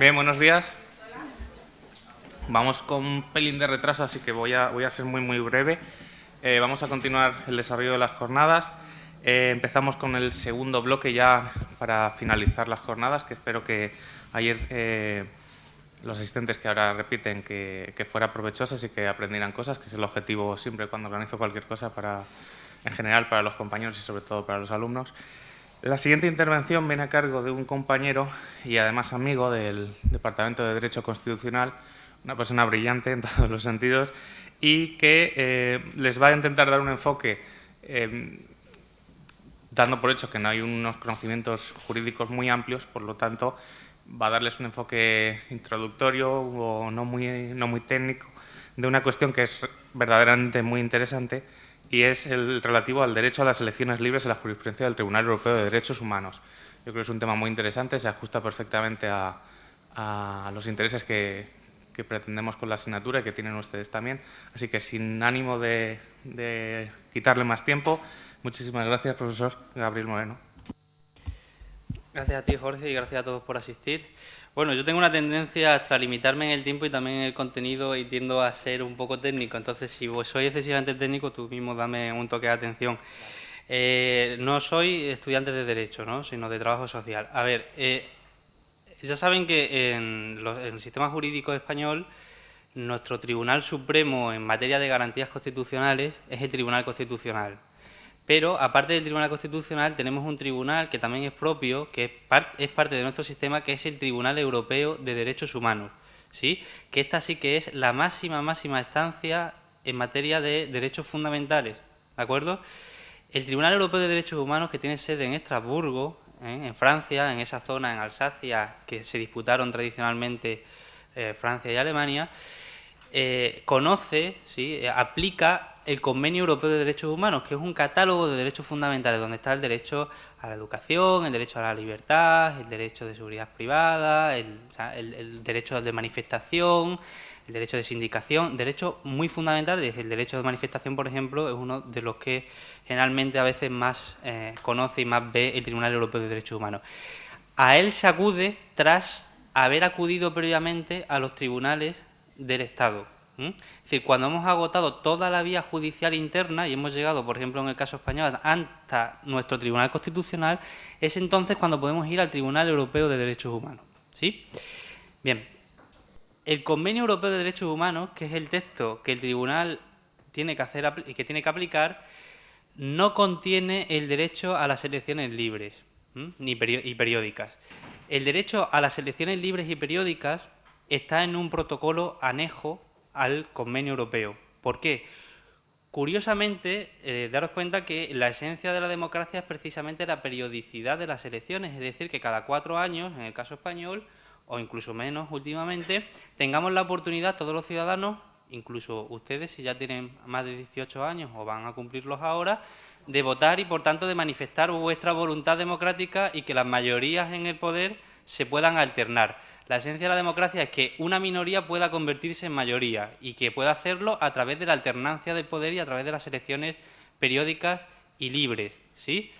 Bien, buenos días. Vamos con un pelín de retraso, así que voy a ser muy breve. Vamos a continuar el desarrollo de las jornadas. Empezamos con el segundo bloque ya para finalizar las jornadas, que espero que ayer los asistentes que ahora repiten que fuera provechosas y que aprendieran cosas, que es el objetivo siempre cuando organizo cualquier cosa en general para los compañeros y sobre todo para los alumnos. La siguiente intervención viene a cargo de un compañero y además amigo del Departamento de Derecho Constitucional, una persona brillante en todos los sentidos y que les va a intentar dar un enfoque dando por hecho que no hay unos conocimientos jurídicos muy amplios, por lo tanto va a darles un enfoque introductorio o no muy técnico de una cuestión que es verdaderamente muy interesante y es el relativo al derecho a las elecciones libres en la jurisprudencia del Tribunal Europeo de Derechos Humanos. Yo creo que es un tema muy interesante, se ajusta perfectamente a los intereses que pretendemos con la asignatura y que tienen ustedes también. Así que sin ánimo de quitarle más tiempo, muchísimas gracias, profesor Gabriel Moreno. Gracias a ti, Jorge, y gracias a todos por asistir. Bueno, yo tengo una tendencia a extralimitarme en el tiempo y también en el contenido y tiendo a ser un poco técnico. Entonces, si soy excesivamente técnico, tú mismo dame un toque de atención. No soy estudiante de Derecho, ¿no?, sino de Trabajo Social. A ver, ya saben que en el sistema jurídico español, nuestro Tribunal Supremo en materia de garantías constitucionales es el Tribunal Constitucional. Pero, aparte del Tribunal Constitucional, tenemos un tribunal que también es propio, que es parte de nuestro sistema, que es el Tribunal Europeo de Derechos Humanos, ¿sí? Que esta sí que es la máxima instancia en materia de derechos fundamentales, ¿de acuerdo? El Tribunal Europeo de Derechos Humanos, que tiene sede en Estrasburgo, en Francia, en esa zona, en Alsacia, que se disputaron tradicionalmente Francia y Alemania, conoce, ¿sí?, aplica el Convenio Europeo de Derechos Humanos, que es un catálogo de derechos fundamentales donde está el derecho a la educación, el derecho a la libertad, el derecho de seguridad privada, el derecho de manifestación, el derecho de sindicación, derechos muy fundamentales. El derecho de manifestación, por ejemplo, es uno de los que generalmente a veces más conoce y más ve el Tribunal Europeo de Derechos Humanos. A él se acude tras haber acudido previamente a los tribunales del Estado. Es decir, cuando hemos agotado toda la vía judicial interna y hemos llegado, por ejemplo, en el caso español, hasta nuestro Tribunal Constitucional, es entonces cuando podemos ir al Tribunal Europeo de Derechos Humanos, ¿sí? Bien, el Convenio Europeo de Derechos Humanos, que es el texto que el Tribunal tiene que hacer y que tiene que aplicar, no contiene el derecho a las elecciones libres y periódicas. El derecho a las elecciones libres y periódicas está en un protocolo anejo al Convenio Europeo. ¿Por qué? Curiosamente, daros cuenta que la esencia de la democracia es precisamente la periodicidad de las elecciones, es decir, que cada 4 años, en el caso español, o incluso menos últimamente, tengamos la oportunidad todos los ciudadanos, incluso ustedes si ya tienen más de 18 años o van a cumplirlos ahora, de votar y por tanto de manifestar vuestra voluntad democrática y que las mayorías en el poder se puedan alternar. La esencia de la democracia es que una minoría pueda convertirse en mayoría y que pueda hacerlo a través de la alternancia del poder y a través de las elecciones periódicas y libres, ¿sí?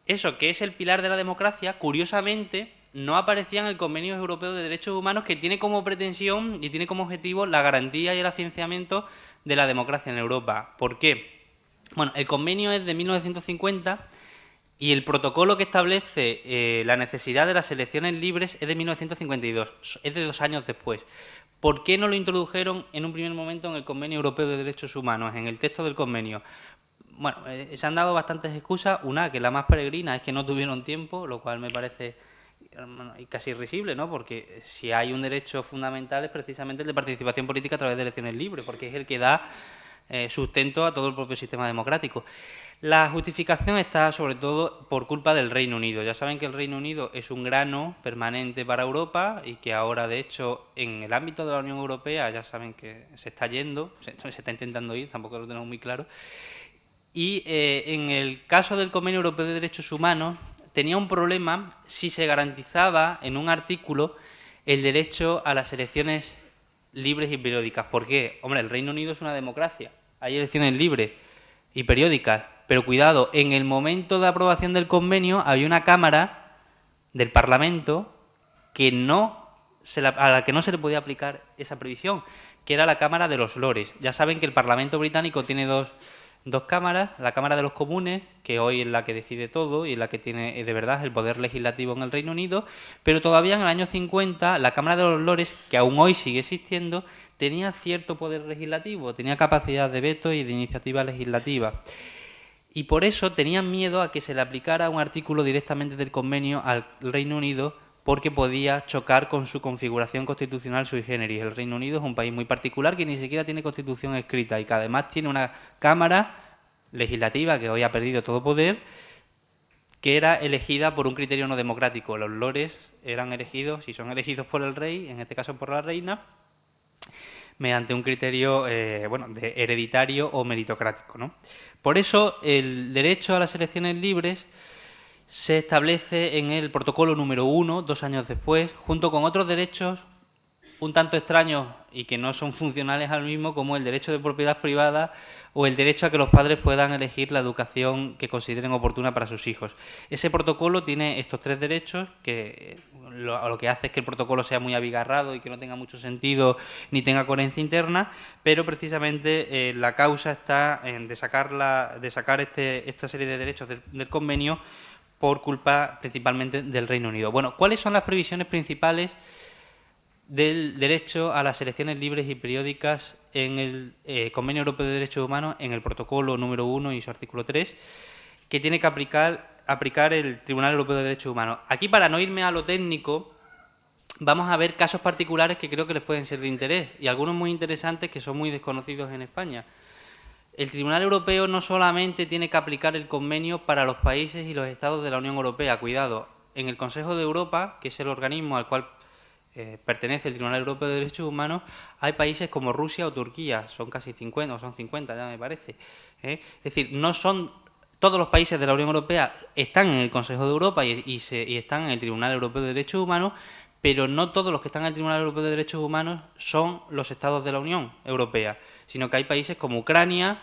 Eso, que es el pilar de la democracia, curiosamente no aparecía en el Convenio Europeo de Derechos Humanos, que tiene como pretensión y tiene como objetivo la garantía y el afianzamiento de la democracia en Europa. ¿Por qué? Bueno, el convenio es de 1950 y el protocolo que establece la necesidad de las elecciones libres es de 1952, es de 2 años después. ¿Por qué no lo introdujeron en un primer momento en el Convenio Europeo de Derechos Humanos, en el texto del convenio? Bueno, se han dado bastantes excusas. Una, que la más peregrina, es que no tuvieron tiempo, lo cual me parece casi irrisible, ¿no? Porque si hay un derecho fundamental es precisamente el de participación política a través de elecciones libres, porque es el que da sustento a todo el propio sistema democrático. La justificación está sobre todo por culpa del Reino Unido. Ya saben que el Reino Unido es un grano permanente para Europa y que ahora, de hecho, en el ámbito de la Unión Europea ya saben que se está yendo, se está intentando ir, tampoco lo tenemos muy claro. Y en el caso del Convenio Europeo de Derechos Humanos tenía un problema si se garantizaba en un artículo el derecho a las elecciones libres y periódicas. ¿Por qué? Hombre, el Reino Unido es una democracia, hay elecciones libres y periódicas, pero cuidado, en el momento de aprobación del convenio había una Cámara del Parlamento que no a la que no se le podía aplicar esa previsión, que era la Cámara de los Lores. Ya saben que el Parlamento británico tiene dos cámaras, la Cámara de los Comunes, que hoy es la que decide todo y la que tiene de verdad el poder legislativo en el Reino Unido, pero todavía en el año 50 la Cámara de los Lores, que aún hoy sigue existiendo, tenía cierto poder legislativo, tenía capacidad de veto y de iniciativa legislativa. Y por eso tenían miedo a que se le aplicara un artículo directamente del convenio al Reino Unido, porque podía chocar con su configuración constitucional sui generis. El Reino Unido es un país muy particular que ni siquiera tiene constitución escrita y que además tiene una Cámara legislativa que hoy ha perdido todo poder, que era elegida por un criterio no democrático. Los lores eran elegidos, y son elegidos por el rey, en este caso por la reina, mediante un criterio de hereditario o meritocrático, ¿no? Por eso el derecho a las elecciones libres se establece en el protocolo número 1, 2 años después, junto con otros derechos un tanto extraños y que no son funcionales al mismo, como el derecho de propiedad privada o el derecho a que los padres puedan elegir la educación que consideren oportuna para sus hijos. Ese protocolo tiene estos 3 derechos, que lo que hace es que el protocolo sea muy abigarrado y que no tenga mucho sentido ni tenga coherencia interna, pero precisamente la causa está en de sacar esta serie de derechos del convenio por culpa principalmente del Reino Unido. Bueno, ¿cuáles son las previsiones principales del derecho a las elecciones libres y periódicas en el Convenio Europeo de Derechos Humanos, en el protocolo número 1 y su artículo 3, que tiene que aplicar el Tribunal Europeo de Derechos Humanos? Aquí, para no irme a lo técnico, vamos a ver casos particulares que creo que les pueden ser de interés, y algunos muy interesantes que son muy desconocidos en España. El Tribunal Europeo no solamente tiene que aplicar el convenio para los países y los estados de la Unión Europea, cuidado, en el Consejo de Europa, que es el organismo al cual pertenece el Tribunal Europeo de Derechos Humanos, hay países como Rusia o Turquía, son casi 50, o son 50 ya me parece. Es decir, no son todos los países de la Unión Europea están en el Consejo de Europa y están en el Tribunal Europeo de Derechos Humanos, pero no todos los que están en el Tribunal Europeo de Derechos Humanos son los estados de la Unión Europea, sino que hay países como Ucrania,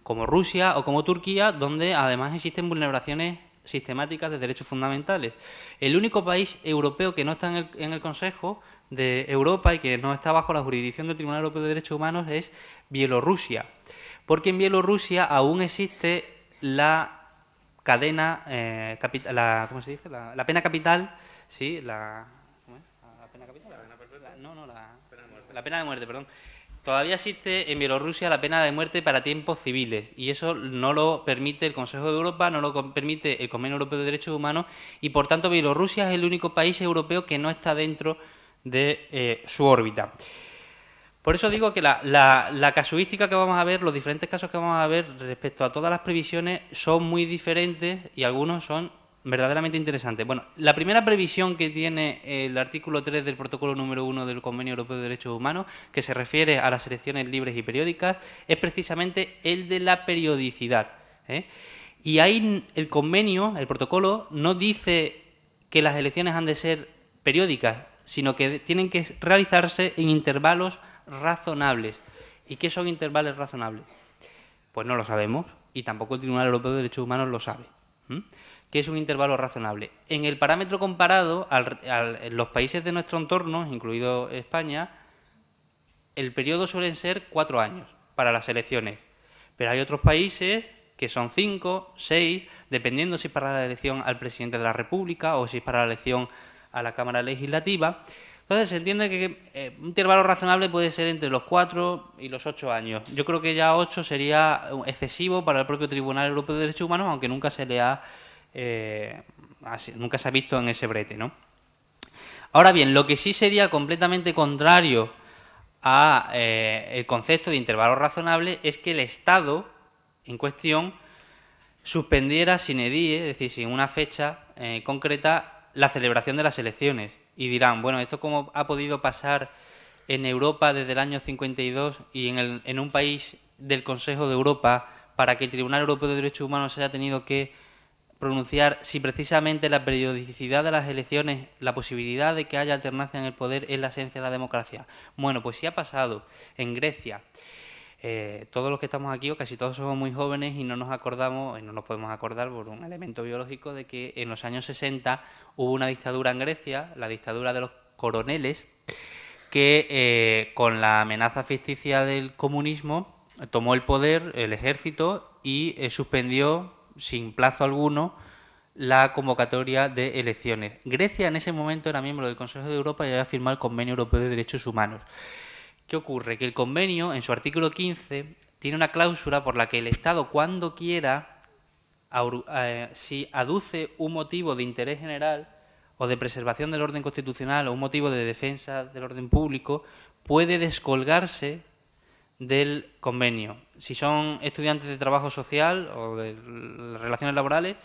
como Rusia o como Turquía, donde además existen vulneraciones sistemáticas de derechos fundamentales. El único país europeo que no está en el Consejo de Europa y que no está bajo la jurisdicción del Tribunal Europeo de Derechos Humanos es Bielorrusia, porque en Bielorrusia aún existe la cadena, ¿cómo se dice? La pena capital, sí, ¿la pena capital? La pena de muerte, perdón. Todavía existe en Bielorrusia la pena de muerte para tiempos civiles, y eso no lo permite el Consejo de Europa, no lo permite el Convenio Europeo de Derechos Humanos, y por tanto Bielorrusia es el único país europeo que no está dentro de su órbita. Por eso digo que la casuística que vamos a ver, los diferentes casos que vamos a ver respecto a todas las previsiones son muy diferentes y algunos son verdaderamente interesantes. Bueno, la primera previsión que tiene el artículo 3 del protocolo número 1 del Convenio Europeo de Derechos Humanos, que se refiere a las elecciones libres y periódicas, es precisamente el de la periodicidad. Y ahí el convenio, el protocolo, no dice que las elecciones han de ser periódicas, sino que tienen que realizarse en intervalos razonables. ¿Y qué son intervalos razonables? Pues no lo sabemos, y tampoco el Tribunal Europeo de Derechos Humanos lo sabe. ¿Qué es un intervalo razonable? En el parámetro comparado, en los países de nuestro entorno, incluido España, el periodo suelen ser 4 años para las elecciones. Pero hay otros países que son 5, 6, dependiendo si es para la elección al presidente de la República o si es para la elección a la Cámara Legislativa. Entonces se entiende que un intervalo razonable puede ser entre los 4 y los 8 años. Yo creo que ya 8 sería excesivo para el propio Tribunal Europeo de Derechos Humanos, aunque nunca se le ha nunca se ha visto en ese brete, ¿no? Ahora bien, lo que sí sería completamente contrario a el concepto de intervalo razonable es que el Estado en cuestión suspendiera sine die, es decir, sin una fecha concreta, la celebración de las elecciones. Y dirán, bueno, ¿esto cómo ha podido pasar en Europa desde el año 52 y en un país del Consejo de Europa para que el Tribunal Europeo de Derechos Humanos se haya tenido que pronunciar si precisamente la periodicidad de las elecciones, la posibilidad de que haya alternancia en el poder es la esencia de la democracia? Bueno, pues sí ha pasado en Grecia. Todos los que estamos aquí, o casi todos, somos muy jóvenes y no nos acordamos, y no nos podemos acordar por un elemento biológico, de que en los años 60 hubo una dictadura en Grecia, la dictadura de los coroneles, que con la amenaza ficticia del comunismo tomó el poder el ejército y suspendió sin plazo alguno la convocatoria de elecciones. Grecia en ese momento era miembro del Consejo de Europa y había firmado el Convenio Europeo de Derechos Humanos. ¿Qué ocurre? Que el convenio, en su artículo 15, tiene una cláusula por la que el Estado, cuando quiera, si aduce un motivo de interés general o de preservación del orden constitucional o un motivo de defensa del orden público, puede descolgarse del convenio. Si son estudiantes de trabajo social o de relaciones laborales,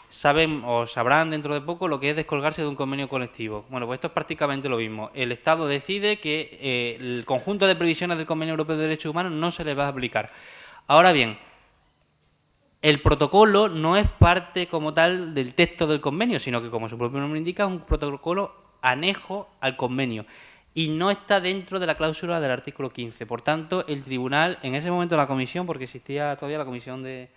saben o sabrán dentro de poco lo que es descolgarse de un convenio colectivo. Bueno, pues esto es prácticamente lo mismo. El Estado decide que el conjunto de previsiones del Convenio Europeo de Derechos Humanos no se les va a aplicar. Ahora bien, el protocolo no es parte como tal del texto del convenio, sino que, como su propio nombre indica, es un protocolo anejo al convenio y no está dentro de la cláusula del artículo 15. Por tanto, el tribunal, en ese momento la comisión, porque existía todavía la comisión de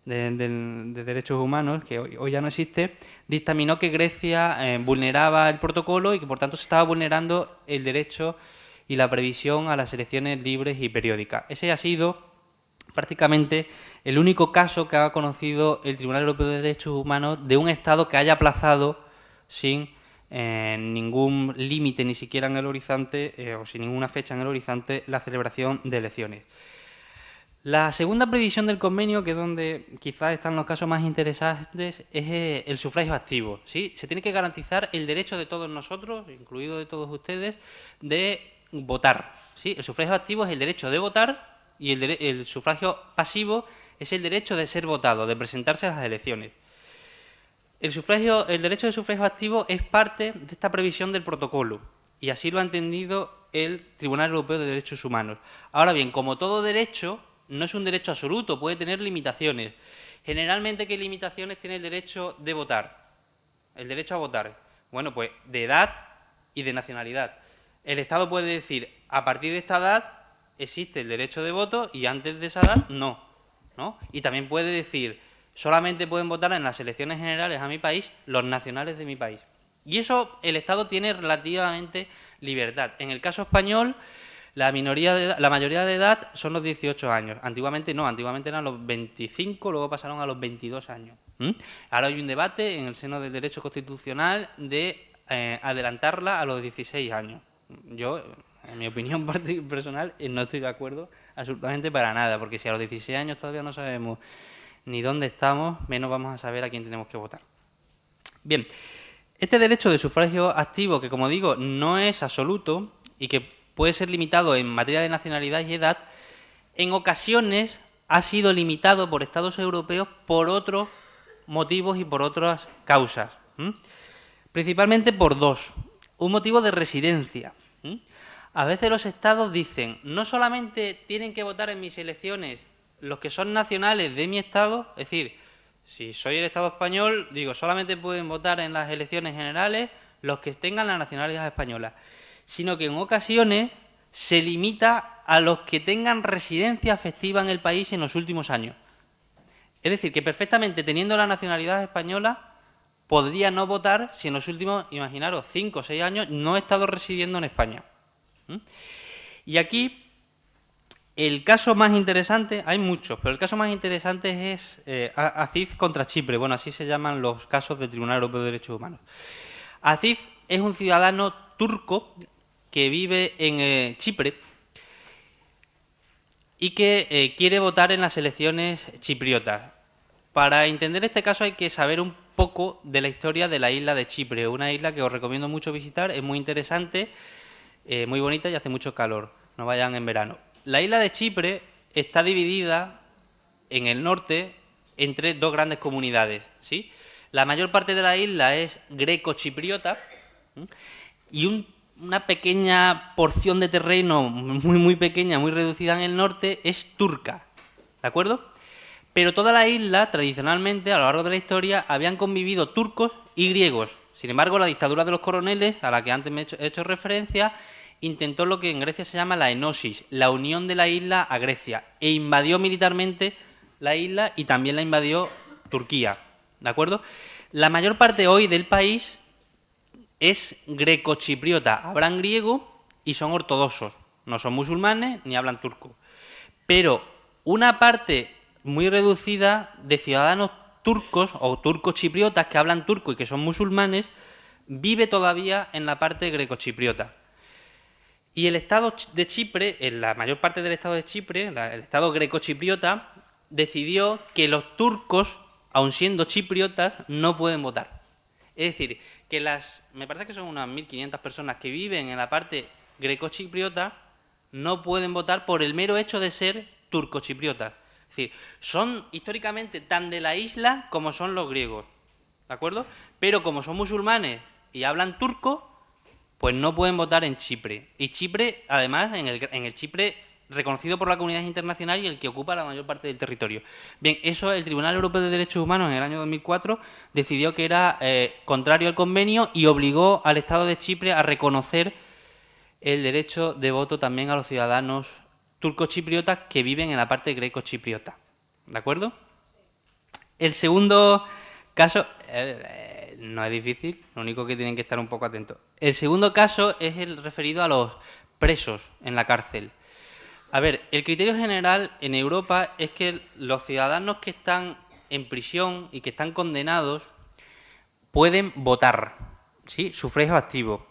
Derechos Humanos, que hoy ya no existe, dictaminó que Grecia vulneraba el protocolo y que por tanto se estaba vulnerando el derecho y la previsión a las elecciones libres y periódicas. Ese ha sido prácticamente el único caso que ha conocido el Tribunal Europeo de Derechos Humanos de un Estado que haya aplazado sin ningún límite, ni siquiera en el horizonte, o sin ninguna fecha en el horizonte, la celebración de elecciones. La segunda previsión del convenio, que es donde quizás están los casos más interesantes, es el sufragio activo, ¿sí? Se tiene que garantizar el derecho de todos nosotros, incluido de todos ustedes, de votar, ¿sí? El sufragio activo es el derecho de votar y el sufragio pasivo es el derecho de ser votado, de presentarse a las elecciones. El derecho de sufragio activo es parte de esta previsión del protocolo y así lo ha entendido el Tribunal Europeo de Derechos Humanos. Ahora bien, como todo derecho, no es un derecho absoluto, puede tener limitaciones. Generalmente, ¿qué limitaciones tiene el derecho de votar? El derecho a votar. Bueno, pues de edad y de nacionalidad. El Estado puede decir, a partir de esta edad existe el derecho de voto y antes de esa edad no, ¿no? Y también puede decir, solamente pueden votar en las elecciones generales a mi país los nacionales de mi país. Y eso el Estado tiene relativamente libertad. En el caso español, la mayoría de edad son los 18 años. Antiguamente no, antiguamente eran los 25, luego pasaron a los 22 años. Ahora hay un debate en el seno del derecho constitucional de adelantarla a los 16 años. Yo, en mi opinión personal, no estoy de acuerdo absolutamente para nada, porque si a los 16 años todavía no sabemos ni dónde estamos, menos vamos a saber a quién tenemos que votar. Bien, este derecho de sufragio activo, que como digo, no es absoluto y que puede ser limitado en materia de nacionalidad y edad, en ocasiones ha sido limitado por Estados europeos por otros motivos y por otras causas. Principalmente por dos. Un motivo de residencia. A veces los Estados dicen, no solamente tienen que votar en mis elecciones los que son nacionales de mi Estado, es decir, si soy el Estado español, digo, solamente pueden votar en las elecciones generales los que tengan la nacionalidad española, sino que en ocasiones se limita a los que tengan residencia efectiva en el país en los últimos años. Es decir, que perfectamente teniendo la nacionalidad española podría no votar si en los últimos, imaginaros, 5 o 6 años no he estado residiendo en España. Y aquí el caso más interesante, hay muchos, pero el caso más interesante es Aziz contra Chipre. Bueno, así se llaman los casos del Tribunal Europeo de Derechos Humanos. Aziz es un ciudadano turco que vive en Chipre y que quiere votar en las elecciones chipriotas. Para entender este caso hay que saber un poco de la historia de la isla de Chipre, una isla que os recomiendo mucho visitar, es muy interesante, muy bonita y hace mucho calor, no vayan en verano. La isla de Chipre está dividida en el norte entre dos grandes comunidades, ¿sí? La mayor parte de la isla es greco-chipriota y una pequeña porción de terreno muy pequeña, muy reducida en el norte, es turca, ¿de acuerdo? Pero toda la isla, tradicionalmente, a lo largo de la historia, habían convivido turcos y griegos. Sin embargo, la dictadura de los coroneles, a la que antes he hecho referencia, intentó lo que en Grecia se llama la enosis, la unión de la isla a Grecia, e invadió militarmente la isla y también la invadió Turquía, ¿de acuerdo? La mayor parte hoy del país es grecochipriota. Habrán griego y son ortodoxos. No son musulmanes ni hablan turco. Pero una parte muy reducida de ciudadanos turcos o turcos chipriotas que hablan turco y que son musulmanes vive todavía en la parte grecochipriota. Y el Estado de Chipre, en la mayor parte del Estado de Chipre, el Estado grecochipriota, decidió que los turcos, aun siendo chipriotas, no pueden votar. Es decir, que me parece que son unas 1.500 personas que viven en la parte grecochipriota, no pueden votar por el mero hecho de ser turcochipriotas. Es decir, son históricamente tan de la isla como son los griegos, ¿de acuerdo? Pero como son musulmanes y hablan turco, pues no pueden votar en Chipre. Y Chipre, además, en el Chipre reconocido por la comunidad internacional y el que ocupa la mayor parte del territorio. Bien, eso el Tribunal Europeo de Derechos Humanos en el año 2004 decidió que era contrario al convenio y obligó al Estado de Chipre a reconocer el derecho de voto también a los ciudadanos turcochipriotas que viven en la parte grecochipriota. ¿De acuerdo? El segundo caso no es difícil, lo único que tienen que estar un poco atentos. El segundo caso es el referido a los presos en la cárcel. A ver, el criterio general en Europa es que los ciudadanos que están en prisión y que están condenados pueden votar, ¿sí? Sufragio activo.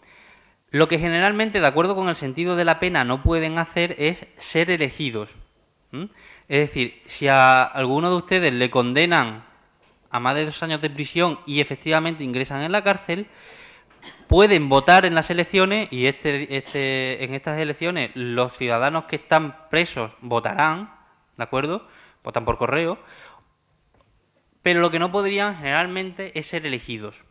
Lo que generalmente, de acuerdo con el sentido de la pena, no pueden hacer es ser elegidos. Es decir, si a alguno de ustedes le condenan a más de 2 años de prisión y efectivamente ingresan en la cárcel, pueden votar en las elecciones y en estas elecciones los ciudadanos que están presos votarán, ¿de acuerdo? Votan por correo, pero lo que no podrían generalmente es ser elegidos.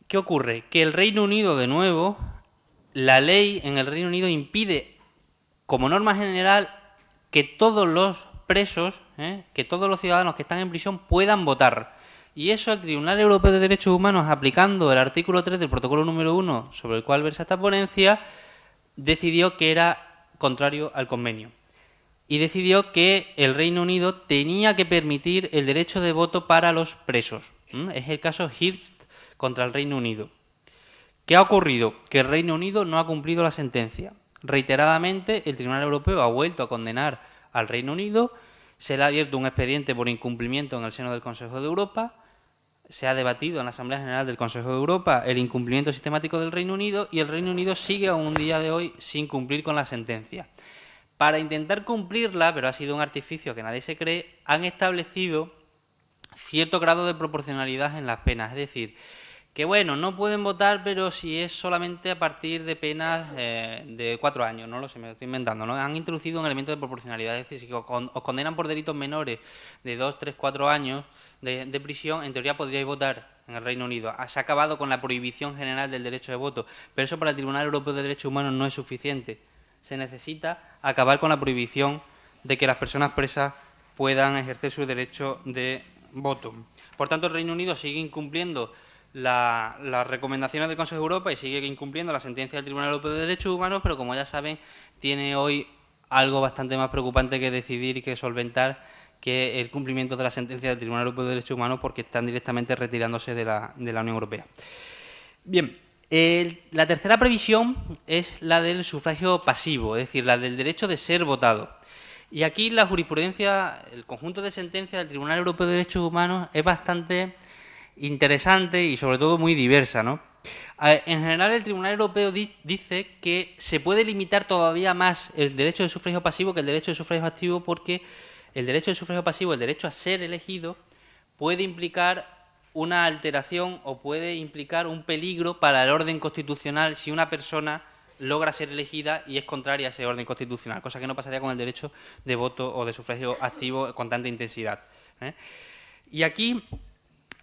¿Qué ocurre? Que el Reino Unido, de nuevo, la ley en el Reino Unido impide, como norma general, que todos los presos, que todos los ciudadanos que están en prisión puedan votar. Y eso el Tribunal Europeo de Derechos Humanos, aplicando el artículo 3 del protocolo número 1, sobre el cual versa esta ponencia, decidió que era contrario al convenio. Y decidió que el Reino Unido tenía que permitir el derecho de voto para los presos. Es el caso Hirst contra el Reino Unido. ¿Qué ha ocurrido? Que el Reino Unido no ha cumplido la sentencia. Reiteradamente, el Tribunal Europeo ha vuelto a condenar al Reino Unido, se le ha abierto un expediente por incumplimiento en el seno del Consejo de Europa, se ha debatido en la Asamblea General del Consejo de Europa el incumplimiento sistemático del Reino Unido y el Reino Unido sigue aún un día de hoy sin cumplir con la sentencia. Para intentar cumplirla, pero ha sido un artificio que nadie se cree, han establecido cierto grado de proporcionalidad en las penas. Es decir, que bueno, no pueden votar, pero si es solamente a partir de penas de 4 años, no lo sé, me lo estoy inventando, ¿no? Han introducido un elemento de proporcionalidad, es decir, si os condenan por delitos menores de 2, 3, 4 años de prisión, en teoría podríais votar en el Reino Unido. Se ha acabado con la prohibición general del derecho de voto, pero eso para el Tribunal Europeo de Derechos Humanos no es suficiente. Se necesita acabar con la prohibición de que las personas presas puedan ejercer su derecho de voto. Por tanto, el Reino Unido sigue incumpliendo las recomendaciones del Consejo de Europa y sigue incumpliendo la sentencia del Tribunal Europeo de Derechos Humanos, pero como ya saben, tiene hoy algo bastante más preocupante que decidir y que solventar, que el cumplimiento de la sentencia del Tribunal Europeo de Derechos Humanos, porque están directamente retirándose de la Unión Europea. Bien, la tercera previsión es la del sufragio pasivo, es decir, la del derecho de ser votado. Y aquí la jurisprudencia, el conjunto de sentencias del Tribunal Europeo de Derechos Humanos es bastante interesante y sobre todo muy diversa, ¿no? En general, el Tribunal Europeo dice que se puede limitar todavía más el derecho de sufragio pasivo que el derecho de sufragio activo, porque el derecho de sufragio pasivo, el derecho a ser elegido, puede implicar una alteración o puede implicar un peligro para el orden constitucional si una persona logra ser elegida y es contraria a ese orden constitucional, cosa que no pasaría con el derecho de voto o de sufragio activo con tanta intensidad. Y aquí,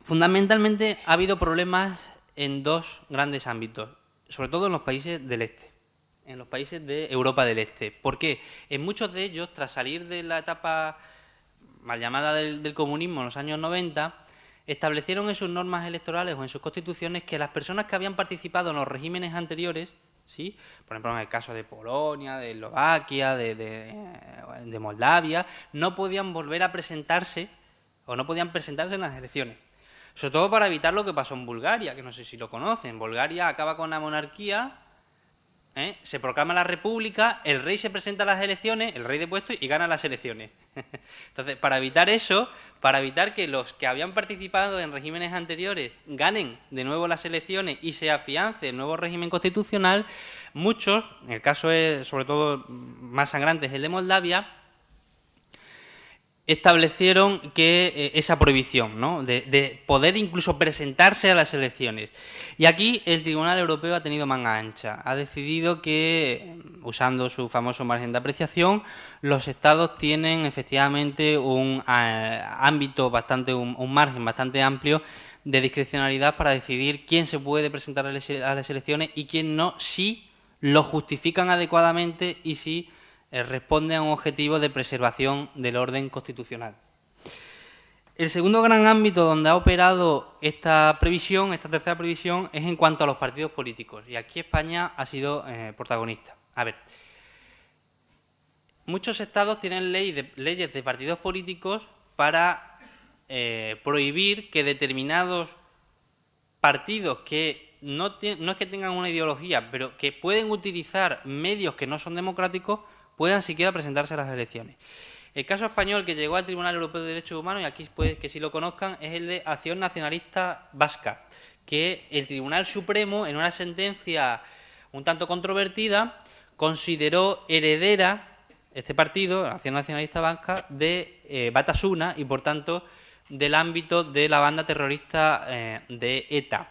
fundamentalmente, ha habido problemas en 2 grandes ámbitos, sobre todo en los países del este, en los países de Europa del Este. ¿Por qué? En muchos de ellos, tras salir de la etapa mal llamada del comunismo en los años 90, establecieron en sus normas electorales o en sus constituciones que las personas que habían participado en los regímenes anteriores, ¿sí?, por ejemplo en el caso de Polonia, de Eslovaquia, de Moldavia, no podían volver a presentarse o no podían presentarse en las elecciones. Sobre todo para evitar lo que pasó en Bulgaria, que no sé si lo conocen. Bulgaria acaba con la monarquía Se proclama la República, el rey se presenta a las elecciones, el rey depuesto, y gana las elecciones. Entonces, para evitar eso, para evitar que los que habían participado en regímenes anteriores ganen de nuevo las elecciones y se afiance el nuevo régimen constitucional, muchos, el caso es sobre todo más sangrante, es el de Moldavia, establecieron que esa prohibición, ¿no?, de poder incluso presentarse a las elecciones. Y aquí el Tribunal Europeo ha tenido manga ancha. Ha decidido que, usando su famoso margen de apreciación, los estados tienen efectivamente un ámbito bastante, un margen bastante amplio de discrecionalidad para decidir quién se puede presentar a las elecciones y quién no, si lo justifican adecuadamente y si responde a un objetivo de preservación del orden constitucional. El segundo gran ámbito donde ha operado esta previsión, esta tercera previsión, es en cuanto a los partidos políticos. Y aquí España ha sido protagonista. A ver, muchos estados tienen leyes de partidos políticos para prohibir que determinados partidos que no es que tengan una ideología, pero que pueden utilizar medios que no son democráticos, puedan siquiera presentarse a las elecciones. El caso español que llegó al Tribunal Europeo de Derechos Humanos, y aquí pues que sí lo conozcan, es el de Acción Nacionalista Vasca, que el Tribunal Supremo, en una sentencia un tanto controvertida, consideró heredera este partido, Acción Nacionalista Vasca, de Batasuna y, por tanto, del ámbito de la banda terrorista de ETA.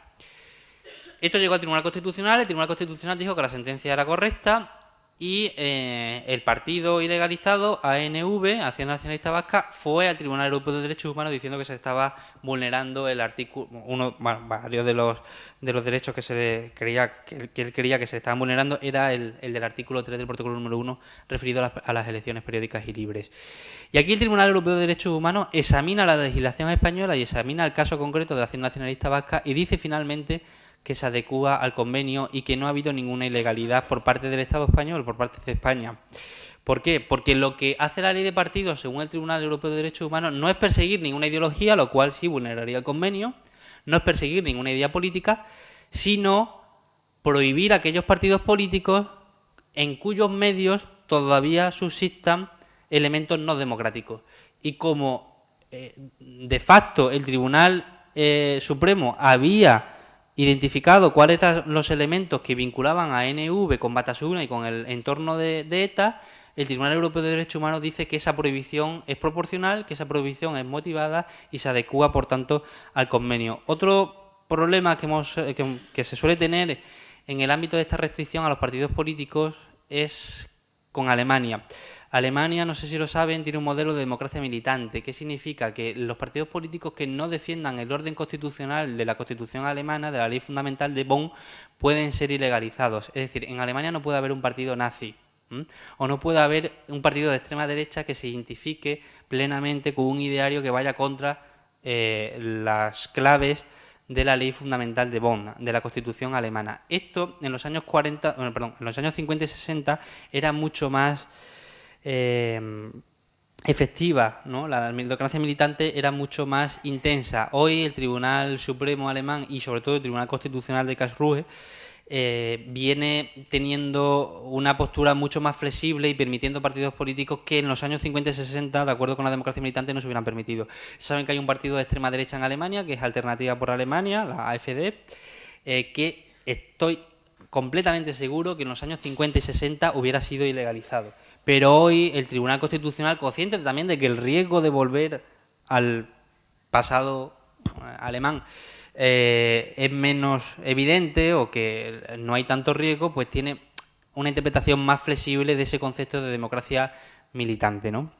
Esto llegó al Tribunal Constitucional, el Tribunal Constitucional dijo que la sentencia era correcta, y el partido ilegalizado, ANV, Acción Nacionalista Vasca, fue al Tribunal Europeo de Derechos Humanos diciendo que se estaba vulnerando el artículo, varios de los derechos que él creía que se estaban vulnerando, era el del artículo 3 del protocolo número 1 referido a las elecciones periódicas y libres. Y aquí el Tribunal Europeo de Derechos Humanos examina la legislación española y examina el caso concreto de Acción Nacionalista Vasca y dice finalmente que se adecúa al convenio y que no ha habido ninguna ilegalidad por parte del Estado español, por parte de España. ¿Por qué? Porque lo que hace la ley de partidos, según el Tribunal Europeo de Derechos Humanos, no es perseguir ninguna ideología, lo cual sí vulneraría el convenio, no es perseguir ninguna idea política, sino prohibir aquellos partidos políticos en cuyos medios todavía subsistan elementos no democráticos. Y como de facto el Tribunal Supremo había identificado cuáles eran los elementos que vinculaban a ANV con Batasuna y con el entorno de ETA, el Tribunal Europeo de Derechos Humanos dice que esa prohibición es proporcional, que esa prohibición es motivada y se adecúa, por tanto, al convenio. Otro problema que se suele tener en el ámbito de esta restricción a los partidos políticos es con Alemania. Alemania, no sé si lo saben, tiene un modelo de democracia militante. ¿Qué significa? Que los partidos políticos que no defiendan el orden constitucional de la Constitución alemana, de la ley fundamental de Bonn, pueden ser ilegalizados. Es decir, en Alemania no puede haber un partido nazi, o no puede haber un partido de extrema derecha que se identifique plenamente con un ideario que vaya contra las claves de la ley fundamental de Bonn, de la Constitución alemana. Esto en los años 50 y 60 era mucho más efectiva, ¿no? La democracia militante era mucho más intensa. Hoy el Tribunal Supremo alemán y sobre todo el Tribunal Constitucional de Karlsruhe viene teniendo una postura mucho más flexible y permitiendo partidos políticos que en los años 50 y 60, de acuerdo con la democracia militante, no se hubieran permitido. Saben que hay un partido de extrema derecha en Alemania, que es Alternativa por Alemania, la AfD, que estoy completamente seguro que en los años 50 y 60 hubiera sido ilegalizado. Pero hoy el Tribunal Constitucional, consciente también de que el riesgo de volver al pasado alemán es menos evidente o que no hay tanto riesgo, pues tiene una interpretación más flexible de ese concepto de democracia militante, ¿no?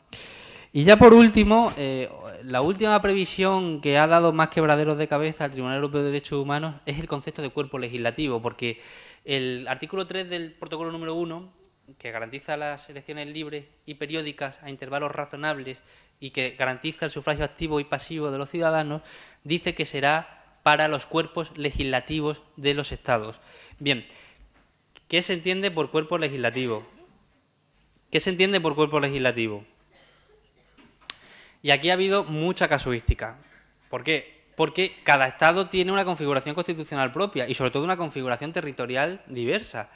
Y ya por último, la última previsión que ha dado más quebraderos de cabeza al Tribunal Europeo de Derechos Humanos es el concepto de cuerpo legislativo, porque el artículo 3 del protocolo número 1, que garantiza las elecciones libres y periódicas a intervalos razonables y que garantiza el sufragio activo y pasivo de los ciudadanos, dice que será para los cuerpos legislativos de los Estados. Bien, ¿qué se entiende por cuerpo legislativo? ¿Qué se entiende por cuerpo legislativo? Y aquí ha habido mucha casuística. ¿Por qué? Porque cada Estado tiene una configuración constitucional propia y sobre todo una configuración territorial diversa.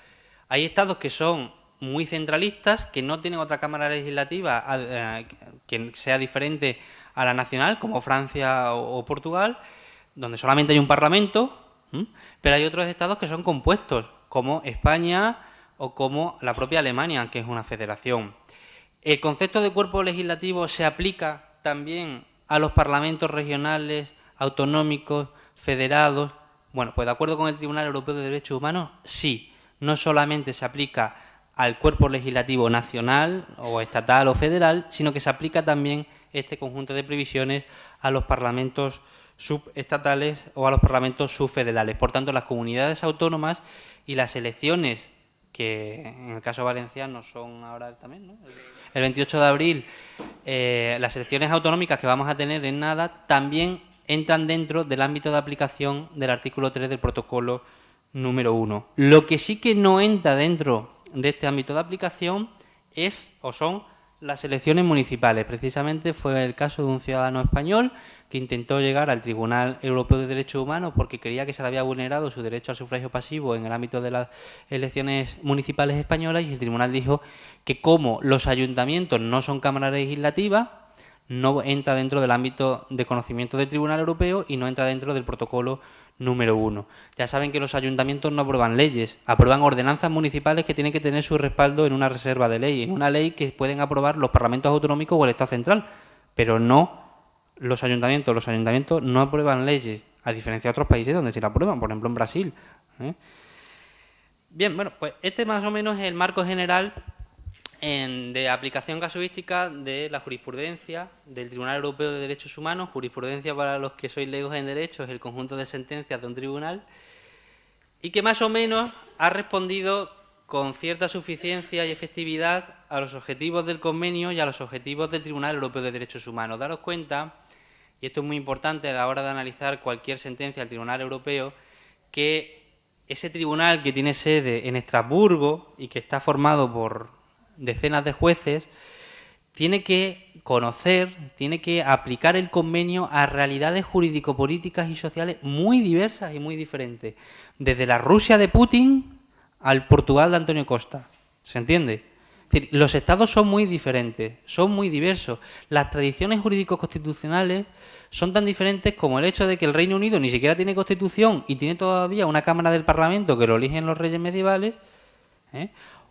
Hay estados que son muy centralistas, que no tienen otra cámara legislativa que sea diferente a la nacional, como Francia o Portugal, donde solamente hay un parlamento, pero hay otros estados que son compuestos, como España o como la propia Alemania, que es una federación. ¿El concepto de cuerpo legislativo se aplica también a los parlamentos regionales, autonómicos, federados? Bueno, pues de acuerdo con el Tribunal Europeo de Derechos Humanos, sí. No solamente se aplica al cuerpo legislativo nacional o estatal o federal, sino que se aplica también este conjunto de previsiones a los parlamentos subestatales o a los parlamentos subfederales. Por tanto, las comunidades autónomas y las elecciones, que en el caso valenciano son ahora también, ¿no? El 28 de abril, las elecciones autonómicas que vamos a tener en nada también entran dentro del ámbito de aplicación del artículo 3 del protocolo número 1. Lo que sí que no entra dentro de este ámbito de aplicación son las elecciones municipales. Precisamente fue el caso de un ciudadano español que intentó llegar al Tribunal Europeo de Derechos Humanos porque creía que se le había vulnerado su derecho al sufragio pasivo en el ámbito de las elecciones municipales españolas, y el tribunal dijo que como los ayuntamientos no son cámaras legislativas, no entra dentro del ámbito de conocimiento del Tribunal Europeo y no entra dentro del protocolo número 1. Ya saben que los ayuntamientos no aprueban leyes, aprueban ordenanzas municipales que tienen que tener su respaldo en una reserva de ley, en una ley que pueden aprobar los parlamentos autonómicos o el Estado central, pero no los ayuntamientos. Los ayuntamientos no aprueban leyes, a diferencia de otros países donde sí la aprueban, por ejemplo en Brasil. Bien, bueno, pues este más o menos es el marco general de aplicación casuística de la jurisprudencia del Tribunal Europeo de Derechos Humanos. Jurisprudencia, para los que sois leigos en derecho, es el conjunto de sentencias de un tribunal, y que más o menos ha respondido con cierta suficiencia y efectividad a los objetivos del convenio y a los objetivos del Tribunal Europeo de Derechos Humanos. Daros cuenta, y esto es muy importante a la hora de analizar cualquier sentencia del Tribunal Europeo, que ese tribunal, que tiene sede en Estrasburgo y que está formado por decenas de jueces, tiene que conocer, tiene que aplicar el convenio a realidades jurídico-políticas y sociales muy diversas y muy diferentes, desde la Rusia de Putin al Portugal de Antonio Costa. ¿Se entiende? Es decir, los estados son muy diferentes, son muy diversos. Las tradiciones jurídico-constitucionales son tan diferentes como el hecho de que el Reino Unido ni siquiera tiene constitución y tiene todavía una Cámara del Parlamento que lo eligen los reyes medievales,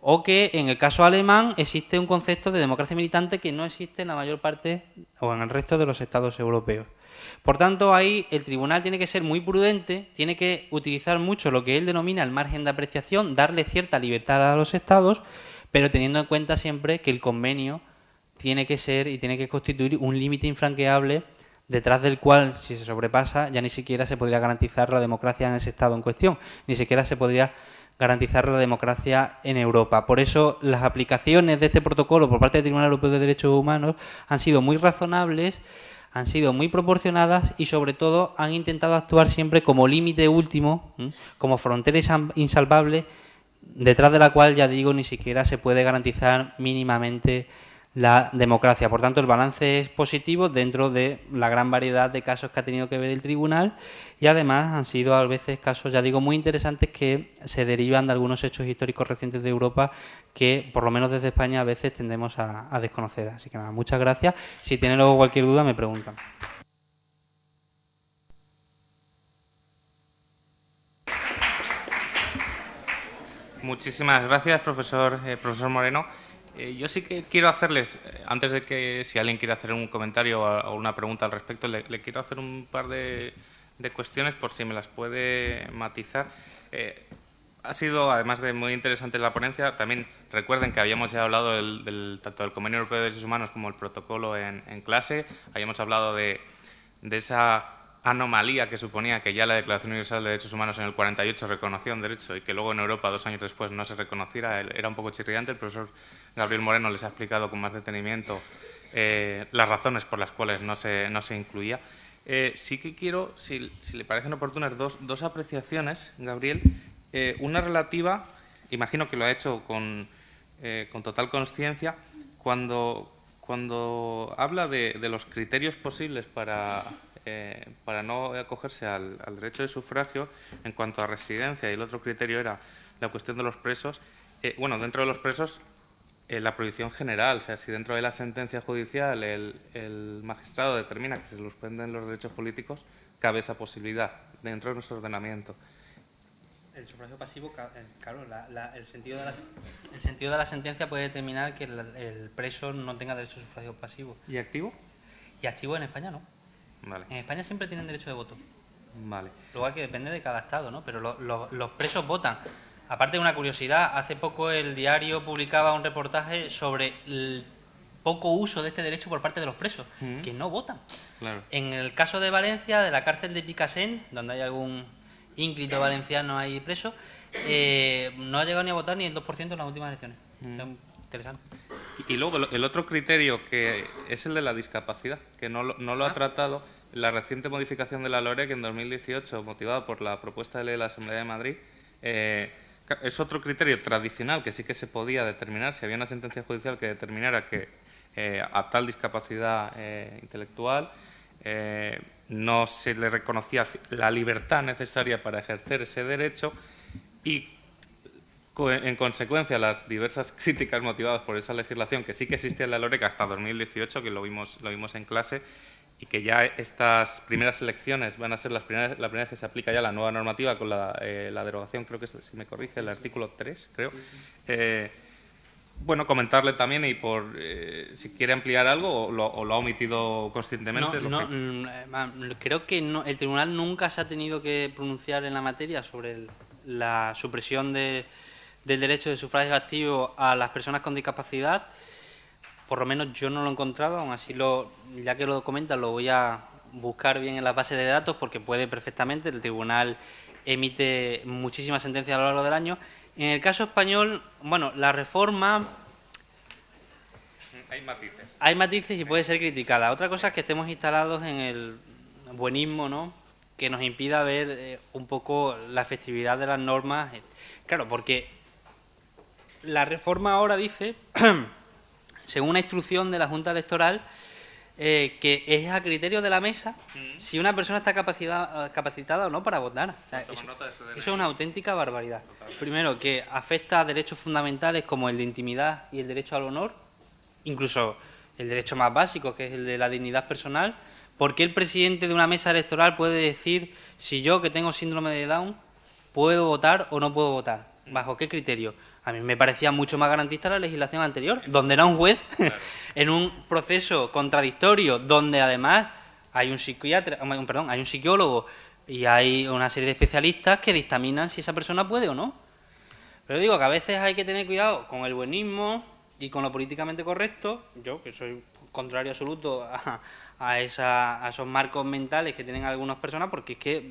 o que en el caso alemán existe un concepto de democracia militante que no existe en la mayor parte o en el resto de los estados europeos. Por tanto, ahí el tribunal tiene que ser muy prudente, tiene que utilizar mucho lo que él denomina el margen de apreciación, darle cierta libertad a los estados, pero teniendo en cuenta siempre que el convenio tiene que ser y tiene que constituir un límite infranqueable detrás del cual, si se sobrepasa, ya ni siquiera se podría garantizar la democracia en ese estado en cuestión, ni siquiera se podría garantizar la democracia en Europa. Por eso las aplicaciones de este protocolo por parte del Tribunal Europeo de Derechos Humanos han sido muy razonables, han sido muy proporcionadas y sobre todo han intentado actuar siempre como límite último, como frontera insalvable, detrás de la cual, ya digo, ni siquiera se puede garantizar mínimamente la democracia. Por tanto, el balance es positivo dentro de la gran variedad de casos que ha tenido que ver el tribunal, y además han sido a veces casos, ya digo, muy interesantes que se derivan de algunos hechos históricos recientes de Europa que, por lo menos desde España, a veces tendemos a desconocer. Así que nada, muchas gracias. Si tienen luego cualquier duda, me preguntan. Muchísimas gracias, profesor Moreno. Yo sí que quiero hacerles, antes de que si alguien quiere hacer un comentario o una pregunta al respecto, le quiero hacer un par de cuestiones por si me las puede matizar. Ha sido, además de muy interesante la ponencia, también recuerden que habíamos ya hablado tanto del Convenio Europeo de Derechos Humanos como el protocolo en clase. Habíamos hablado de esa anomalía que suponía que ya la Declaración Universal de Derechos Humanos en el 48 reconocía un derecho y que luego en Europa, 2 años después, no se reconociera. Era un poco chirriante. El profesor Gabriel Moreno les ha explicado con más detenimiento las razones por las cuales no se incluía. Sí que quiero, si le parecen oportunas, dos apreciaciones, Gabriel. Una relativa, imagino que lo ha hecho con total consciencia, cuando habla de los criterios posibles para no acogerse al derecho de sufragio en cuanto a residencia, y el otro criterio era la cuestión de los presos. bueno, dentro de los presos, la prohibición general, o sea, si dentro de la sentencia judicial el magistrado determina que se suspenden los derechos políticos, cabe esa posibilidad dentro de nuestro ordenamiento. El sufragio pasivo, claro, el sentido de la sentencia puede determinar que el preso no tenga derecho a sufragio pasivo. ¿Y activo? Y activo en España no. Vale. En España siempre tienen derecho de voto. Vale. Luego que depende de cada estado, ¿no? Pero los presos votan. Aparte de una curiosidad, hace poco el diario publicaba un reportaje sobre el poco uso de este derecho por parte de los presos, que no votan. Claro. En el caso de Valencia, de la cárcel de Picassent, donde hay algún ínclito valenciano ahí preso, no ha llegado ni a votar ni el 2% en las últimas elecciones. Interesante. Y luego el otro criterio, que es el de la discapacidad, que no lo ha tratado la reciente modificación de la LOREC en 2018, motivada por la propuesta de ley de la Asamblea de Madrid. Es otro criterio tradicional que sí que se podía determinar si había una sentencia judicial que determinara que a tal discapacidad intelectual no se le reconocía la libertad necesaria para ejercer ese derecho, y en consecuencia las diversas críticas motivadas por esa legislación, que sí que existía en la LOREC hasta 2018, que lo vimos en clase, y que ya estas primeras elecciones van a ser la primera vez que se aplica ya la nueva normativa con la derogación, creo que es, si me corrige, el artículo 3, creo. Bueno, comentarle también, y por si quiere ampliar algo o lo ha omitido conscientemente. Creo que no, el tribunal nunca se ha tenido que pronunciar en la materia sobre la supresión del derecho de sufragio activo a las personas con discapacidad. Por lo menos yo no lo he encontrado, aún así, ya que lo comentan, lo voy a buscar bien en la base de datos, porque puede perfectamente. El tribunal emite muchísimas sentencias a lo largo del año. En el caso español, bueno, la reforma... Hay matices. Hay matices y puede ser criticada. Otra cosa es que estemos instalados en el buenismo, ¿no?, que nos impida ver un poco la efectividad de las normas. Claro, porque la reforma ahora dice... según una instrucción de la Junta Electoral, que es a criterio de la mesa si una persona está capacitada o no para votar. O sea, eso es una auténtica barbaridad. Totalmente. Primero, que afecta a derechos fundamentales como el de intimidad y el derecho al honor, incluso el derecho más básico, que es el de la dignidad personal. ¿Por qué el presidente de una mesa electoral puede decir si yo, que tengo síndrome de Down, puedo votar o no puedo votar? ¿Bajo qué criterio? A mí me parecía mucho más garantista la legislación anterior, donde era un juez, claro, en un proceso contradictorio, donde además hay un psicólogo y hay una serie de especialistas que dictaminan si esa persona puede o no. Pero digo que a veces hay que tener cuidado con el buenismo y con lo políticamente correcto. Yo, que soy contrario absoluto a esos marcos mentales que tienen algunas personas, porque es que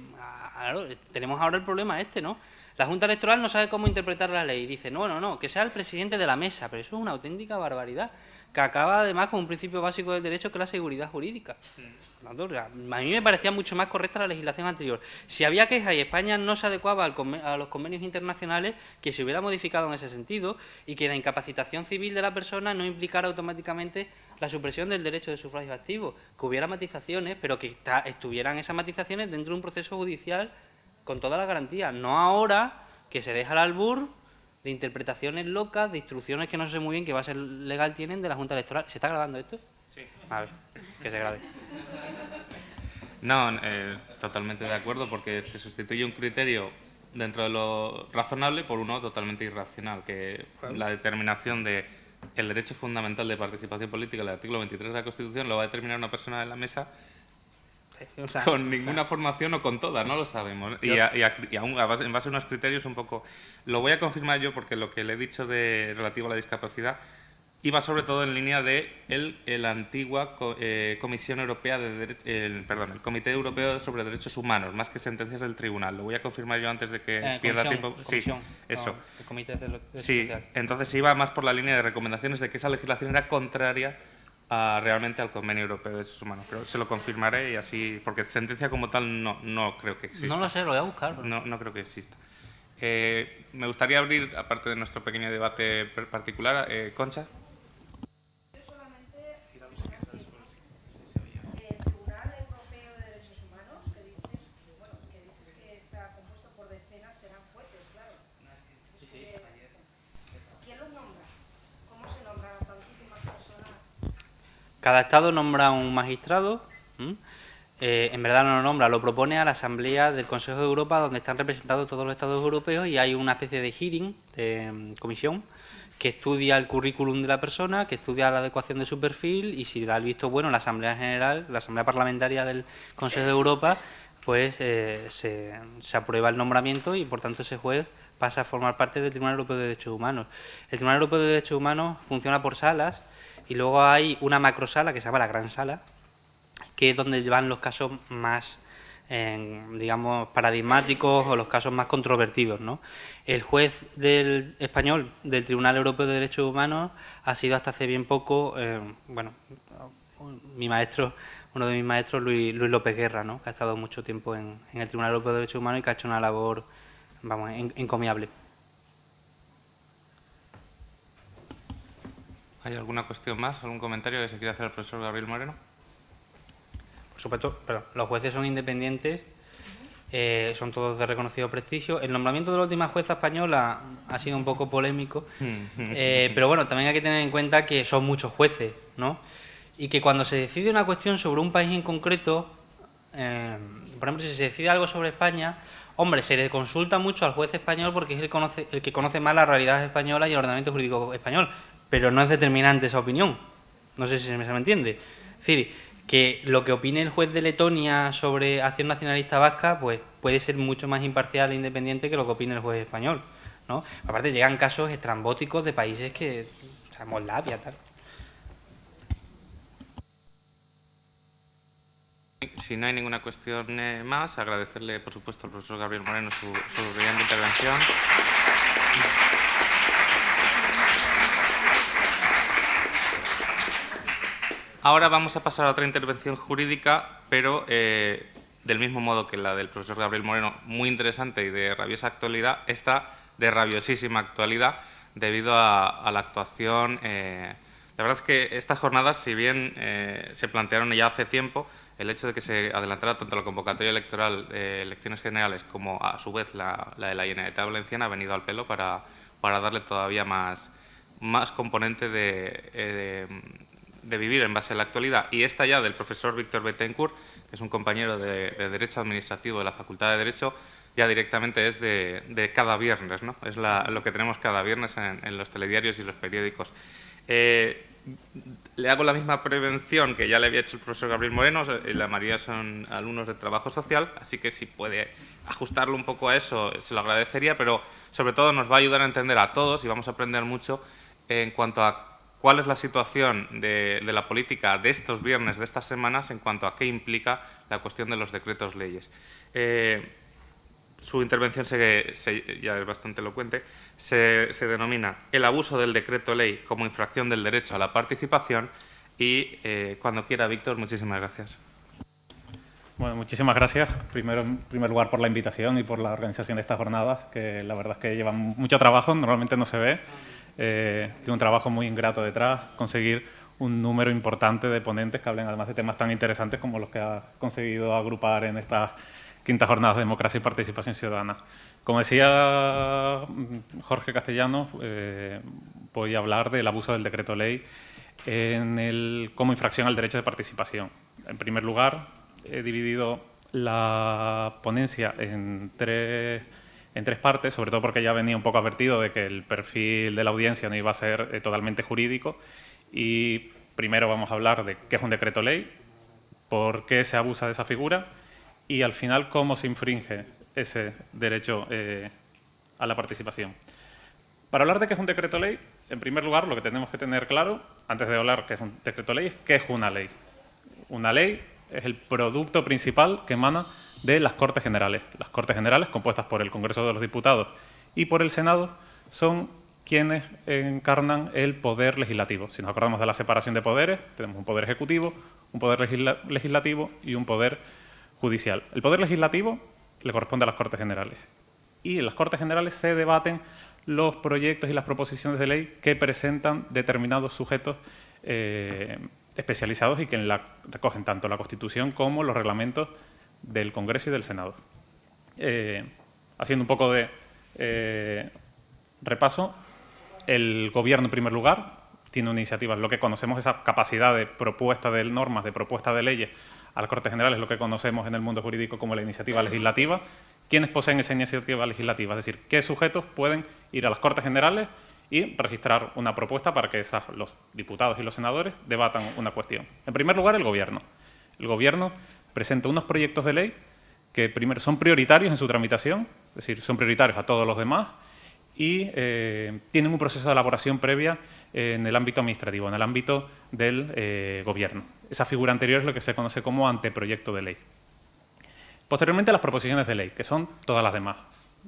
claro, tenemos ahora el problema ¿no? La Junta Electoral no sabe cómo interpretar la ley. Dice, no, que sea el presidente de la mesa. Pero eso es una auténtica barbaridad, que acaba además con un principio básico del derecho, que es la seguridad jurídica. A mí me parecía mucho más correcta la legislación anterior. Si había quejas y España no se adecuaba a los convenios internacionales, que se hubiera modificado en ese sentido, y que la incapacitación civil de la persona no implicara automáticamente la supresión del derecho de sufragio activo, que hubiera matizaciones, pero que estuvieran esas matizaciones dentro de un proceso judicial con toda la garantía, no ahora que se deja el albur de interpretaciones locas, de instrucciones que no sé muy bien qué base legal tienen de la Junta Electoral. ¿Se está grabando esto? Sí. A ver, que se grabe. No, totalmente de acuerdo, porque se sustituye un criterio dentro de lo razonable por uno totalmente irracional, que la determinación de el derecho fundamental de participación política, el artículo 23 de la Constitución, lo va a determinar una persona en la mesa con ninguna formación o con todas, no lo sabemos. Y aún en base a unos criterios un poco... Lo voy a confirmar yo, porque lo que le he dicho relativo a la discapacidad iba sobre todo en línea de la antigua Comisión Europea el Comité Europeo sobre Derechos Humanos, más que sentencias del tribunal. Lo voy a confirmar yo antes de que pierda tiempo. Comisión, sí, eso. No, el Comité de sí, entonces iba más por la línea de recomendaciones de que esa legislación era contraria realmente al Convenio Europeo de Derechos Humanos. Pero se lo confirmaré, y así, porque sentencia como tal no creo que exista. No lo sé, lo voy a buscar. Pero... No creo que exista. Me gustaría abrir, aparte de nuestro pequeño debate particular, Concha. Cada estado nombra un magistrado. En verdad no lo nombra, lo propone a la Asamblea del Consejo de Europa, donde están representados todos los estados europeos, y hay una especie de hearing, de comisión, que estudia el currículum de la persona, que estudia la adecuación de su perfil, y si da el visto bueno la Asamblea General, la Asamblea Parlamentaria del Consejo de Europa, pues se aprueba el nombramiento y por tanto ese juez pasa a formar parte del Tribunal Europeo de Derechos Humanos. El Tribunal Europeo de Derechos Humanos funciona por salas y luego hay una macrosala que se llama la Gran Sala, que es donde van los casos más, digamos, paradigmáticos o los casos más controvertidos, ¿no? El juez español del Tribunal Europeo de Derechos Humanos ha sido hasta hace bien poco, mi maestro, uno de mis maestros, Luis López Guerra, ¿no? Que ha estado mucho tiempo en el Tribunal Europeo de Derechos Humanos y que ha hecho una labor, vamos, encomiable. ¿Hay alguna cuestión más, algún comentario que se quiera hacer el profesor Gabriel Moreno? Por supuesto, los jueces son independientes, son todos de reconocido prestigio. El nombramiento de la última jueza española ha sido un poco polémico, pero bueno, también hay que tener en cuenta que son muchos jueces, ¿no? Y que cuando se decide una cuestión sobre un país en concreto, por ejemplo, si se decide algo sobre España, hombre, se le consulta mucho al juez español porque es el que conoce más la realidad española y el ordenamiento jurídico español, pero no es determinante esa opinión. No sé si se me entiende. Es decir, que lo que opine el juez de Letonia sobre acción nacionalista vasca, pues puede ser mucho más imparcial e independiente que lo que opine el juez español, ¿no? Aparte, llegan casos estrambóticos de países que, o sea, Moldavia, tal. Si no hay ninguna cuestión más, agradecerle, por supuesto, al profesor Gabriel Moreno su brillante intervención. Ahora vamos a pasar a otra intervención jurídica, pero del mismo modo que la del profesor Gabriel Moreno, muy interesante y de rabiosa actualidad, esta de rabiosísima actualidad debido a la actuación. La verdad es que estas jornadas, si bien se plantearon ya hace tiempo, el hecho de que se adelantara tanto la convocatoria electoral de elecciones generales como a su vez la de la Generalitat Valenciana ha venido al pelo para darle todavía más componente de vivir en base a la actualidad. Y esta ya del profesor Víctor Bettencourt, que es un compañero de Derecho Administrativo de la Facultad de Derecho, ya directamente es de cada viernes, ¿no? Es lo que tenemos cada viernes en los telediarios y los periódicos. Le hago la misma prevención que ya le había hecho el profesor Gabriel Moreno. La mayoría son alumnos de trabajo social, así que si puede ajustarlo un poco a eso, se lo agradecería, pero sobre todo nos va a ayudar a entender a todos y vamos a aprender mucho en cuanto a cuál es la situación de la política de estos viernes, de estas semanas, en cuanto a qué implica la cuestión de los decretos leyes. Su intervención ya es bastante elocuente. Se denomina el abuso del decreto ley como infracción del derecho a la participación y cuando quiera, Víctor, muchísimas gracias. Bueno, muchísimas gracias. En primer lugar, por la invitación y por la organización de estas jornadas, que la verdad es que llevan mucho trabajo, normalmente no se ve. Tiene un trabajo muy ingrato detrás, conseguir un número importante de ponentes que hablen además de temas tan interesantes como los que ha conseguido agrupar en estas quintas jornadas de democracia y participación ciudadana. Como decía Jorge Castellanos, voy a hablar del abuso del decreto ley como infracción al derecho de participación. En primer lugar, he dividido la ponencia en tres partes, sobre todo porque ya venía un poco advertido de que el perfil de la audiencia no iba a ser totalmente jurídico. Y primero vamos a hablar de qué es un decreto ley, por qué se abusa de esa figura y al final cómo se infringe ese derecho a la participación. Para hablar de qué es un decreto ley, en primer lugar lo que tenemos que tener claro, antes de hablar qué es un decreto ley, es qué es una ley. Una ley es el producto principal que emana de las Cortes Generales. Las Cortes Generales, compuestas por el Congreso de los Diputados y por el Senado, son quienes encarnan el poder legislativo. Si nos acordamos de la separación de poderes, tenemos un poder ejecutivo, un poder legislativo y un poder judicial. El poder legislativo le corresponde a las Cortes Generales. Y en las Cortes Generales se debaten los proyectos y las proposiciones de ley que presentan determinados sujetos especializados y que recogen tanto la Constitución como los reglamentos del Congreso y del Senado. Haciendo un poco de repaso, el Gobierno, en primer lugar, tiene una iniciativa. Lo que conocemos esa capacidad de propuesta de normas, de propuesta de leyes a las Cortes Generales, lo que conocemos en el mundo jurídico como la iniciativa legislativa. ¿Quiénes poseen esa iniciativa legislativa? Es decir, ¿qué sujetos pueden ir a las Cortes Generales y registrar una propuesta para que los diputados y los senadores debatan una cuestión? En primer lugar, el Gobierno. El Gobierno presenta unos proyectos de ley que primero son prioritarios en su tramitación, es decir, son prioritarios a todos los demás, y tienen un proceso de elaboración previa en el ámbito administrativo, en el ámbito del Gobierno. Esa figura anterior es lo que se conoce como anteproyecto de ley. Posteriormente, las proposiciones de ley, que son todas las demás.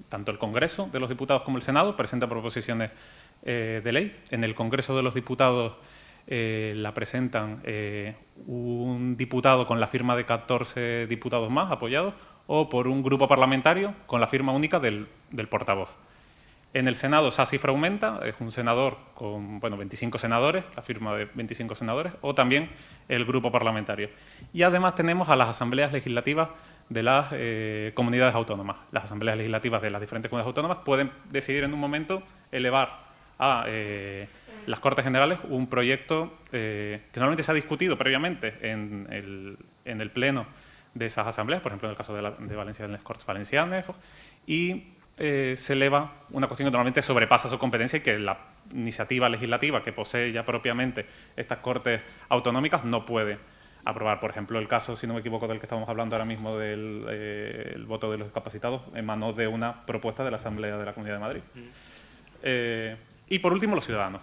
Tanto el Congreso de los Diputados como el Senado presentan proposiciones de ley. En el Congreso de los Diputados la presentan un diputado con la firma de 14 diputados más apoyados o por un grupo parlamentario con la firma única del portavoz. En el Senado esa cifra aumenta, es un senador con 25 senadores, la firma de 25 senadores, o también el grupo parlamentario. Y además tenemos a las asambleas legislativas de las comunidades autónomas. Las asambleas legislativas de las diferentes comunidades autónomas pueden decidir en un momento elevar a las Cortes Generales un proyecto que normalmente se ha discutido previamente en el pleno de esas asambleas, por ejemplo en el caso de Valencia, en las Cortes Valencianas, y se eleva una cuestión que normalmente sobrepasa su competencia y que la iniciativa legislativa que posee ya propiamente estas Cortes Autonómicas no puede aprobar. Por ejemplo, el caso, si no me equivoco, del que estamos hablando ahora mismo del el voto de los discapacitados, emanó de una propuesta de la Asamblea de la Comunidad de Madrid. Y por último, los ciudadanos.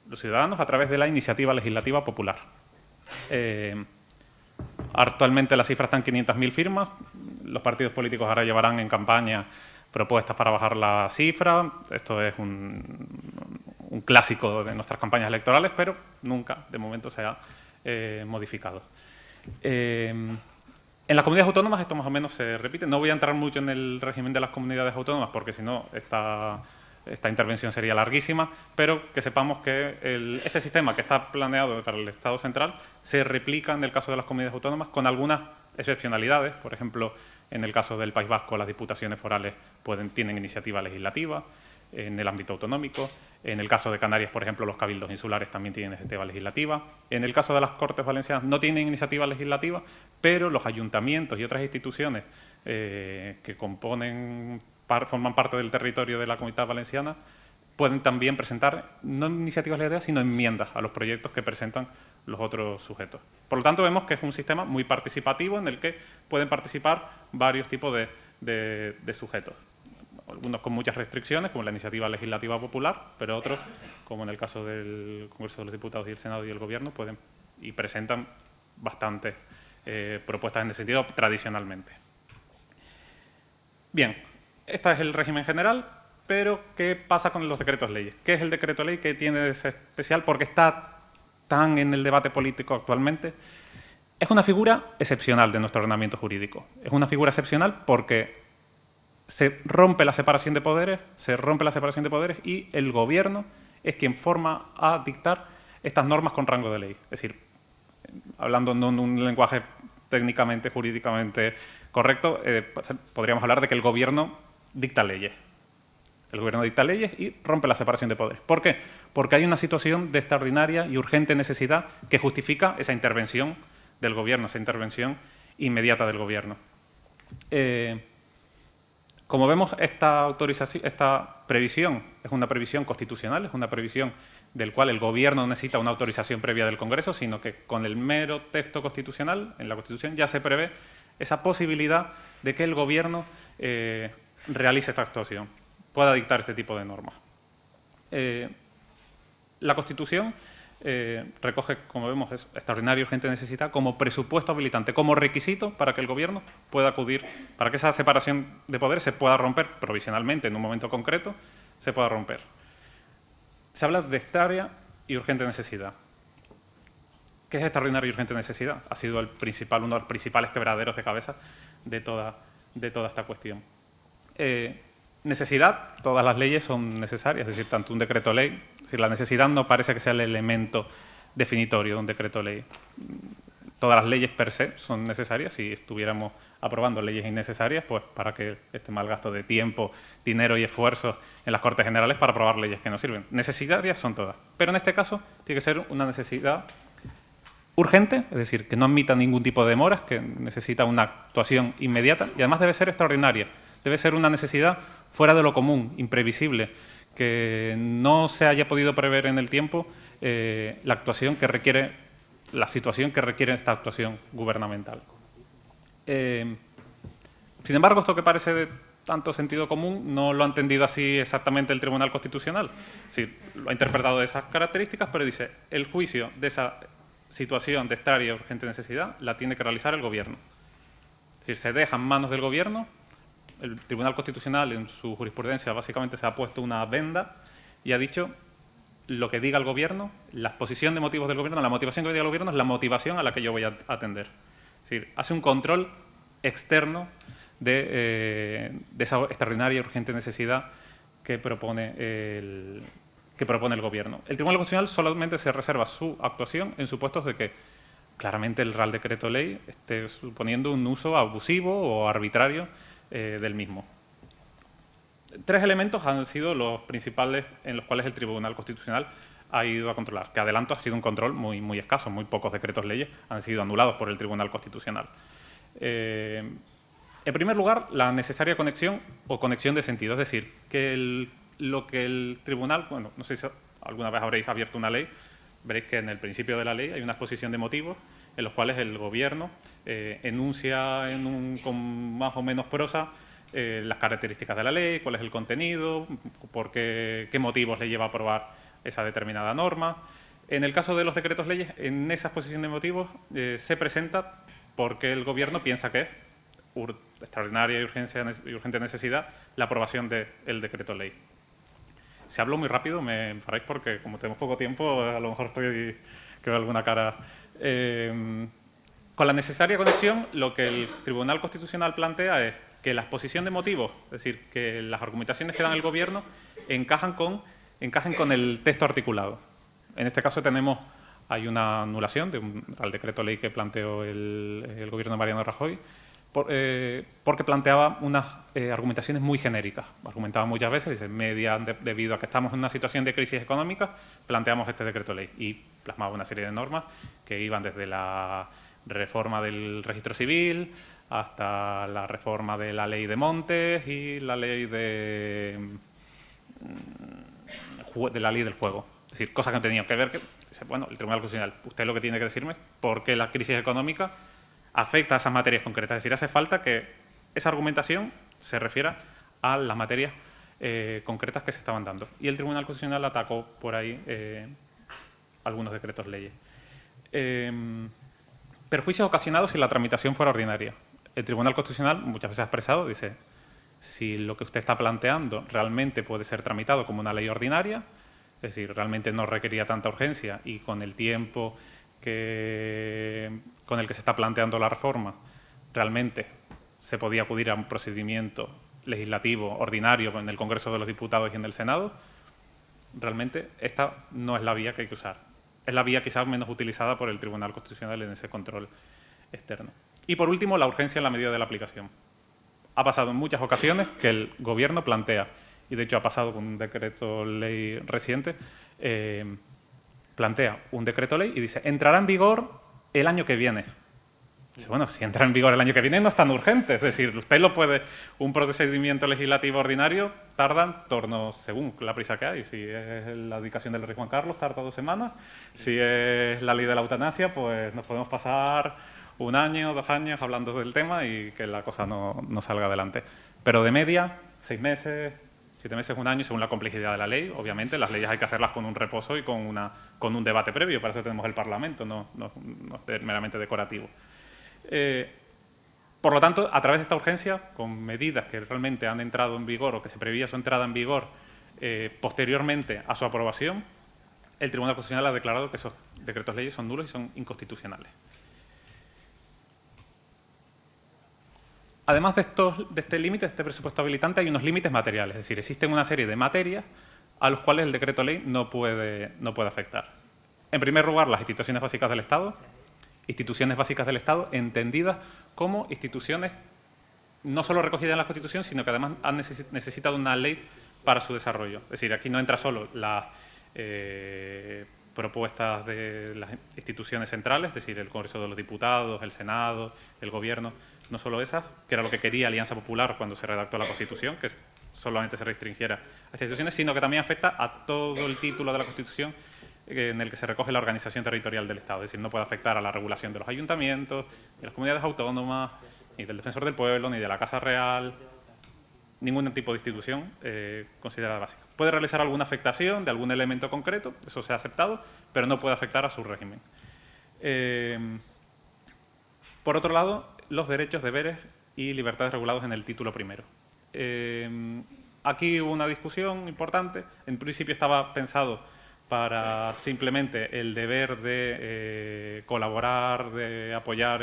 Los ciudadanos a través de la iniciativa legislativa popular. Actualmente la cifra está en 500.000 firmas. Los partidos políticos ahora llevarán en campaña propuestas para bajar la cifra. Esto es un clásico de nuestras campañas electorales, pero nunca, de momento, se ha modificado. En las comunidades autónomas esto más o menos se repite. No voy a entrar mucho en el régimen de las comunidades autónomas porque si no esta intervención sería larguísima, pero que sepamos que este sistema que está planeado para el Estado central se replica en el caso de las comunidades autónomas con algunas excepcionalidades. Por ejemplo, en el caso del País Vasco, las diputaciones forales tienen iniciativa legislativa en el ámbito autonómico. En el caso de Canarias, por ejemplo, los cabildos insulares también tienen iniciativa legislativa. En el caso de las Cortes Valencianas no tienen iniciativa legislativa, pero los ayuntamientos y otras instituciones que forman parte del territorio de la Comunidad Valenciana pueden también presentar, no iniciativas legislativas, sino enmiendas a los proyectos que presentan los otros sujetos. Por lo tanto, vemos que es un sistema muy participativo en el que pueden participar varios tipos de sujetos. Algunos con muchas restricciones, como la iniciativa legislativa popular, pero otros, como en el caso del Congreso de los Diputados y el Senado y el Gobierno, pueden y presentan bastantes propuestas en ese sentido tradicionalmente. Bien, este es el régimen general, pero ¿qué pasa con los decretos leyes? ¿Qué es el decreto ley? ¿Qué tiene de especial? ¿Por qué está tan en el debate político actualmente? Es una figura excepcional de nuestro ordenamiento jurídico. Es una figura excepcional porque se rompe la separación de poderes, y el Gobierno es quien forma a dictar estas normas con rango de ley. Es decir, hablando no en un lenguaje técnicamente, jurídicamente correcto, podríamos hablar de que el Gobierno dicta leyes. El Gobierno dicta leyes y rompe la separación de poderes. ¿Por qué? Porque hay una situación de extraordinaria y urgente necesidad que justifica esa intervención del Gobierno, esa intervención inmediata del Gobierno. Como vemos, esta previsión es una previsión constitucional, es una previsión del cual el Gobierno no necesita una autorización previa del Congreso, sino que con el mero texto constitucional, en la Constitución, ya se prevé esa posibilidad de que el Gobierno realice esta actuación, pueda dictar este tipo de normas. La Constitución recoge, como vemos, extraordinaria y urgente necesidad como presupuesto habilitante, como requisito para que el Gobierno pueda acudir, para que esa separación de poderes se pueda romper provisionalmente en un momento concreto, se pueda romper. Se habla de extraordinaria y urgente necesidad. ¿Qué es extraordinaria y urgente necesidad? Ha sido uno de los principales quebraderos de cabeza de toda esta cuestión. Necesidad, todas las leyes son necesarias, es decir, tanto un decreto ley, es decir, la necesidad no parece que sea el elemento definitorio de un decreto ley. todas las leyes per se son necesarias. Si estuviéramos aprobando leyes innecesarias, pues para que este mal gasto de tiempo, dinero y esfuerzo en las Cortes Generales para aprobar leyes que no sirven. Necesarias son todas. Pero en este caso tiene que ser una necesidad urgente, es decir, que no admita ningún tipo de demoras, que necesita una actuación inmediata y además debe ser extraordinaria. Debe ser una necesidad fuera de lo común, imprevisible, que no se haya podido prever en el tiempo la actuación que requiere, la situación que requiere esta actuación gubernamental. Sin embargo, esto que parece de tanto sentido común no lo ha entendido así exactamente el Tribunal Constitucional. Sí, lo ha interpretado de esas características, pero dice, el juicio de esa situación de extraordinaria y urgente necesidad la tiene que realizar el Gobierno. Es decir, se deja en manos del Gobierno. El Tribunal Constitucional en su jurisprudencia básicamente se ha puesto una venda y ha dicho lo que diga el Gobierno, la exposición de motivos del Gobierno, la motivación que diga el Gobierno es la motivación a la que yo voy a atender. Es decir, hace un control externo de esa extraordinaria y urgente necesidad que propone el Gobierno. El Tribunal Constitucional solamente se reserva su actuación en supuestos de que claramente el Real Decreto Ley esté suponiendo un uso abusivo o arbitrario del mismo. 3 elementos han sido los principales en los cuales el Tribunal Constitucional ha ido a controlar. Que adelanto, ha sido un control muy, muy escaso, muy pocos decretos leyes han sido anulados por el Tribunal Constitucional. En primer lugar, la necesaria conexión o conexión de sentido, es decir, que lo que el Tribunal, bueno, no sé si alguna vez habréis abierto una ley, veréis que en el principio de la ley hay una exposición de motivos en los cuales el Gobierno enuncia con más o menos prosa las características de la ley, cuál es el contenido, qué motivos le lleva a aprobar esa determinada norma. En el caso de los decretos leyes, en esa exposición de motivos se presenta porque el Gobierno piensa que es extraordinaria y urgente necesidad la aprobación del decreto ley. Si hablo muy rápido, me paráis porque como tenemos poco tiempo, a lo mejor que veo alguna cara. Con la necesaria conexión, lo que el Tribunal Constitucional plantea es que la exposición de motivos, es decir, que las argumentaciones que da el Gobierno encajen con el texto articulado. En este caso hay una anulación al decreto ley que planteó el Gobierno de Mariano Rajoy, porque planteaba unas argumentaciones muy genéricas. Argumentaba muchas veces, dice, debido a que estamos en una situación de crisis económica, planteamos este decreto ley y plasmaba una serie de normas que iban desde la reforma del registro civil hasta la reforma de la ley de montes y la ley de la ley del juego. Es decir, cosas que no tenían que ver. Bueno, el Tribunal Constitucional, usted lo que tiene que decirme por qué la crisis económica afecta a esas materias concretas. Es decir, hace falta que esa argumentación se refiera a las materias concretas que se estaban dando. Y el Tribunal Constitucional atacó por ahí algunos decretos leyes. Perjuicios ocasionados si la tramitación fuera ordinaria. El Tribunal Constitucional muchas veces ha expresado, dice, si lo que usted está planteando realmente puede ser tramitado como una ley ordinaria, es decir, realmente no requería tanta urgencia y con el tiempo con el que se está planteando la reforma, realmente se podía acudir a un procedimiento legislativo ordinario en el Congreso de los Diputados y en el Senado, realmente esta no es la vía que hay que usar. Es la vía quizás menos utilizada por el Tribunal Constitucional en ese control externo. Y por último, la urgencia en la medida de la aplicación. Ha pasado en muchas ocasiones que el Gobierno plantea, y de hecho ha pasado con un decreto ley reciente, plantea un decreto ley y dice, entrará en vigor el año que viene. Dice, bueno, si entra en vigor el año que viene no es tan urgente, es decir, usted lo puede, un procedimiento legislativo ordinario tarda en torno, según la prisa que hay, si es la dedicación del rey Juan Carlos tarda 2 semanas, si es la ley de la eutanasia, pues nos podemos pasar 1 año, 2 años hablando del tema y que la cosa no salga adelante. Pero de media, 6 meses, 7 meses, 1 año, según la complejidad de la ley. Obviamente, las leyes hay que hacerlas con un reposo y con un debate previo. Para eso tenemos el Parlamento, no es meramente decorativo. Por lo tanto, a través de esta urgencia, con medidas que realmente han entrado en vigor o que se prevía su entrada en vigor posteriormente a su aprobación, el Tribunal Constitucional ha declarado que esos decretos leyes son nulos y son inconstitucionales. Además de este límite, de este presupuesto habilitante, hay unos límites materiales. Es decir, existen una serie de materias a los cuales el decreto ley no puede afectar. En primer lugar, las instituciones básicas del Estado instituciones básicas del Estado entendidas como instituciones no solo recogidas en la Constitución, sino que además han necesitado una ley para su desarrollo. Es decir, aquí no entra solo las propuestas de las instituciones centrales, es decir, el Congreso de los Diputados, el Senado, el Gobierno, no solo esas, que era lo que quería Alianza Popular cuando se redactó la Constitución, que solamente se restringiera a estas instituciones, sino que también afecta a todo el título de la Constitución en el que se recoge la organización territorial del Estado. Es decir, no puede afectar a la regulación de los ayuntamientos, de las comunidades autónomas, ni del Defensor del Pueblo, ni de la Casa Real, ningún tipo de institución considerada básica. Puede realizar alguna afectación de algún elemento concreto, eso se ha aceptado, pero no puede afectar a su régimen. Por otro lado, los derechos, deberes y libertades regulados en el título primero. Aquí hubo una discusión importante. En principio estaba pensado para simplemente el deber de colaborar, de apoyar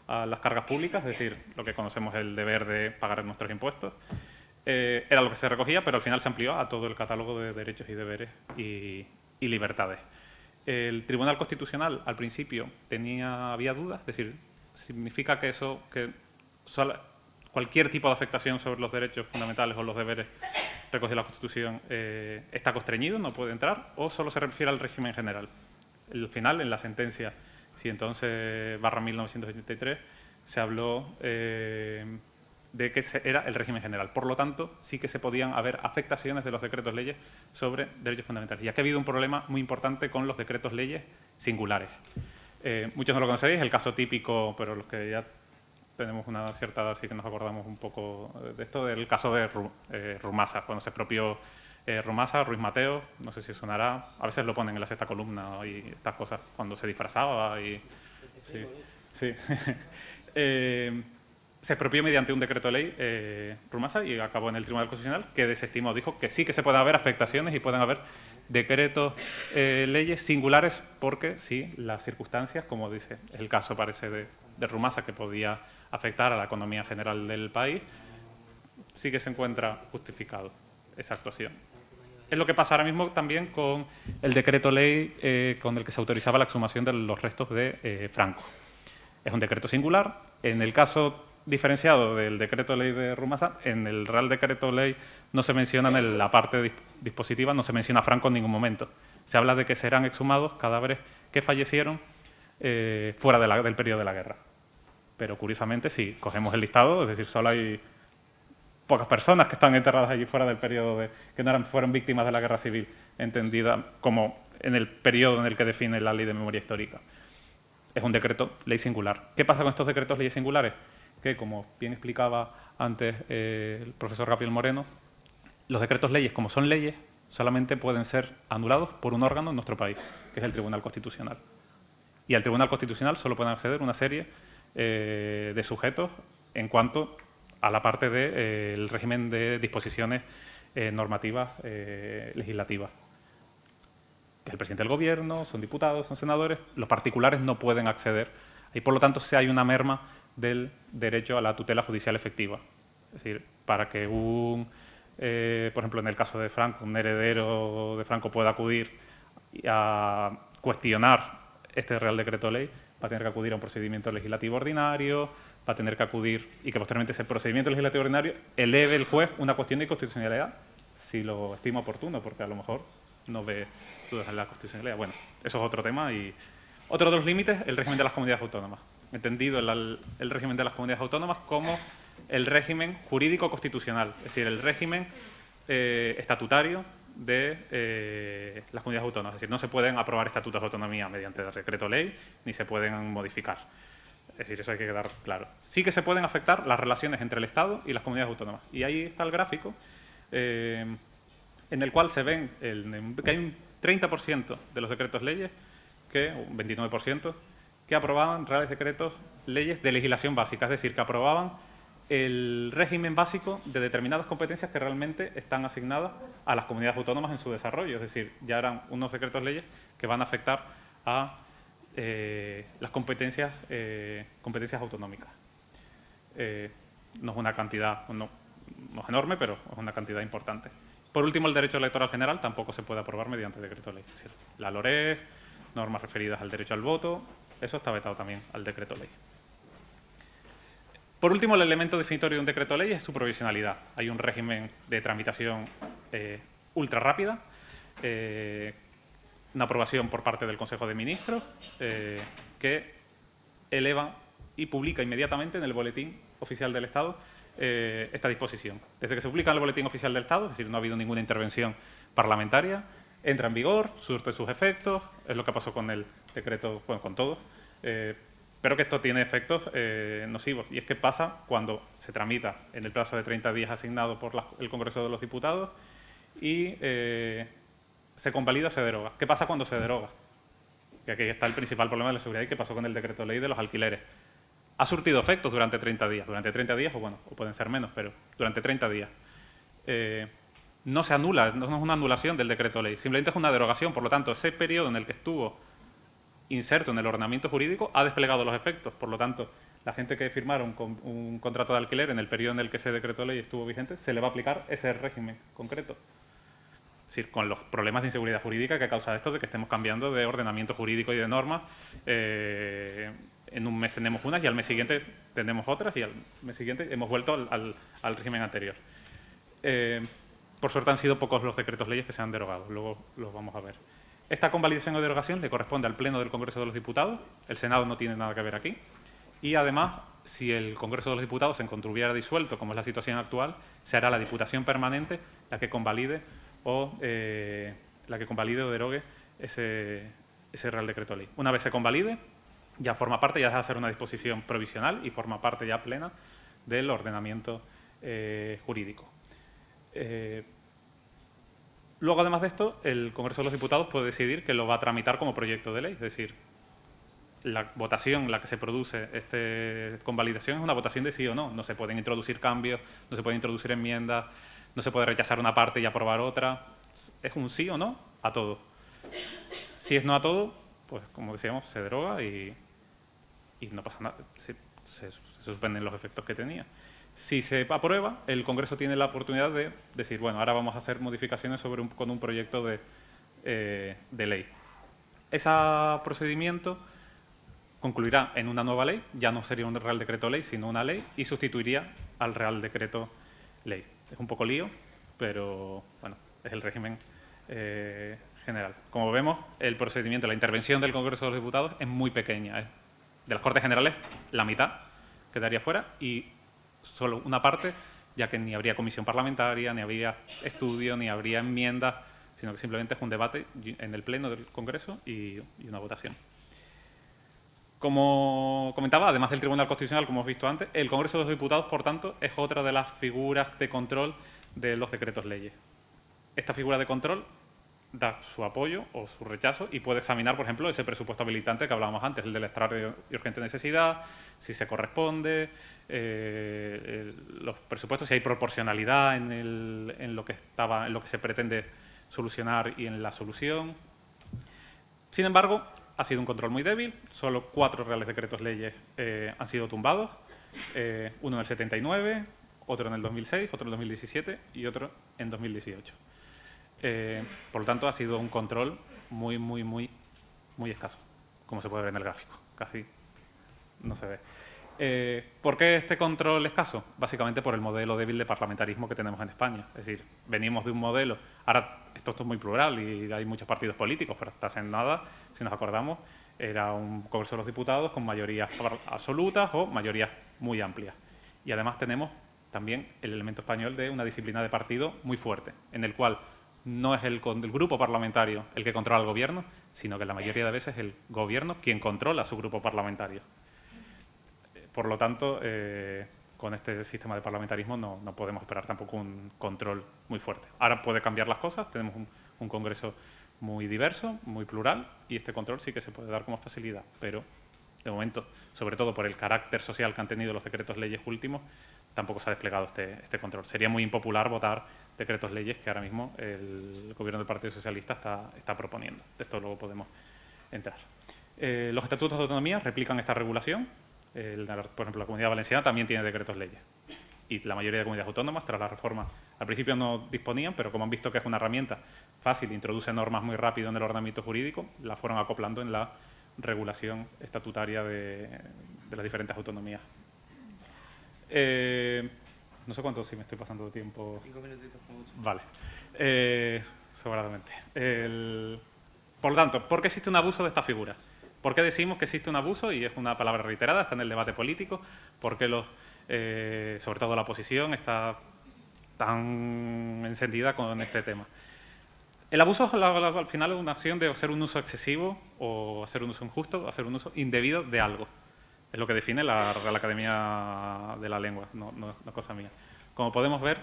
a las cargas públicas, es decir, lo que conocemos el deber de pagar nuestros impuestos. Era lo que se recogía, pero al final se amplió a todo el catálogo de derechos y deberes y libertades. El Tribunal Constitucional al principio había dudas, es decir, significa que cualquier tipo de afectación sobre los derechos fundamentales o los deberes recogidos en la Constitución está constreñido, no puede entrar, o solo se refiere al régimen general. Al final, en la sentencia 111/1983, se habló de que era el régimen general. Por lo tanto, sí que se podían haber afectaciones de los decretos leyes sobre derechos fundamentales. Y aquí ha habido un problema muy importante con los decretos leyes singulares. Muchos no lo conoceréis, el caso típico, pero los que ya tenemos una cierta edad, así que nos acordamos un poco de esto, del caso de Rumasa, cuando se expropió Rumasa, Ruiz Mateo, no sé si sonará, a veces lo ponen en la sexta columna y estas cosas, cuando se disfrazaba y... Sí. Se expropió mediante un decreto de ley Rumasa y acabó en el Tribunal Constitucional, que desestimó, dijo que sí que se pueden haber afectaciones y pueden haber decretos leyes singulares porque sí, las circunstancias, como dice el caso parece de Rumasa, que podía afectar a la economía general del país, sí que se encuentra justificado esa actuación. Es lo que pasa ahora mismo también con el decreto ley con el que se autorizaba la exhumación de los restos de Franco. Es un decreto singular. En el caso diferenciado del decreto ley de Rumasa, en el Real Decreto Ley no se menciona en la parte dispositiva, no se menciona a Franco en ningún momento. Se habla de que serán exhumados cadáveres que fallecieron fuera del periodo de la guerra. Pero curiosamente, si cogemos el listado, es decir, solo hay pocas personas que están enterradas allí fuera del periodo que no fueron víctimas de la guerra civil, entendida como en el periodo en el que define la Ley de Memoria Histórica. Es un decreto ley singular. ¿Qué pasa con estos decretos leyes singulares? Que, como bien explicaba antes el profesor Gabriel Moreno, los decretos leyes, como son leyes, solamente pueden ser anulados por un órgano en nuestro país, que es el Tribunal Constitucional. Y al Tribunal Constitucional solo pueden acceder una serie de sujetos en cuanto a la parte del régimen de disposiciones normativas legislativas. Que es el presidente del Gobierno, son diputados, son senadores, los particulares no pueden acceder. Y por lo tanto, sí hay una merma del derecho a la tutela judicial efectiva. Es decir, para que por ejemplo, en el caso de Franco, un heredero de Franco pueda acudir a cuestionar este Real Decreto Ley, va a tener que acudir a un procedimiento legislativo ordinario, va a tener que acudir y que posteriormente ese procedimiento legislativo ordinario eleve el juez una cuestión de inconstitucionalidad, si lo estima oportuno, porque a lo mejor no ve dudas en la constitucionalidad. Bueno, eso es otro tema. Y otro de los límites, el régimen de las comunidades autónomas. Entendido el régimen de las comunidades autónomas como el régimen jurídico constitucional, es decir, el régimen estatutario de las comunidades autónomas. Es decir, no se pueden aprobar estatutos de autonomía mediante decreto ley, ni se pueden modificar. Es decir, eso hay que quedar claro. Sí que se pueden afectar las relaciones entre el Estado y las comunidades autónomas. Y ahí está el gráfico, en el cual se ven que hay un 30% de los decretos leyes, un 29%, que aprobaban reales decretos leyes de legislación básica, es decir, que aprobaban el régimen básico de determinadas competencias que realmente están asignadas a las comunidades autónomas en su desarrollo. Es decir, ya eran unos decretos leyes que van a afectar a las competencias autonómicas. No es una cantidad, no es enorme, pero es una cantidad importante. Por último, el derecho electoral general tampoco se puede aprobar mediante decreto ley. Es decir, la LOREG, normas referidas al derecho al voto Eso está vetado también al decreto ley. Por último, el elemento definitorio de un decreto ley es su provisionalidad. Hay un régimen de tramitación ultra rápida, una aprobación por parte del Consejo de Ministros que eleva y publica inmediatamente en el Boletín Oficial del Estado esta disposición. Desde que se publica en el Boletín Oficial del Estado, es decir, no ha habido ninguna intervención parlamentaria, entra en vigor, surte sus efectos, es lo que pasó con el decreto, bueno, con todo, pero que esto tiene efectos nocivos. Y es que pasa cuando se tramita en el plazo de 30 días asignado por el Congreso de los Diputados y se convalida o se deroga. ¿Qué pasa cuando se deroga? Que aquí está el principal problema de la seguridad y qué pasó con el decreto ley de los alquileres. Ha surtido efectos durante 30 días. Durante 30 días, o bueno, o pueden ser menos, pero durante 30 días. No se anula, no es una anulación del decreto ley, simplemente es una derogación. Por lo tanto, ese periodo en el que estuvo inserto en el ordenamiento jurídico ha desplegado los efectos. Por lo tanto, la gente que firmaron un contrato de alquiler en el periodo en el que ese decreto ley estuvo vigente, se le va a aplicar ese régimen concreto. Es decir, con los problemas de inseguridad jurídica que causa esto de que estemos cambiando de ordenamiento jurídico y de normas. En un mes tenemos unas y al mes siguiente tenemos otras y al mes siguiente hemos vuelto al régimen anterior. Por suerte han sido pocos los decretos leyes que se han derogado, luego los vamos a ver. Esta convalidación o derogación le corresponde al Pleno del Congreso de los Diputados, el Senado no tiene nada que ver aquí, y además, si el Congreso de los Diputados se encontrara disuelto, como es la situación actual, se hará la Diputación Permanente la que convalide o derogue ese Real Decreto Ley. Una vez se convalide, ya forma parte, ya deja de ser una disposición provisional y forma parte ya plena del ordenamiento jurídico. Luego, además de esto, el Congreso de los Diputados puede decidir que lo va a tramitar como proyecto de ley, es decir, la votación en la que se produce esta convalidación es una votación de sí o no. No se pueden introducir cambios, no se pueden introducir enmiendas, no se puede rechazar una parte y aprobar otra. Es un sí o no a todo. Si es no a todo, pues como decíamos, se deroga y no pasa nada. Se suspenden los efectos que tenía. Si se aprueba, el Congreso tiene la oportunidad de decir, bueno, ahora vamos a hacer modificaciones con un proyecto de ley. Ese procedimiento concluirá en una nueva ley, ya no sería un Real Decreto Ley, sino una ley, y sustituiría al Real Decreto Ley. Es un poco lío, pero bueno, es el régimen general. Como vemos, el procedimiento, la intervención del Congreso de los Diputados es muy pequeña. De las Cortes Generales, la mitad quedaría fuera y solo una parte, ya que ni habría comisión parlamentaria, ni habría estudio, ni habría enmiendas, sino que simplemente es un debate en el Pleno del Congreso y una votación. Como comentaba, además del Tribunal Constitucional, como hemos visto antes, el Congreso de los Diputados, por tanto, es otra de las figuras de control de los decretos leyes. Esta figura de control da su apoyo o su rechazo y puede examinar, por ejemplo, ese presupuesto habilitante que hablábamos antes, el de la extraordinaria y urgente necesidad, si se corresponde, los presupuestos, si hay proporcionalidad en lo que se pretende solucionar y en la solución. Sin embargo, ha sido un control muy débil, solo 4 reales decretos leyes han sido tumbados, uno en el 79, otro en el 2006, otro en el 2017 y otro en 2018. Por lo tanto, ha sido un control muy escaso, como se puede ver en el gráfico, casi no se ve. ¿Por qué este control escaso? Básicamente por el modelo débil de parlamentarismo que tenemos en España. Es decir, venimos de un modelo, ahora esto es muy plural y hay muchos partidos políticos, pero hasta hace nada, si nos acordamos, era un Congreso de los Diputados con mayorías absolutas o mayorías muy amplias. Y además tenemos también el elemento español de una disciplina de partido muy fuerte, en el cual no es el grupo parlamentario el que controla al gobierno, sino que la mayoría de veces es el gobierno quien controla a su grupo parlamentario. Por lo tanto, con este sistema de parlamentarismo no podemos esperar tampoco un control muy fuerte. Ahora puede cambiar las cosas, tenemos un Congreso muy diverso, muy plural, y este control sí que se puede dar con facilidad, pero de momento, sobre todo por el carácter social que han tenido los decretos leyes últimos, tampoco se ha desplegado este control. Sería muy impopular votar decretos leyes que ahora mismo el gobierno del Partido Socialista está proponiendo. De esto luego podemos entrar. Los estatutos de autonomía replican esta regulación. Por ejemplo, la Comunidad Valenciana también tiene decretos leyes. Y la mayoría de comunidades autónomas, tras la reforma, al principio no disponían, pero como han visto que es una herramienta fácil, introduce normas muy rápido en el ordenamiento jurídico, la fueron acoplando en la regulación estatutaria de las diferentes autonomías. No sé cuánto, si me estoy pasando de tiempo. 5 minutitos como mucho. Vale. Sobradamente. Por lo tanto, ¿por qué existe un abuso de esta figura? ¿Por qué decimos que existe un abuso? Y es una palabra reiterada, está en el debate político. ¿Por qué sobre todo la oposición está tan encendida con este tema? El abuso al final es una acción de hacer un uso excesivo o hacer un uso injusto o hacer un uso indebido de algo. Es lo que define la Real Academia de la Lengua, no es cosa mía. Como podemos ver,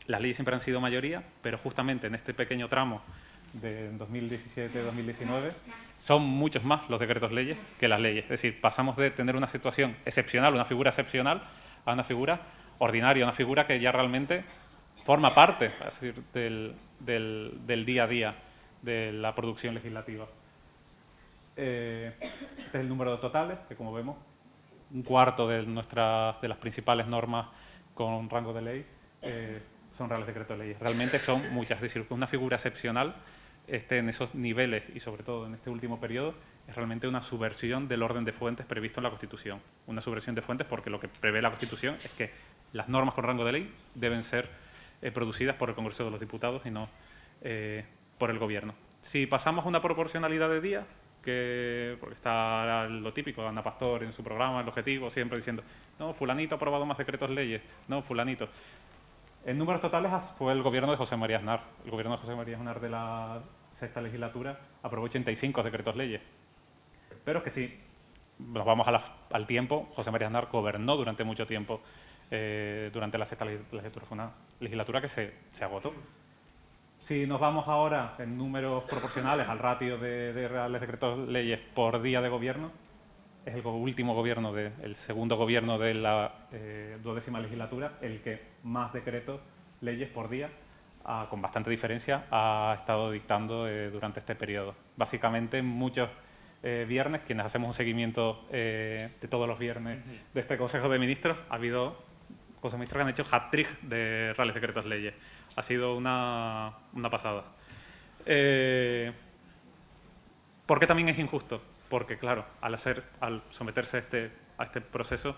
las leyes siempre han sido mayoría, pero justamente en este pequeño tramo de 2017-2019 son muchos más los decretos leyes que las leyes. Es decir, pasamos de tener una situación excepcional, una figura excepcional, a una figura ordinaria, una figura que ya realmente forma parte, es decir, del día a día de la producción legislativa. Este es el número de totales, que como vemos, un cuarto de las principales normas con rango de ley son reales decretos de leyes. Realmente son muchas, es decir, que una figura excepcional esté en esos niveles y sobre todo en este último periodo es realmente una subversión del orden de fuentes previsto en la Constitución. Una subversión de fuentes porque lo que prevé la Constitución es que las normas con rango de ley deben ser producidas por el Congreso de los Diputados y no por el Gobierno. Si pasamos a una proporcionalidad de días, porque está lo típico, Ana Pastor en su programa, el objetivo, siempre diciendo, no, fulanito ha aprobado más decretos leyes, no, fulanito. En números totales fue el gobierno de José María Aznar. El gobierno de José María Aznar de la sexta legislatura aprobó 85 decretos leyes. Pero que si nos vamos al tiempo, José María Aznar gobernó durante mucho tiempo, durante la sexta legislatura. Fue una legislatura que se agotó. Si nos vamos ahora en números proporcionales al ratio de reales decretos leyes por día de gobierno, es el último gobierno, el segundo gobierno de la 12ª legislatura, el que más decretos leyes por día, con bastante diferencia, ha estado dictando durante este periodo. Básicamente, muchos viernes, quienes hacemos un seguimiento de todos los viernes de este Consejo de Ministros, ha habido consejos de ministros que han hecho hat-trick de reales decretos leyes. Ha sido una pasada. ¿Por qué también es injusto? Porque, claro, al someterse a este proceso,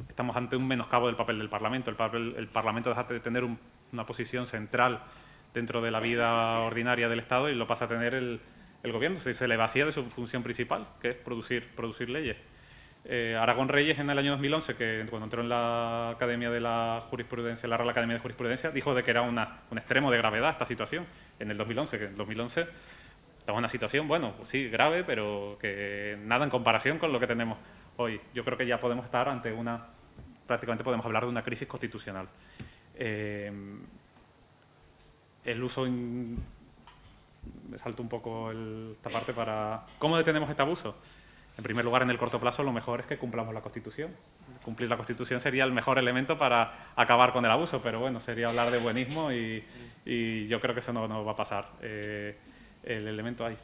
estamos ante un menoscabo del papel del Parlamento. El Parlamento deja de tener una posición central dentro de la vida ordinaria del Estado y lo pasa a tener el Gobierno. Se le vacía de su función principal, que es producir leyes. Aragón Reyes, en el año 2011, cuando entró en la Academia de la Jurisprudencia, la Real Academia de Jurisprudencia, dijo de que era un extremo de gravedad esta situación. En el 2011, que en 2011 estamos en una situación, bueno, pues sí, grave, pero que nada en comparación con lo que tenemos hoy. Yo creo que ya podemos estar ante prácticamente podemos hablar de una crisis constitucional. El uso, me salto un poco esta parte para... ¿Cómo detenemos este abuso? En primer lugar, en el corto plazo, lo mejor es que cumplamos la Constitución. Cumplir la Constitución sería el mejor elemento para acabar con el abuso, pero bueno, sería hablar de buenismo y yo creo que eso no va a pasar. El elemento hay.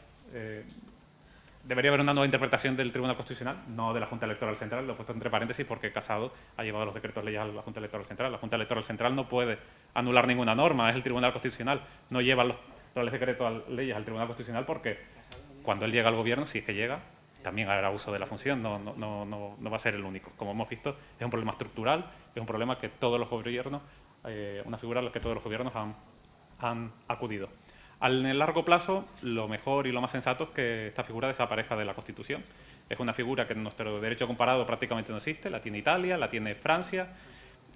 Debería haber una nueva interpretación del Tribunal Constitucional, no de la Junta Electoral Central, lo he puesto entre paréntesis porque Casado ha llevado los decretos leyes a la Junta Electoral Central. La Junta Electoral Central no puede anular ninguna norma, es el Tribunal Constitucional. No lleva los decretos leyes al Tribunal Constitucional porque cuando él llega al Gobierno, si es que llega, también hará uso de la función, no va a ser el único. Como hemos visto, es un problema estructural, es un problema que todos los gobiernos, una figura a la que todos los gobiernos han acudido. En el largo plazo, lo mejor y lo más sensato es que esta figura desaparezca de la Constitución. Es una figura que en nuestro derecho comparado prácticamente no existe, la tiene Italia, la tiene Francia,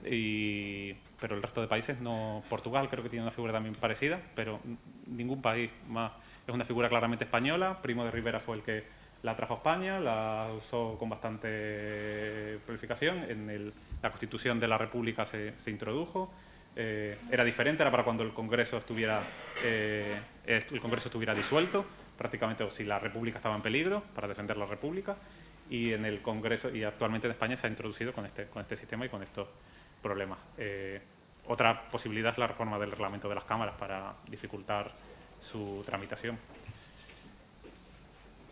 pero el resto de países no. Portugal creo que tiene una figura también parecida, pero ningún país más. Es una figura claramente española. Primo de Rivera fue el que la trajo a España, la usó con bastante prolificación. En la Constitución de la República se introdujo. Era diferente, era para cuando el Congreso estuviera disuelto, prácticamente, o si la República estaba en peligro, para defender la República. Y en el Congreso, y actualmente en España se ha introducido con este sistema y con estos problemas. Otra posibilidad es la reforma del reglamento de las cámaras para dificultar su tramitación.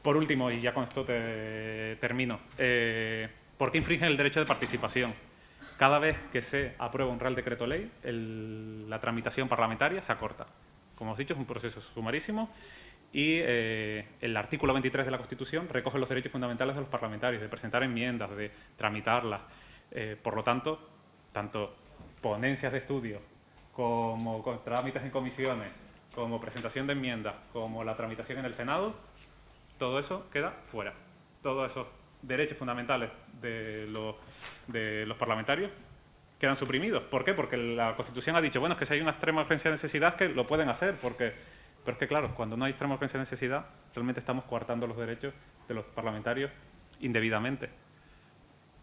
Por último, y ya con esto termino, ¿por qué infringen el derecho de participación? Cada vez que se aprueba un Real Decreto Ley, la tramitación parlamentaria se acorta. Como hemos dicho, es un proceso sumarísimo Y el artículo 23 de la Constitución recoge los derechos fundamentales de los parlamentarios, de presentar enmiendas, de tramitarlas. Por lo tanto, tanto ponencias de estudio como trámites en comisiones, como presentación de enmiendas, como la tramitación en el Senado, todo eso queda fuera. Todos esos derechos fundamentales de los parlamentarios quedan suprimidos. ¿Por qué? Porque la Constitución ha dicho, bueno, es que si hay una extrema urgencia de necesidad, que lo pueden hacer, pero es que, claro, cuando no hay extrema urgencia de necesidad, realmente estamos coartando los derechos de los parlamentarios indebidamente.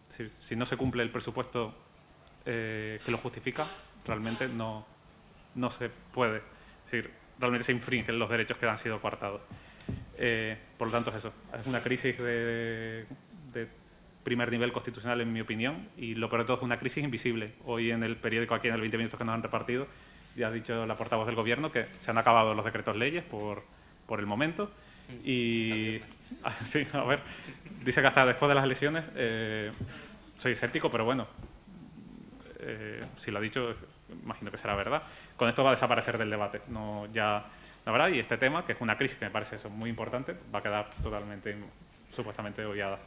Si no se cumple el presupuesto que lo justifica, realmente no se puede. Es decir, realmente se infringen los derechos que han sido coartados. Por lo tanto, es eso. Es una crisis de primer nivel constitucional, en mi opinión, y lo peor de todo es una crisis invisible. Hoy en el periódico, aquí en el 20 minutos que nos han repartido, ya ha dicho la portavoz del Gobierno que se han acabado los decretos leyes por el momento. Y sí, a ver, dice que hasta después de las elecciones, soy escéptico, pero bueno, si lo ha dicho, imagino que será verdad. Con esto va a desaparecer del debate. No, ya, la verdad, y este tema, que es una crisis que me parece eso muy importante, va a quedar totalmente, supuestamente, obviada.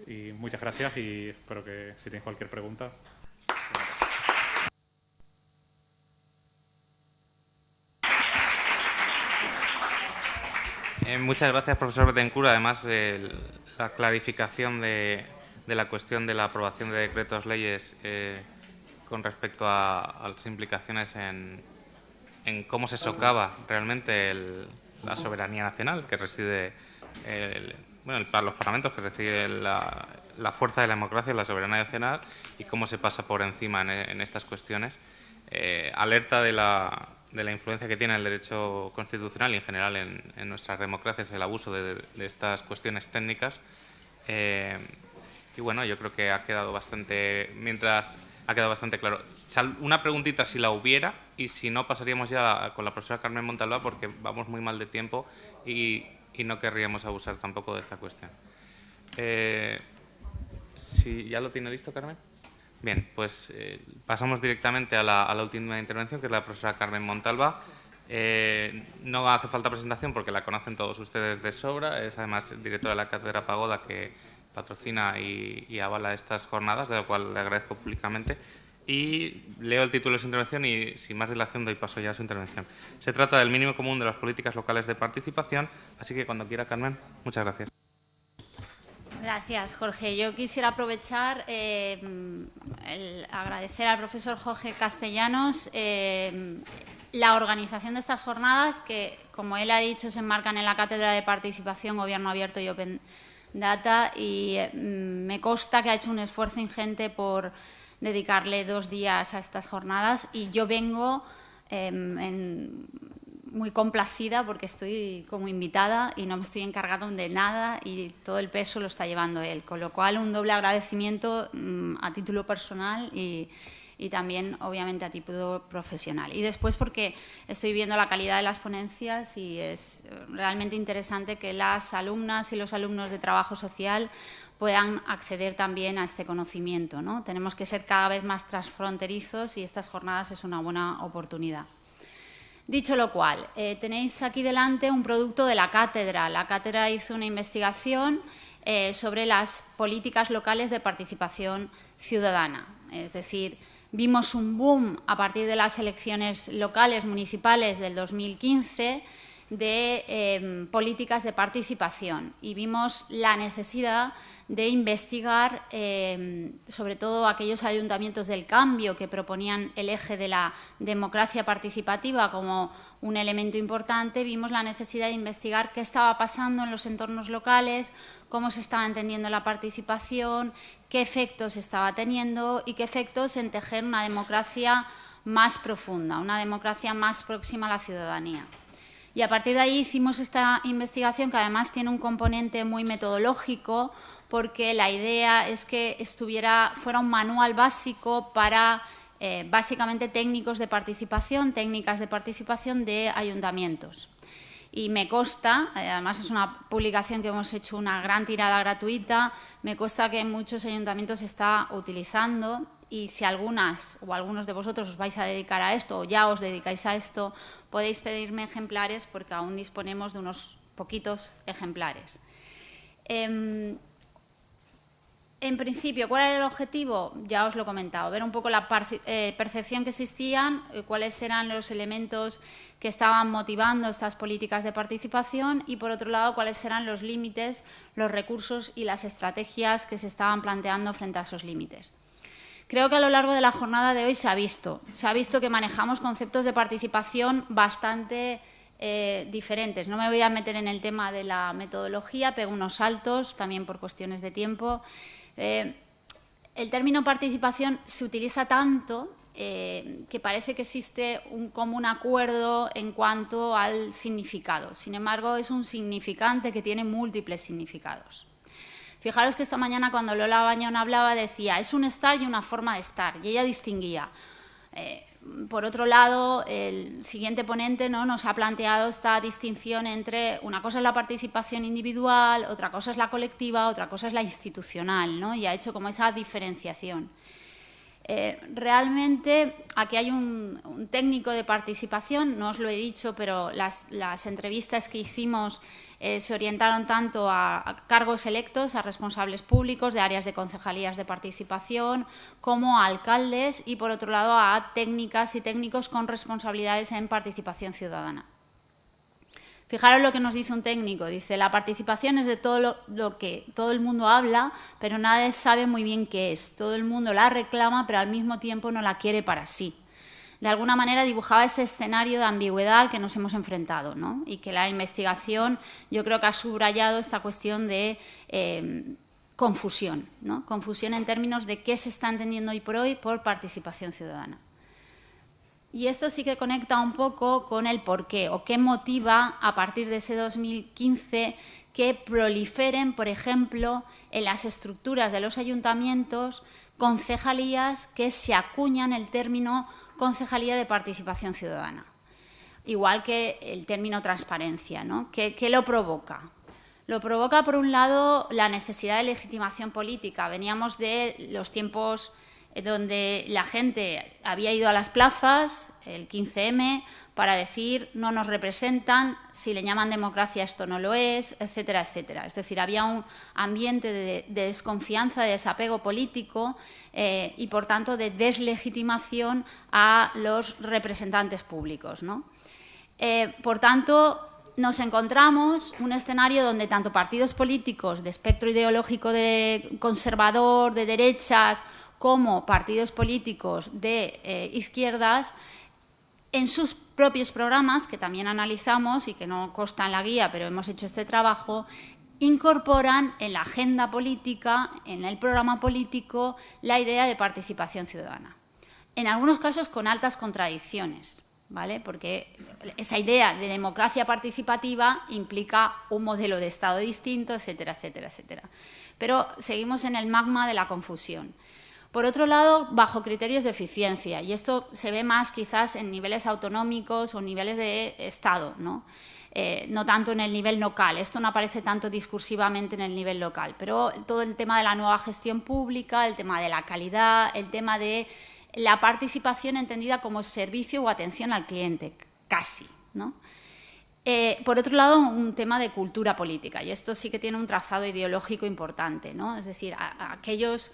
Y muchas gracias y espero que si tenéis cualquier pregunta. Muchas gracias, profesor Betancur. Además, la clarificación de la cuestión de la aprobación de decretos leyes con respecto a las implicaciones en cómo se socava realmente la soberanía nacional que reside, para los parlamentos que reside la fuerza de la democracia y la soberanía nacional, y cómo se pasa por encima en estas cuestiones. Alerta de la influencia que tiene el derecho constitucional y en general en nuestras democracias el abuso de estas cuestiones técnicas. Y bueno, yo creo que ha quedado bastante claro. Una preguntita si la hubiera, y si no pasaríamos ya con la profesora Carmen Montalbá, porque vamos muy mal de tiempo y no querríamos abusar tampoco de esta cuestión. Si ya lo tiene listo, Carmen. Bien, pues pasamos directamente a la última intervención, que es la profesora Carmen Montalbá. No hace falta presentación porque la conocen todos ustedes de sobra. Es además directora de la Cátedra Pagoda, que patrocina y avala estas jornadas, de lo cual le agradezco públicamente. Y leo el título de su intervención y, sin más dilación, doy paso ya a su intervención. Se trata del mínimo común de las políticas locales de participación, así que cuando quiera, Carmen, muchas gracias. Gracias, Jorge. Yo quisiera aprovechar agradecer al profesor Jorge Castellanos la organización de estas jornadas que, como él ha dicho, se enmarcan en la Cátedra de Participación, Gobierno Abierto y Open Data, y me consta que ha hecho un esfuerzo ingente por dedicarle 2 días a estas jornadas, y yo vengo muy complacida porque estoy como invitada y no me estoy encargando de nada y todo el peso lo está llevando él, con lo cual un doble agradecimiento a título personal y también obviamente a título profesional. Y después porque estoy viendo la calidad de las ponencias y es realmente interesante que las alumnas y los alumnos de trabajo social puedan acceder también a este conocimiento, ¿no? Tenemos que ser cada vez más transfronterizos y estas jornadas es una buena oportunidad. Dicho lo cual, tenéis aquí delante un producto de la cátedra. La cátedra hizo una investigación sobre las políticas locales de participación ciudadana. Es decir, vimos un boom a partir de las elecciones locales municipales del 2015 de políticas de participación y vimos la necesidad de investigar sobre todo aquellos ayuntamientos del cambio que proponían el eje de la democracia participativa como un elemento importante. Vimos la necesidad de investigar qué estaba pasando en los entornos locales, cómo se estaba entendiendo la participación, qué efectos estaba teniendo y qué efectos en tejer una democracia más profunda, una democracia más próxima a la ciudadanía. Y a partir de ahí hicimos esta investigación que además tiene un componente muy metodológico porque la idea es que fuera un manual básico para básicamente técnicas de participación de ayuntamientos. Y me consta, además es una publicación que hemos hecho una gran tirada gratuita, me consta que en muchos ayuntamientos se está utilizando y si algunas o algunos de vosotros os vais a dedicar a esto o ya os dedicáis a esto, podéis pedirme ejemplares porque aún disponemos de unos poquitos ejemplares. En principio, ¿cuál era el objetivo? Ya os lo he comentado, ver un poco la percepción que existían, cuáles eran los elementos que estaban motivando estas políticas de participación y, por otro lado, cuáles eran los límites, los recursos y las estrategias que se estaban planteando frente a esos límites. Creo que a lo largo de la jornada de hoy se ha visto que manejamos conceptos de participación bastante diferentes. No me voy a meter en el tema de la metodología, pego unos saltos, también por cuestiones de tiempo. El término participación se utiliza tanto que parece que existe un común acuerdo en cuanto al significado. Sin embargo, es un significante que tiene múltiples significados. Fijaros que esta mañana cuando Lola Bañón hablaba decía es un estar y una forma de estar, y ella distinguía. Por otro lado, el siguiente ponente, ¿no?, nos ha planteado esta distinción entre una cosa es la participación individual, otra cosa es la colectiva, otra cosa es la institucional, ¿no?, y ha hecho como esa diferenciación. Realmente aquí hay un técnico de participación, no os lo he dicho, pero las entrevistas que hicimos se orientaron tanto a cargos electos, a responsables públicos de áreas de concejalías de participación, como a alcaldes y, por otro lado, a técnicas y técnicos con responsabilidades en participación ciudadana. Fijaros lo que nos dice un técnico, dice, la participación es de todo lo que todo el mundo habla, pero nadie sabe muy bien qué es. Todo el mundo la reclama, pero al mismo tiempo no la quiere para sí. De alguna manera dibujaba este escenario de ambigüedad al que nos hemos enfrentado, ¿no? Y que la investigación yo creo que ha subrayado esta cuestión de confusión, ¿no? Confusión en términos de qué se está entendiendo hoy por participación ciudadana. Y esto sí que conecta un poco con el porqué o qué motiva a partir de ese 2015 que proliferen, por ejemplo, en las estructuras de los ayuntamientos concejalías que se acuñan el término concejalía de participación ciudadana. Igual que el término transparencia, ¿no? ¿Qué lo provoca? Lo provoca, por un lado, la necesidad de legitimación política. Veníamos de los tiempos donde la gente había ido a las plazas, el 15M, para decir no nos representan, si le llaman democracia esto no lo es, etcétera, etcétera. Es decir, había un ambiente de desconfianza, de desapego político y, por tanto, de deslegitimación a los representantes públicos, ¿no? Por tanto, nos encontramos un escenario donde tanto partidos políticos de espectro ideológico de conservador, de derechas, como partidos políticos de izquierdas, en sus propios programas, que también analizamos y que no consta en la guía, pero hemos hecho este trabajo, incorporan en la agenda política, en el programa político, la idea de participación ciudadana. En algunos casos con altas contradicciones, ¿vale? Porque esa idea de democracia participativa implica un modelo de Estado distinto, etcétera, etcétera, etcétera. Pero seguimos en el magma de la confusión. Por otro lado, bajo criterios de eficiencia, y esto se ve más quizás en niveles autonómicos o niveles de Estado, ¿no? No tanto en el nivel local. Esto no aparece tanto discursivamente en el nivel local, pero todo el tema de la nueva gestión pública, el tema de la calidad, el tema de la participación entendida como servicio o atención al cliente, casi, ¿no? Por otro lado, un tema de cultura política, y esto sí que tiene un trazado ideológico importante, ¿no? Es decir, aquellos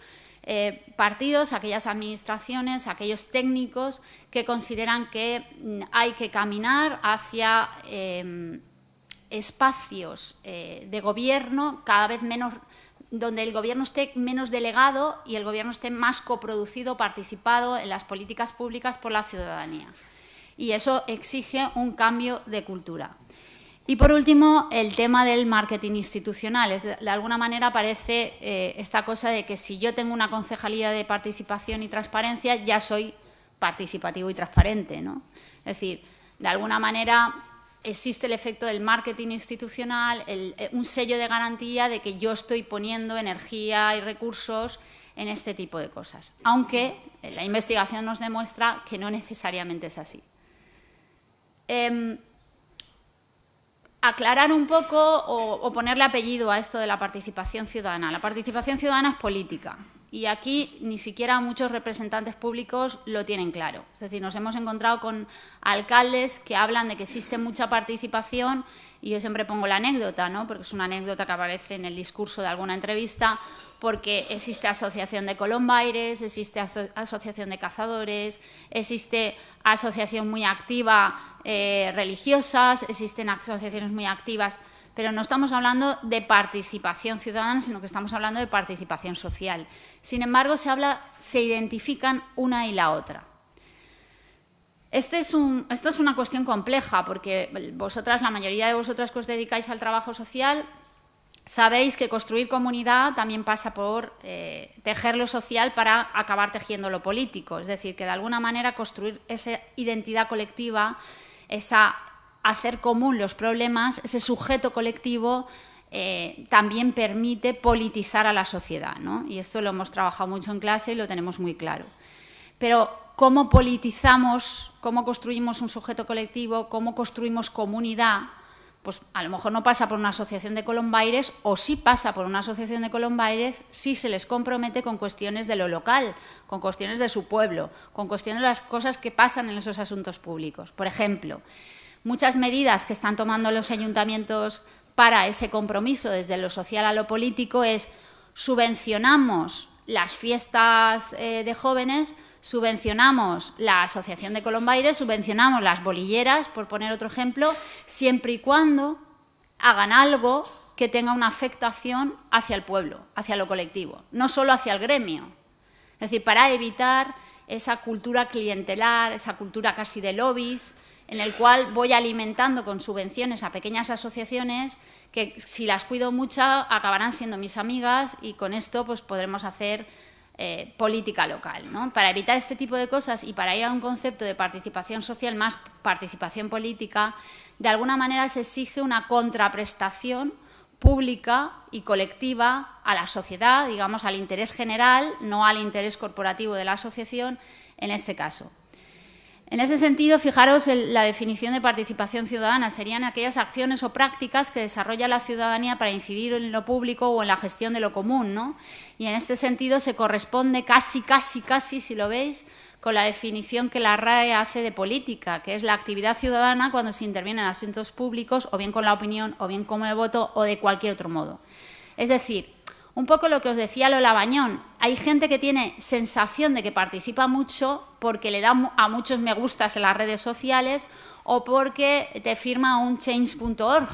partidos, aquellas administraciones, aquellos técnicos que consideran que hay que caminar hacia espacios de gobierno cada vez menos, donde el gobierno esté menos delegado y el gobierno esté más coproducido, participado en las políticas públicas por la ciudadanía. Y eso exige un cambio de cultura. Y, por último, el tema del marketing institucional. De alguna manera aparece esta cosa de que si yo tengo una concejalía de participación y transparencia, ya soy participativo y transparente, ¿no? Es decir, de alguna manera existe el efecto del marketing institucional, un sello de garantía de que yo estoy poniendo energía y recursos en este tipo de cosas. Aunque la investigación nos demuestra que no necesariamente es así. Aclarar un poco o ponerle apellido a esto de la participación ciudadana. La participación ciudadana es política Y aquí ni siquiera muchos representantes públicos lo tienen claro. Es decir, nos hemos encontrado con alcaldes que hablan de que existe mucha participación, y yo siempre pongo la anécdota, ¿no? Porque es una anécdota que aparece en el discurso de alguna entrevista, porque existe asociación de colombaires, existe asociación de cazadores, existe asociación muy activa religiosas, existen asociaciones muy activas, pero no estamos hablando de participación ciudadana, sino que estamos hablando de participación social. Sin embargo, se identifican una y la otra. Esto es una cuestión compleja, porque vosotras, la mayoría de vosotras que os dedicáis al trabajo social, sabéis que construir comunidad también pasa por tejer lo social para acabar tejiendo lo político. Es decir, que de alguna manera construir esa identidad colectiva, hacer común los problemas, ese sujeto colectivo, también permite politizar a la sociedad, ¿no? Y esto lo hemos trabajado mucho en clase y lo tenemos muy claro. Pero cómo politizamos, cómo construimos un sujeto colectivo, cómo construimos comunidad, pues a lo mejor no pasa por una asociación de colombaires, o sí pasa por una asociación de colombaires si se les compromete con cuestiones de lo local, con cuestiones de su pueblo, con cuestiones de las cosas que pasan en esos asuntos públicos. Por ejemplo, muchas medidas que están tomando los ayuntamientos para ese compromiso desde lo social a lo político es: subvencionamos las fiestas de jóvenes, subvencionamos la asociación de colombaires, subvencionamos las bolilleras, por poner otro ejemplo, siempre y cuando hagan algo que tenga una afectación hacia el pueblo, hacia lo colectivo, no solo hacia el gremio. Es decir, para evitar esa cultura clientelar, esa cultura casi de lobbies, en el cual voy alimentando con subvenciones a pequeñas asociaciones que, si las cuido mucho, acabarán siendo mis amigas, y con esto pues podremos hacer política local, ¿no? Para evitar este tipo de cosas y para ir a un concepto de participación social más participación política, de alguna manera se exige una contraprestación pública y colectiva a la sociedad, digamos, al interés general, no al interés corporativo de la asociación en este caso. En ese sentido, fijaros, la definición de participación ciudadana serían aquellas acciones o prácticas que desarrolla la ciudadanía para incidir en lo público o en la gestión de lo común, ¿no? Y en este sentido se corresponde casi, si lo veis, con la definición que la RAE hace de política, que es la actividad ciudadana cuando se interviene en asuntos públicos, o bien con la opinión, o bien con el voto, o de cualquier otro modo. Es decir, un poco lo que os decía Lola Bañón, hay gente que tiene sensación de que participa mucho porque le da a muchos me gustas en las redes sociales o porque te firma un change.org.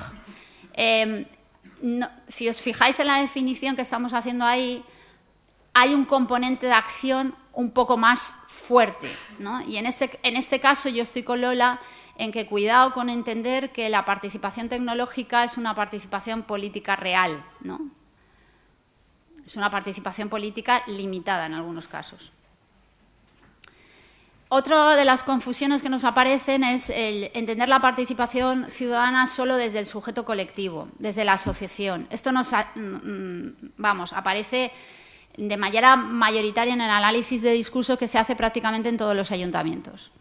Si os fijáis en la definición que estamos haciendo ahí, hay un componente de acción un poco más fuerte, ¿no? Y en este caso yo estoy con Lola en que cuidado con entender que la participación tecnológica es una participación política real, ¿no? Es una participación política limitada en algunos casos. Otra de las confusiones que nos aparecen es el entender la participación ciudadana solo desde el sujeto colectivo, desde la asociación. Esto aparece de manera mayoritaria en el análisis de discurso que se hace prácticamente en todos los ayuntamientos.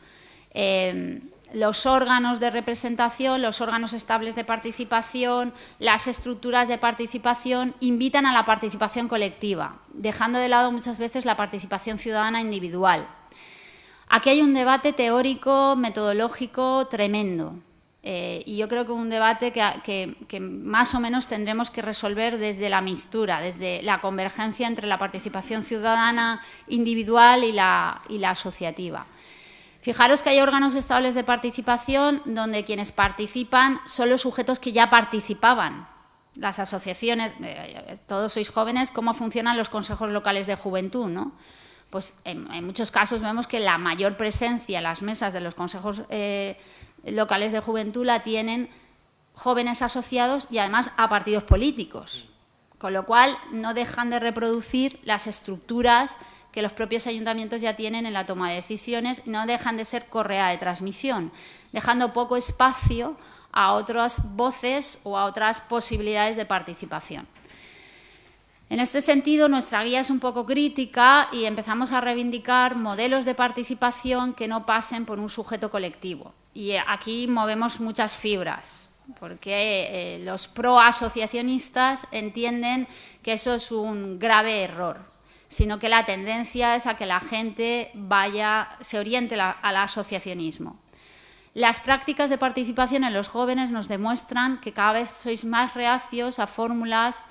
Los órganos de representación, los órganos estables de participación, las estructuras de participación invitan a la participación colectiva, dejando de lado muchas veces la participación ciudadana individual. Aquí hay un debate teórico, metodológico tremendo, y yo creo que un debate que más o menos tendremos que resolver desde la mixtura, desde la convergencia entre la participación ciudadana individual y la asociativa. Fijaros que hay órganos estables de participación donde quienes participan son los sujetos que ya participaban. Las asociaciones, todos sois jóvenes, ¿cómo funcionan los consejos locales de juventud, ¿no? Pues en muchos casos vemos que la mayor presencia en las mesas de los consejos locales de juventud la tienen jóvenes asociados y además a partidos políticos, con lo cual no dejan de reproducir las estructuras que los propios ayuntamientos ya tienen en la toma de decisiones, no dejan de ser correa de transmisión, dejando poco espacio a otras voces o a otras posibilidades de participación. En este sentido, nuestra guía es un poco crítica y empezamos a reivindicar modelos de participación que no pasen por un sujeto colectivo. Y aquí movemos muchas fibras, porque los proasociacionistas entienden que eso es un grave error. sino que la tendencia es a que la gente se oriente al asociacionismo. Las prácticas de participación en los jóvenes nos demuestran que cada vez sois más reacios a fórmulas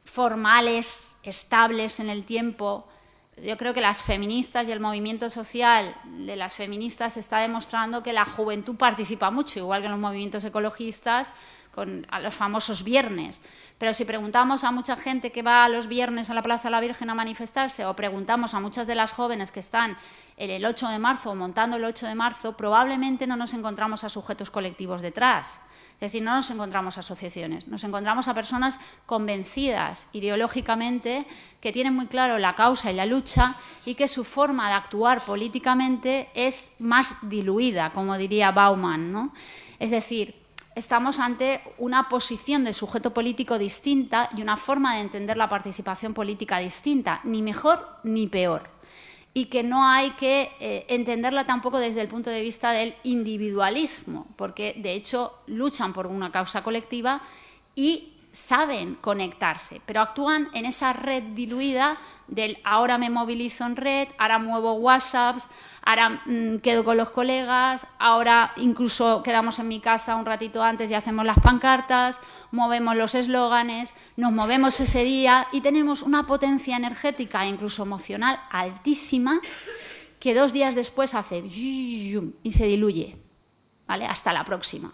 formales, estables en el tiempo. Yo creo que las feministas y el movimiento social de las feministas está demostrando que la juventud participa mucho, igual que en los movimientos ecologistas, a los famosos viernes. Pero si preguntamos a mucha gente que va los viernes a la Plaza de la Virgen a manifestarse, o preguntamos a muchas de las jóvenes que están en el 8 de marzo o montando el 8 de marzo, probablemente no nos encontramos a sujetos colectivos detrás. Es decir, no nos encontramos a asociaciones, nos encontramos a personas convencidas ideológicamente, que tienen muy claro la causa y la lucha y que su forma de actuar políticamente es más diluida, como diría Bauman, ¿no? Es decir, estamos ante una posición de sujeto político distinta y una forma de entender la participación política distinta, ni mejor ni peor. Y que no hay que entenderla tampoco desde el punto de vista del individualismo, porque de hecho luchan por una causa colectiva y saben conectarse, pero actúan en esa red diluida del ahora me movilizo en red, ahora muevo WhatsApps, ahora quedo con los colegas, ahora incluso quedamos en mi casa un ratito antes y hacemos las pancartas, movemos los eslóganes, nos movemos ese día y tenemos una potencia energética e incluso emocional altísima que 2 días después hace y se diluye, ¿vale? Hasta la próxima.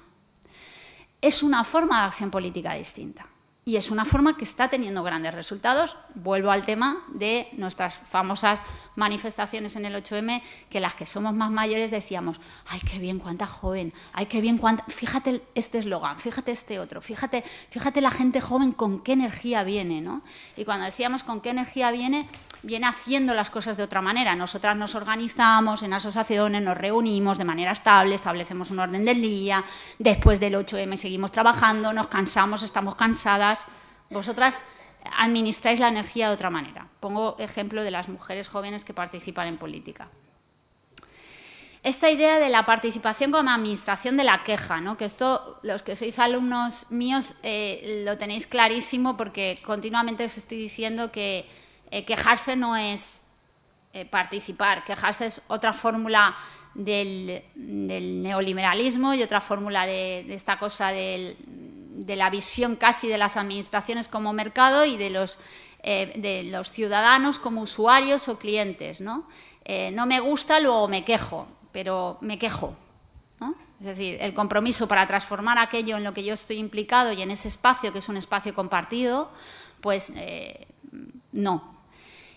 Es una forma de acción política distinta y es una forma que está teniendo grandes resultados. Vuelvo al tema de nuestras famosas manifestaciones en el 8M, que las que somos más mayores decíamos, ¡ay, qué bien, cuánta joven! ¡Ay, qué bien, cuánta! Fíjate este eslogan, fíjate este otro, fíjate la gente joven con qué energía viene, ¿no? Y cuando decíamos con qué energía viene haciendo las cosas de otra manera. Nosotras nos organizamos en asociaciones, nos reunimos de manera estable, establecemos un orden del día, después del 8M seguimos trabajando, nos cansamos, estamos cansadas. Vosotras administráis la energía de otra manera. Pongo ejemplo de las mujeres jóvenes que participan en política. Esta idea de la participación como administración de la queja, ¿no? Que esto, los que sois alumnos míos, lo tenéis clarísimo porque continuamente os estoy diciendo que quejarse no es participar, quejarse es otra fórmula del neoliberalismo y otra fórmula de esta cosa de la visión casi de las administraciones como mercado y de los ciudadanos como usuarios o clientes, ¿no? No me gusta, luego me quejo, pero me quejo, ¿no? Es decir, el compromiso para transformar aquello en lo que yo estoy implicado y en ese espacio que es un espacio compartido, pues no.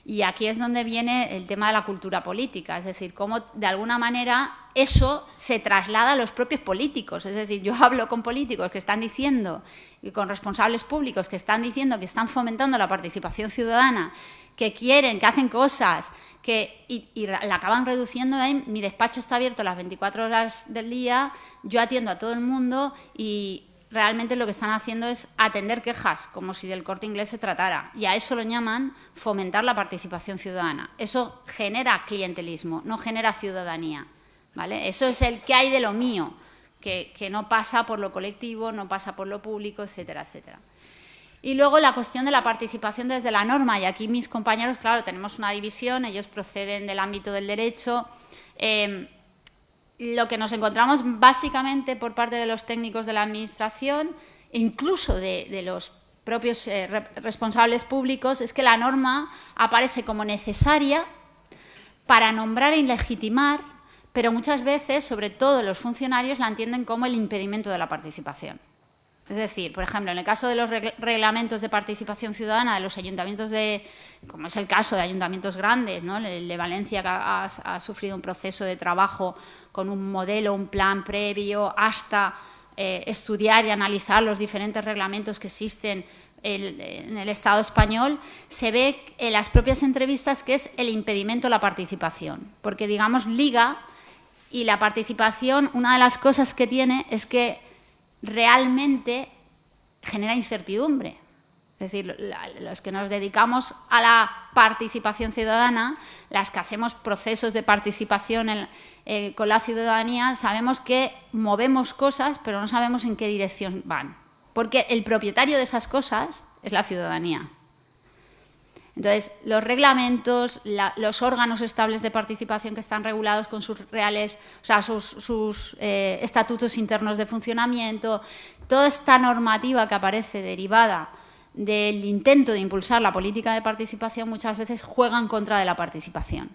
Y aquí es donde viene el tema de la cultura política, es decir, cómo de alguna manera eso se traslada a los propios políticos. Es decir, yo hablo con políticos que están diciendo, y con responsables públicos que están diciendo que están fomentando la participación ciudadana, que quieren, que hacen cosas, y la acaban reduciendo en mi despacho está abierto las 24 horas del día, yo atiendo a todo el mundo y realmente lo que están haciendo es atender quejas, como si del Corte Inglés se tratara. Y a eso lo llaman fomentar la participación ciudadana. Eso genera clientelismo, no genera ciudadanía, ¿vale? Eso es el que hay de lo mío, que no pasa por lo colectivo, no pasa por lo público, etcétera, etcétera. Y luego la cuestión de la participación desde la norma. Y aquí mis compañeros, claro, tenemos una división, ellos proceden del ámbito del derecho. Lo que nos encontramos básicamente por parte de los técnicos de la Administración, incluso de los propios responsables públicos, es que la norma aparece como necesaria para nombrar e legitimar, pero muchas veces, sobre todo los funcionarios, la entienden como el impedimento de la participación. Es decir, por ejemplo, en el caso de los reglamentos de participación ciudadana de los ayuntamientos, como es el caso de ayuntamientos grandes, ¿no? El de Valencia, que ha sufrido un proceso de trabajo con un modelo, un plan previo, hasta estudiar y analizar los diferentes reglamentos que existen en el Estado español, se ve en las propias entrevistas que es el impedimento a la participación, porque, digamos, liga, y la participación, una de las cosas que tiene es que realmente genera incertidumbre. Es decir, los que nos dedicamos a la participación ciudadana, las que hacemos procesos de participación con la ciudadanía, sabemos que movemos cosas, pero no sabemos en qué dirección van, porque el propietario de esas cosas es la ciudadanía. Entonces, los reglamentos, los órganos estables de participación que están regulados con sus reales, o sea, sus estatutos internos de funcionamiento, toda esta normativa que aparece derivada del intento de impulsar la política de participación muchas veces juega en contra de la participación.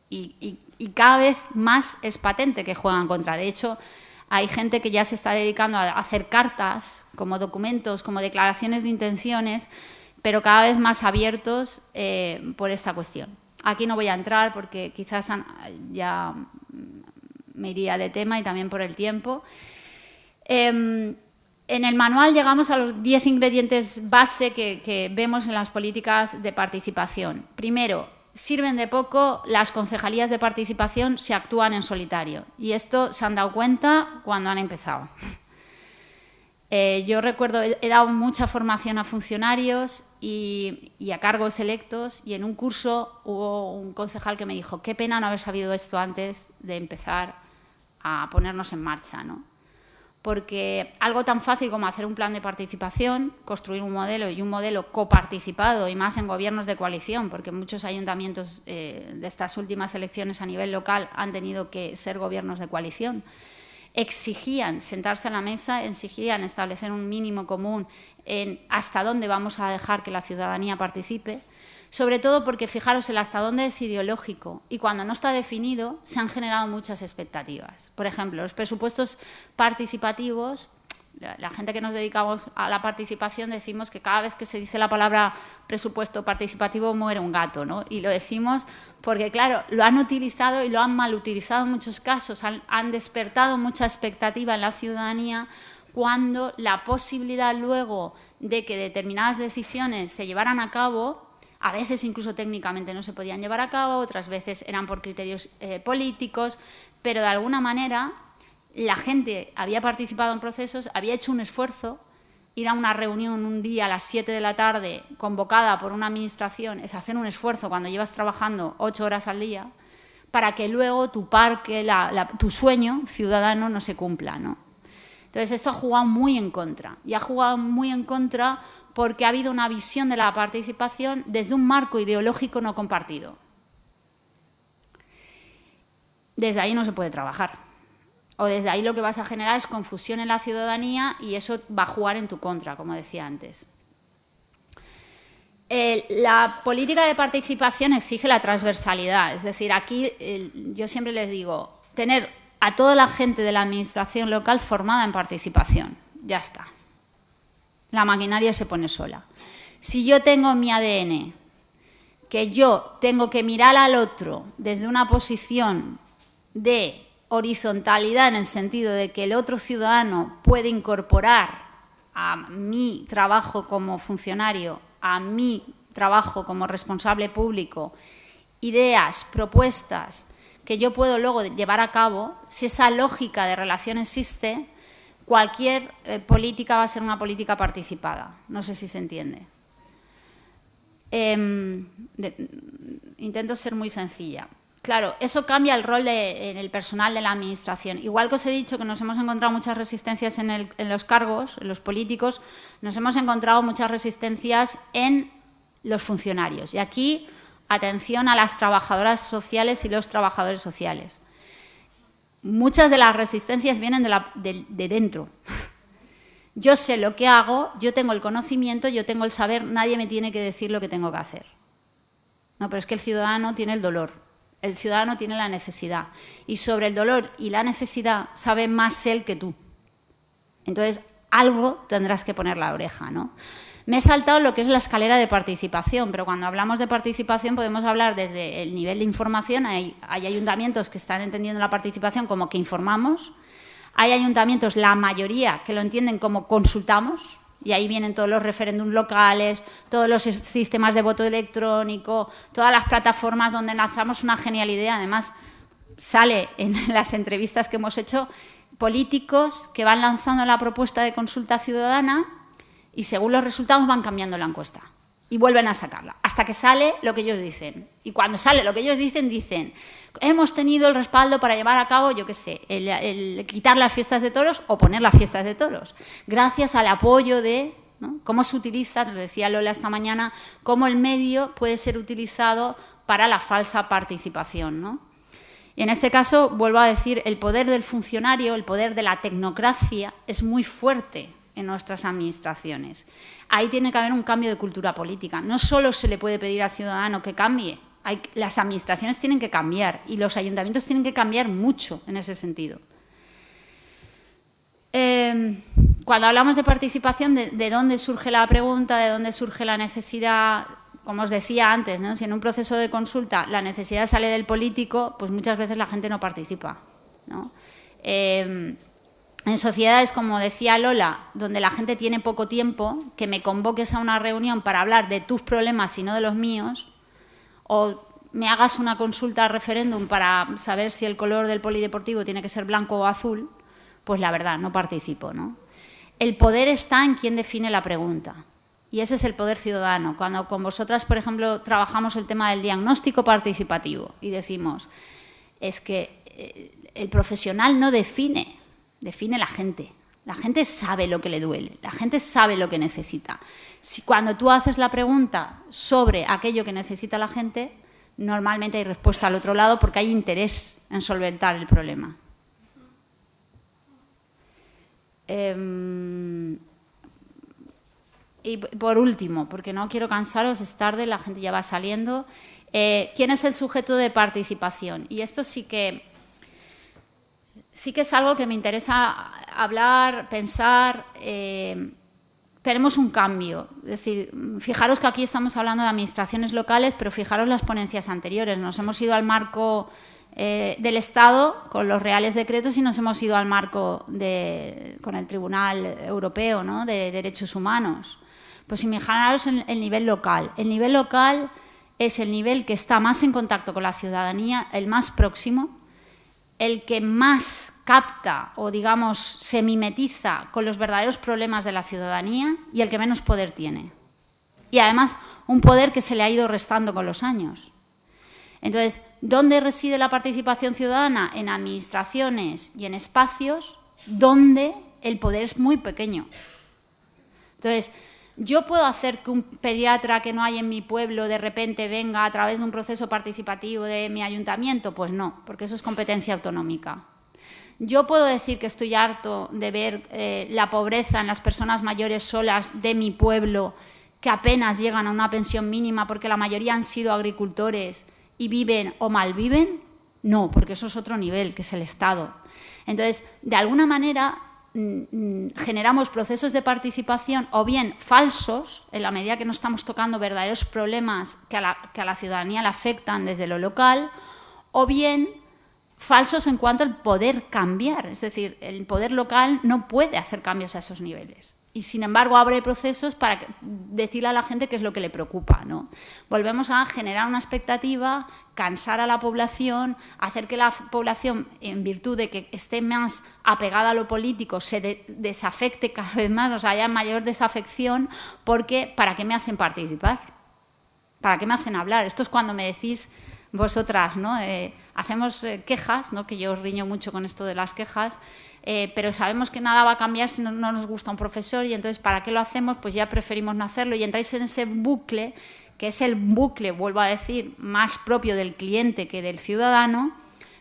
Y cada vez más es patente que juegan en contra. De hecho, hay gente que ya se está dedicando a hacer cartas como documentos, como declaraciones de intenciones, pero cada vez más abiertos por esta cuestión. Aquí no voy a entrar porque quizás ya me iría de tema y también por el tiempo. En el manual llegamos a los 10 ingredientes base que vemos en las políticas de participación. Primero, sirven de poco las concejalías de participación si actúan en solitario. Y esto se han dado cuenta cuando han empezado. Yo recuerdo, he dado mucha formación a funcionarios y a cargos electos, y en un curso hubo un concejal que me dijo: qué pena no haber sabido esto antes de empezar a ponernos en marcha, ¿no? Porque algo tan fácil como hacer un plan de participación, construir un modelo y un modelo coparticipado, y más en gobiernos de coalición, porque muchos ayuntamientos de estas últimas elecciones a nivel local han tenido que ser gobiernos de coalición, exigían sentarse a la mesa, exigían establecer un mínimo común en hasta dónde vamos a dejar que la ciudadanía participe, sobre todo porque, fijaros, el hasta dónde es ideológico, y cuando no está definido se han generado muchas expectativas. Por ejemplo, los presupuestos participativos, la gente que nos dedicamos a la participación decimos que cada vez que se dice la palabra presupuesto participativo muere un gato, ¿no? Y lo decimos porque, claro, lo han utilizado y lo han mal utilizado en muchos casos, han despertado mucha expectativa en la ciudadanía, cuando la posibilidad luego de que determinadas decisiones se llevaran a cabo, a veces incluso técnicamente no se podían llevar a cabo, otras veces eran por criterios políticos, pero de alguna manera la gente había participado en procesos, había hecho un esfuerzo. Ir a una reunión un día a las 7 de la tarde convocada por una administración es hacer un esfuerzo cuando llevas trabajando 8 horas al día para que luego tu parque, tu sueño ciudadano no se cumpla, ¿no? Entonces, esto ha jugado muy en contra, y ha jugado muy en contra porque ha habido una visión de la participación desde un marco ideológico no compartido. Desde ahí no se puede trabajar, o desde ahí lo que vas a generar es confusión en la ciudadanía, y eso va a jugar en tu contra, como decía antes. La política de participación exige la transversalidad, es decir, aquí yo siempre les digo, tener a toda la gente de la administración local formada en participación, ya está. La maquinaria se pone sola. Si yo tengo en mi ADN que yo tengo que mirar al otro desde una posición de horizontalidad, en el sentido de que el otro ciudadano puede incorporar a mi trabajo como funcionario, a mi trabajo como responsable público, ideas, propuestas que yo puedo luego llevar a cabo, si esa lógica de relación existe, cualquier política va a ser una política participada. No sé si se entiende. Intento ser muy sencilla. Claro, eso cambia el rol en el personal de la administración. Igual que os he dicho que nos hemos encontrado muchas resistencias en los cargos, en los políticos, nos hemos encontrado muchas resistencias en los funcionarios. Y aquí, atención a las trabajadoras sociales y los trabajadores sociales. Muchas de las resistencias vienen de dentro. Yo sé lo que hago, yo tengo el conocimiento, yo tengo el saber, nadie me tiene que decir lo que tengo que hacer. No, pero es que el ciudadano tiene el dolor, el ciudadano tiene la necesidad. Y sobre el dolor y la necesidad sabe más él que tú. Entonces, algo tendrás que poner la oreja, ¿no? Me he saltado lo que es la escalera de participación, pero cuando hablamos de participación podemos hablar desde el nivel de información. Hay ayuntamientos que están entendiendo la participación como que informamos. Hay ayuntamientos, la mayoría, que lo entienden como consultamos, y ahí vienen todos los referéndums locales, todos los sistemas de voto electrónico, todas las plataformas donde lanzamos una genial idea. Además, sale en las entrevistas que hemos hecho políticos que van lanzando la propuesta de consulta ciudadana y según los resultados van cambiando la encuesta y vuelven a sacarla, hasta que sale lo que ellos dicen. Y cuando sale lo que ellos dicen, dicen, hemos tenido el respaldo para llevar a cabo, yo qué sé, el quitar las fiestas de toros o poner las fiestas de toros, gracias al apoyo de ¿no? Cómo se utiliza, lo decía Lola esta mañana, cómo el medio puede ser utilizado para la falsa participación, ¿no? Y en este caso, vuelvo a decir, el poder del funcionario, el poder de la tecnocracia es muy fuerte en nuestras administraciones. Ahí tiene que haber un cambio de cultura política. No solo se le puede pedir al ciudadano que cambie, las administraciones tienen que cambiar y los ayuntamientos tienen que cambiar mucho en ese sentido. Cuando hablamos de participación, ¿de dónde surge la pregunta? ¿De dónde surge la necesidad? Como os decía antes, ¿no? Si en un proceso de consulta la necesidad sale del político, pues muchas veces la gente no participa, ¿no? En sociedades, como decía Lola, donde la gente tiene poco tiempo, que me convoques a una reunión para hablar de tus problemas y no de los míos, o me hagas una consulta al referéndum para saber si el color del polideportivo tiene que ser blanco o azul, pues la verdad, no participo, ¿no? El poder está en quien define la pregunta. Y ese es el poder ciudadano. Cuando con vosotras, por ejemplo, trabajamos el tema del diagnóstico participativo y decimos, es que el profesional no define la gente. La gente sabe lo que le duele, la gente sabe lo que necesita. Cuando tú haces la pregunta sobre aquello que necesita la gente, normalmente hay respuesta al otro lado porque hay interés en solventar el problema. Y por último, porque no quiero cansaros, es tarde, la gente ya va saliendo, ¿quién es el sujeto de participación? Y esto sí que es algo que me interesa hablar, pensar. Tenemos un cambio, es decir, fijaros que aquí estamos hablando de administraciones locales, pero fijaros las ponencias anteriores, nos hemos ido al marco del Estado con los reales decretos y nos hemos ido al marco con el Tribunal Europeo, ¿no?, de Derechos Humanos. Pues imaginaros el nivel local. El nivel local es el nivel que está más en contacto con la ciudadanía, el más próximo, el que más capta o, digamos, se mimetiza con los verdaderos problemas de la ciudadanía y el que menos poder tiene. Y además, un poder que se le ha ido restando con los años. Entonces, ¿dónde reside la participación ciudadana? En administraciones y en espacios donde el poder es muy pequeño. Entonces, ¿yo puedo hacer que un pediatra que no hay en mi pueblo de repente venga a través de un proceso participativo de mi ayuntamiento? Pues no, porque eso es competencia autonómica. ¿Yo puedo decir que estoy harto de ver la pobreza en las personas mayores solas de mi pueblo que apenas llegan a una pensión mínima porque la mayoría han sido agricultores y viven o malviven? No, porque eso es otro nivel, que es el Estado. Entonces, de alguna manera generamos procesos de participación o bien falsos, en la medida que no estamos tocando verdaderos problemas que a la ciudadanía le afectan desde lo local, o bien falsos en cuanto al poder cambiar. Es decir, el poder local no puede hacer cambios a esos niveles. Y, sin embargo, abre procesos para decirle a la gente qué es lo que le preocupa, ¿no? Volvemos a generar una expectativa, cansar a la población, hacer que la población, en virtud de que esté más apegada a lo político, se desafecte cada vez más, o sea, haya mayor desafección, porque ¿para qué me hacen participar? ¿Para qué me hacen hablar? Esto es cuando me decís vosotras, ¿no? Hacemos quejas, ¿no?, que yo os riño mucho con esto de las quejas, pero sabemos que nada va a cambiar si no nos gusta un profesor y entonces ¿para qué lo hacemos? Pues ya preferimos no hacerlo y entráis en ese bucle, que es el bucle, vuelvo a decir, más propio del cliente que del ciudadano,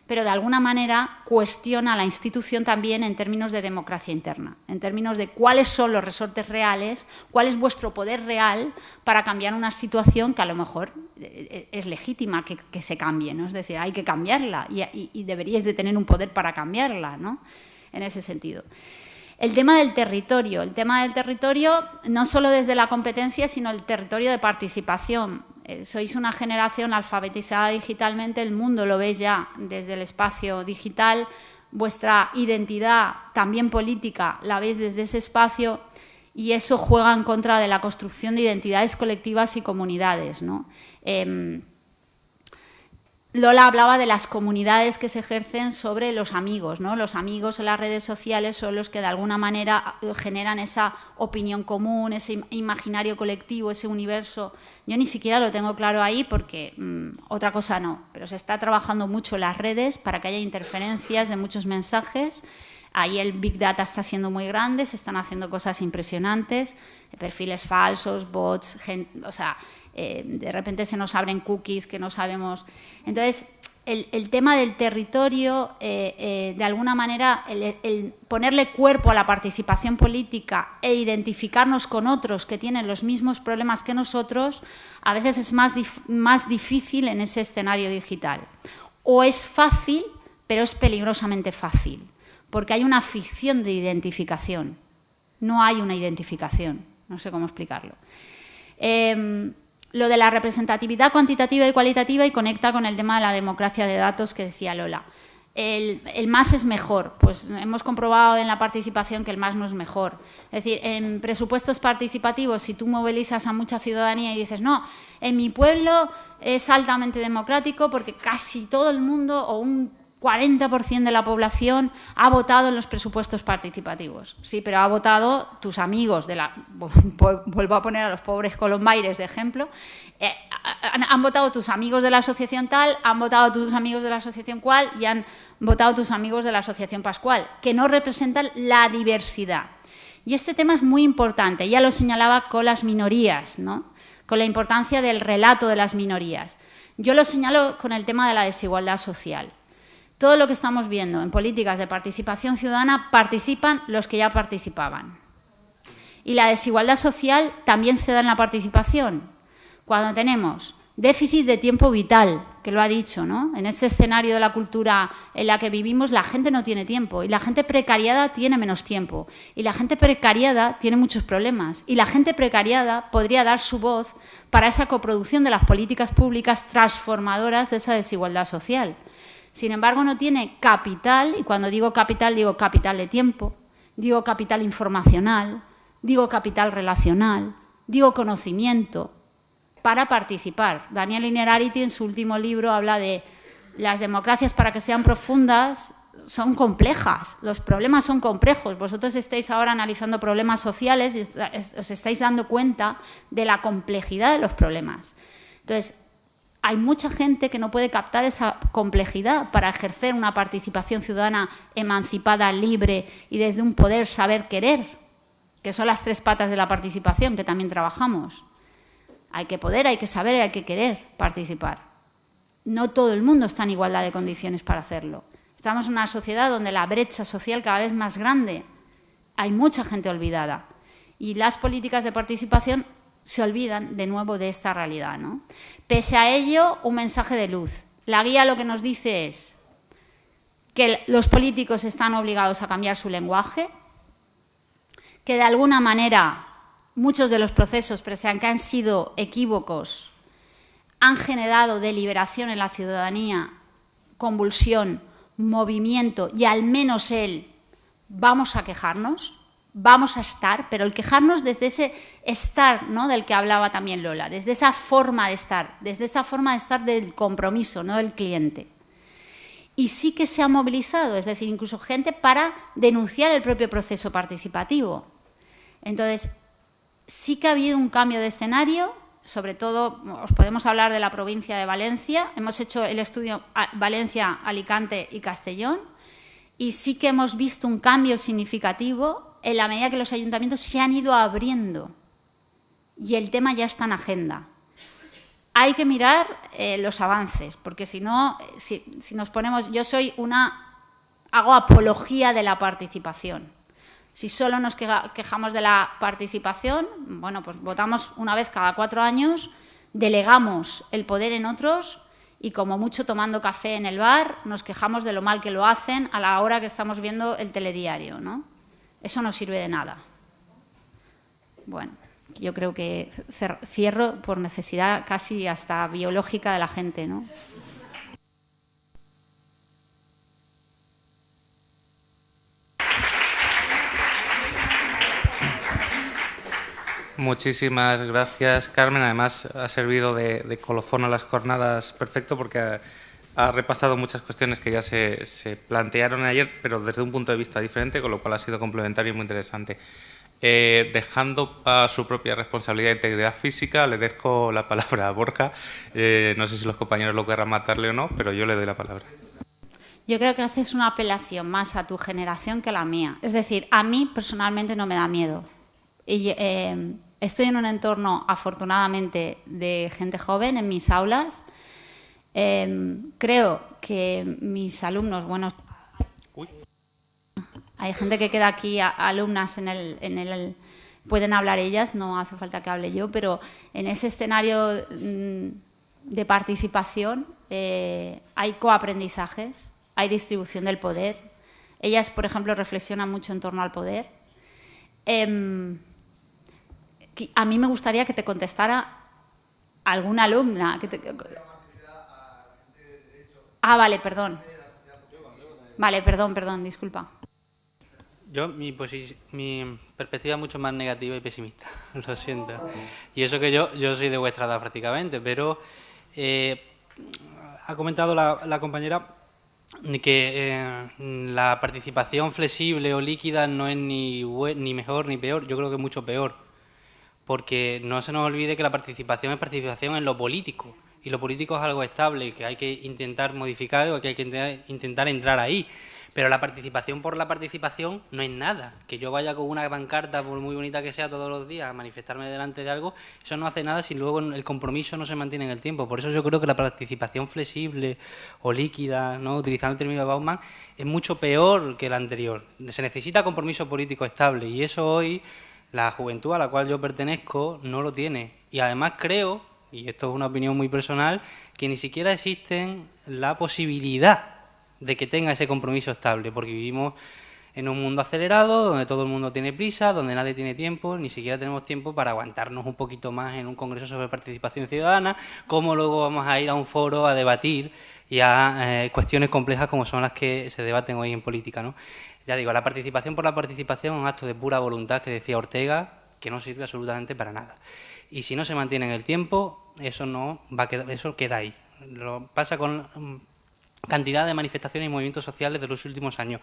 pero de alguna manera cuestiona a la institución también en términos de democracia interna, en términos de cuáles son los resortes reales, cuál es vuestro poder real para cambiar una situación que a lo mejor es legítima que se cambie, ¿no? Es decir, hay que cambiarla y deberíais de tener un poder para cambiarla, ¿no?, en ese sentido. El tema del territorio no solo desde la competencia, sino el territorio de participación. Sois una generación alfabetizada digitalmente, el mundo lo veis ya desde el espacio digital, vuestra identidad también política la veis desde ese espacio y eso juega en contra de la construcción de identidades colectivas y comunidades, ¿no? Lola hablaba de las comunidades que se ejercen sobre los amigos, ¿no? Los amigos en las redes sociales son los que de alguna manera generan esa opinión común, ese imaginario colectivo, ese universo. Yo ni siquiera lo tengo claro ahí porque otra cosa no, pero se está trabajando mucho en las redes para que haya interferencias de muchos mensajes Ahí el Big Data está siendo muy grande, se están haciendo cosas impresionantes, perfiles falsos, bots, o sea, de repente se nos abren cookies que no sabemos. Entonces, el tema del territorio, de alguna manera, el ponerle cuerpo a la participación política e identificarnos con otros que tienen los mismos problemas que nosotros, a veces es más difícil en ese escenario digital. O es fácil, pero es peligrosamente fácil, porque hay una ficción de identificación. No hay una identificación, no sé cómo explicarlo. Lo de la representatividad cuantitativa y cualitativa, y conecta con el tema de la democracia de datos que decía Lola. El más es mejor. Pues hemos comprobado en la participación que el más no es mejor. Es decir, en presupuestos participativos, si tú movilizas a mucha ciudadanía y dices, no, en mi pueblo es altamente democrático porque casi todo el mundo o un 40% de la población ha votado en los presupuestos participativos. Sí, pero ha votado tus amigos de la... Vuelvo a poner a los pobres colombaires de ejemplo. Han votado tus amigos de la asociación tal, han votado tus amigos de la asociación cual y han votado tus amigos de la asociación Pascual, que no representan la diversidad. Y este tema es muy importante. Ya lo señalaba con las minorías, ¿no? Con la importancia del relato de las minorías. Yo lo señalo con el tema de la desigualdad social. Todo lo que estamos viendo en políticas de participación ciudadana participan los que ya participaban. Y la desigualdad social también se da en la participación. Cuando tenemos déficit de tiempo vital, que lo ha dicho, ¿no? En este escenario de la cultura en la que vivimos, la gente no tiene tiempo y la gente precariada tiene menos tiempo. Y la gente precariada tiene muchos problemas. Y la gente precariada podría dar su voz para esa coproducción de las políticas públicas transformadoras de esa desigualdad social. Sin embargo, no tiene capital, y cuando digo capital de tiempo, digo capital informacional, digo capital relacional, digo conocimiento, para participar. Daniel Innerarity, en su último libro, habla de las democracias, para que sean profundas, son complejas, los problemas son complejos. Vosotros estáis ahora analizando problemas sociales y os estáis dando cuenta de la complejidad de los problemas. Entonces, hay mucha gente que no puede captar esa complejidad para ejercer una participación ciudadana emancipada, libre y desde un poder saber querer, que son las 3 patas de la participación que también trabajamos. Hay que poder, hay que saber y hay que querer participar. No todo el mundo está en igualdad de condiciones para hacerlo. Estamos en una sociedad donde la brecha social cada vez es más grande. Hay mucha gente olvidada. Y las políticas de participación se olvidan de nuevo de esta realidad, ¿no? Pese a ello, un mensaje de luz. La guía lo que nos dice es que los políticos están obligados a cambiar su lenguaje, que de alguna manera muchos de los procesos, pese a que han sido equívocos, han generado deliberación en la ciudadanía, convulsión, movimiento, y al menos vamos a quejarnos, vamos a estar, pero el quejarnos desde ese estar, ¿no?, del que hablaba también Lola, desde esa forma de estar, del compromiso, no del cliente. Y sí que se ha movilizado, es decir, incluso gente para denunciar el propio proceso participativo. Entonces, sí que ha habido un cambio de escenario, sobre todo, os podemos hablar de la provincia de Valencia, hemos hecho el estudio Valencia, Alicante y Castellón, y sí que hemos visto un cambio significativo en la medida que los ayuntamientos se han ido abriendo y el tema ya está en agenda. Hay que mirar los avances, porque si no, si nos ponemos... Yo hago apología de la participación. Si solo nos quejamos de la participación, bueno, pues votamos una vez cada 4 años, delegamos el poder en otros y como mucho tomando café en el bar nos quejamos de lo mal que lo hacen a la hora que estamos viendo el telediario, ¿no? Eso no sirve de nada. Bueno, yo creo que cierro por necesidad casi hasta biológica de la gente, ¿no? Muchísimas gracias, Carmen. Además, ha servido de colofón a las jornadas perfecto porque ha repasado muchas cuestiones que ya se plantearon ayer, pero desde un punto de vista diferente, con lo cual ha sido complementario y muy interesante. Dejando a su propia responsabilidad e integridad física, le dejo la palabra a Borja. No sé si los compañeros lo querrán matarle o no, pero yo le doy la palabra. yo creo que haces una apelación más a tu generación que a la mía. Es decir, a mí personalmente no me da miedo. Y, estoy en un entorno, afortunadamente, de gente joven en mis aulas. Creo que mis alumnos, bueno, hay gente que queda aquí, alumnas pueden hablar ellas, no hace falta que hable yo, pero en ese escenario de participación hay coaprendizajes, hay distribución del poder. Ellas, por ejemplo, reflexionan mucho en torno al poder. A mí me gustaría que te contestara alguna alumna. Vale, perdón. Vale, perdón, disculpa. Mi perspectiva es mucho más negativa y pesimista, lo siento. Y eso que yo soy de vuestra edad prácticamente, pero ha comentado la compañera que la participación flexible o líquida no es ni mejor ni peor, yo creo que es mucho peor, porque no se nos olvide que la participación es participación en lo político, y lo político es algo estable, que hay que intentar modificar o que hay que intentar entrar ahí. Pero la participación por la participación no es nada. Que yo vaya con una pancarta, por muy bonita que sea, todos los días a manifestarme delante de algo, eso no hace nada si luego el compromiso no se mantiene en el tiempo. Por eso yo creo que la participación flexible o líquida, ¿no?, utilizando el término de Bauman, es mucho peor que la anterior. Se necesita compromiso político estable y eso hoy la juventud a la cual yo pertenezco no lo tiene. Y además creo, y esto es una opinión muy personal, que ni siquiera existen la posibilidad de que tenga ese compromiso estable, porque vivimos en un mundo acelerado, donde todo el mundo tiene prisa, donde nadie tiene tiempo, ni siquiera tenemos tiempo para aguantarnos un poquito más en un congreso sobre participación ciudadana, cómo luego vamos a ir a un foro a debatir y a cuestiones complejas como son las que se debaten hoy en política, ¿no? Ya digo, la participación por la participación es un acto de pura voluntad, que decía Ortega, que no sirve absolutamente para nada. Y si no se mantiene en el tiempo, eso no va a quedar, eso queda ahí. Lo pasa con cantidad de manifestaciones y movimientos sociales de los últimos años,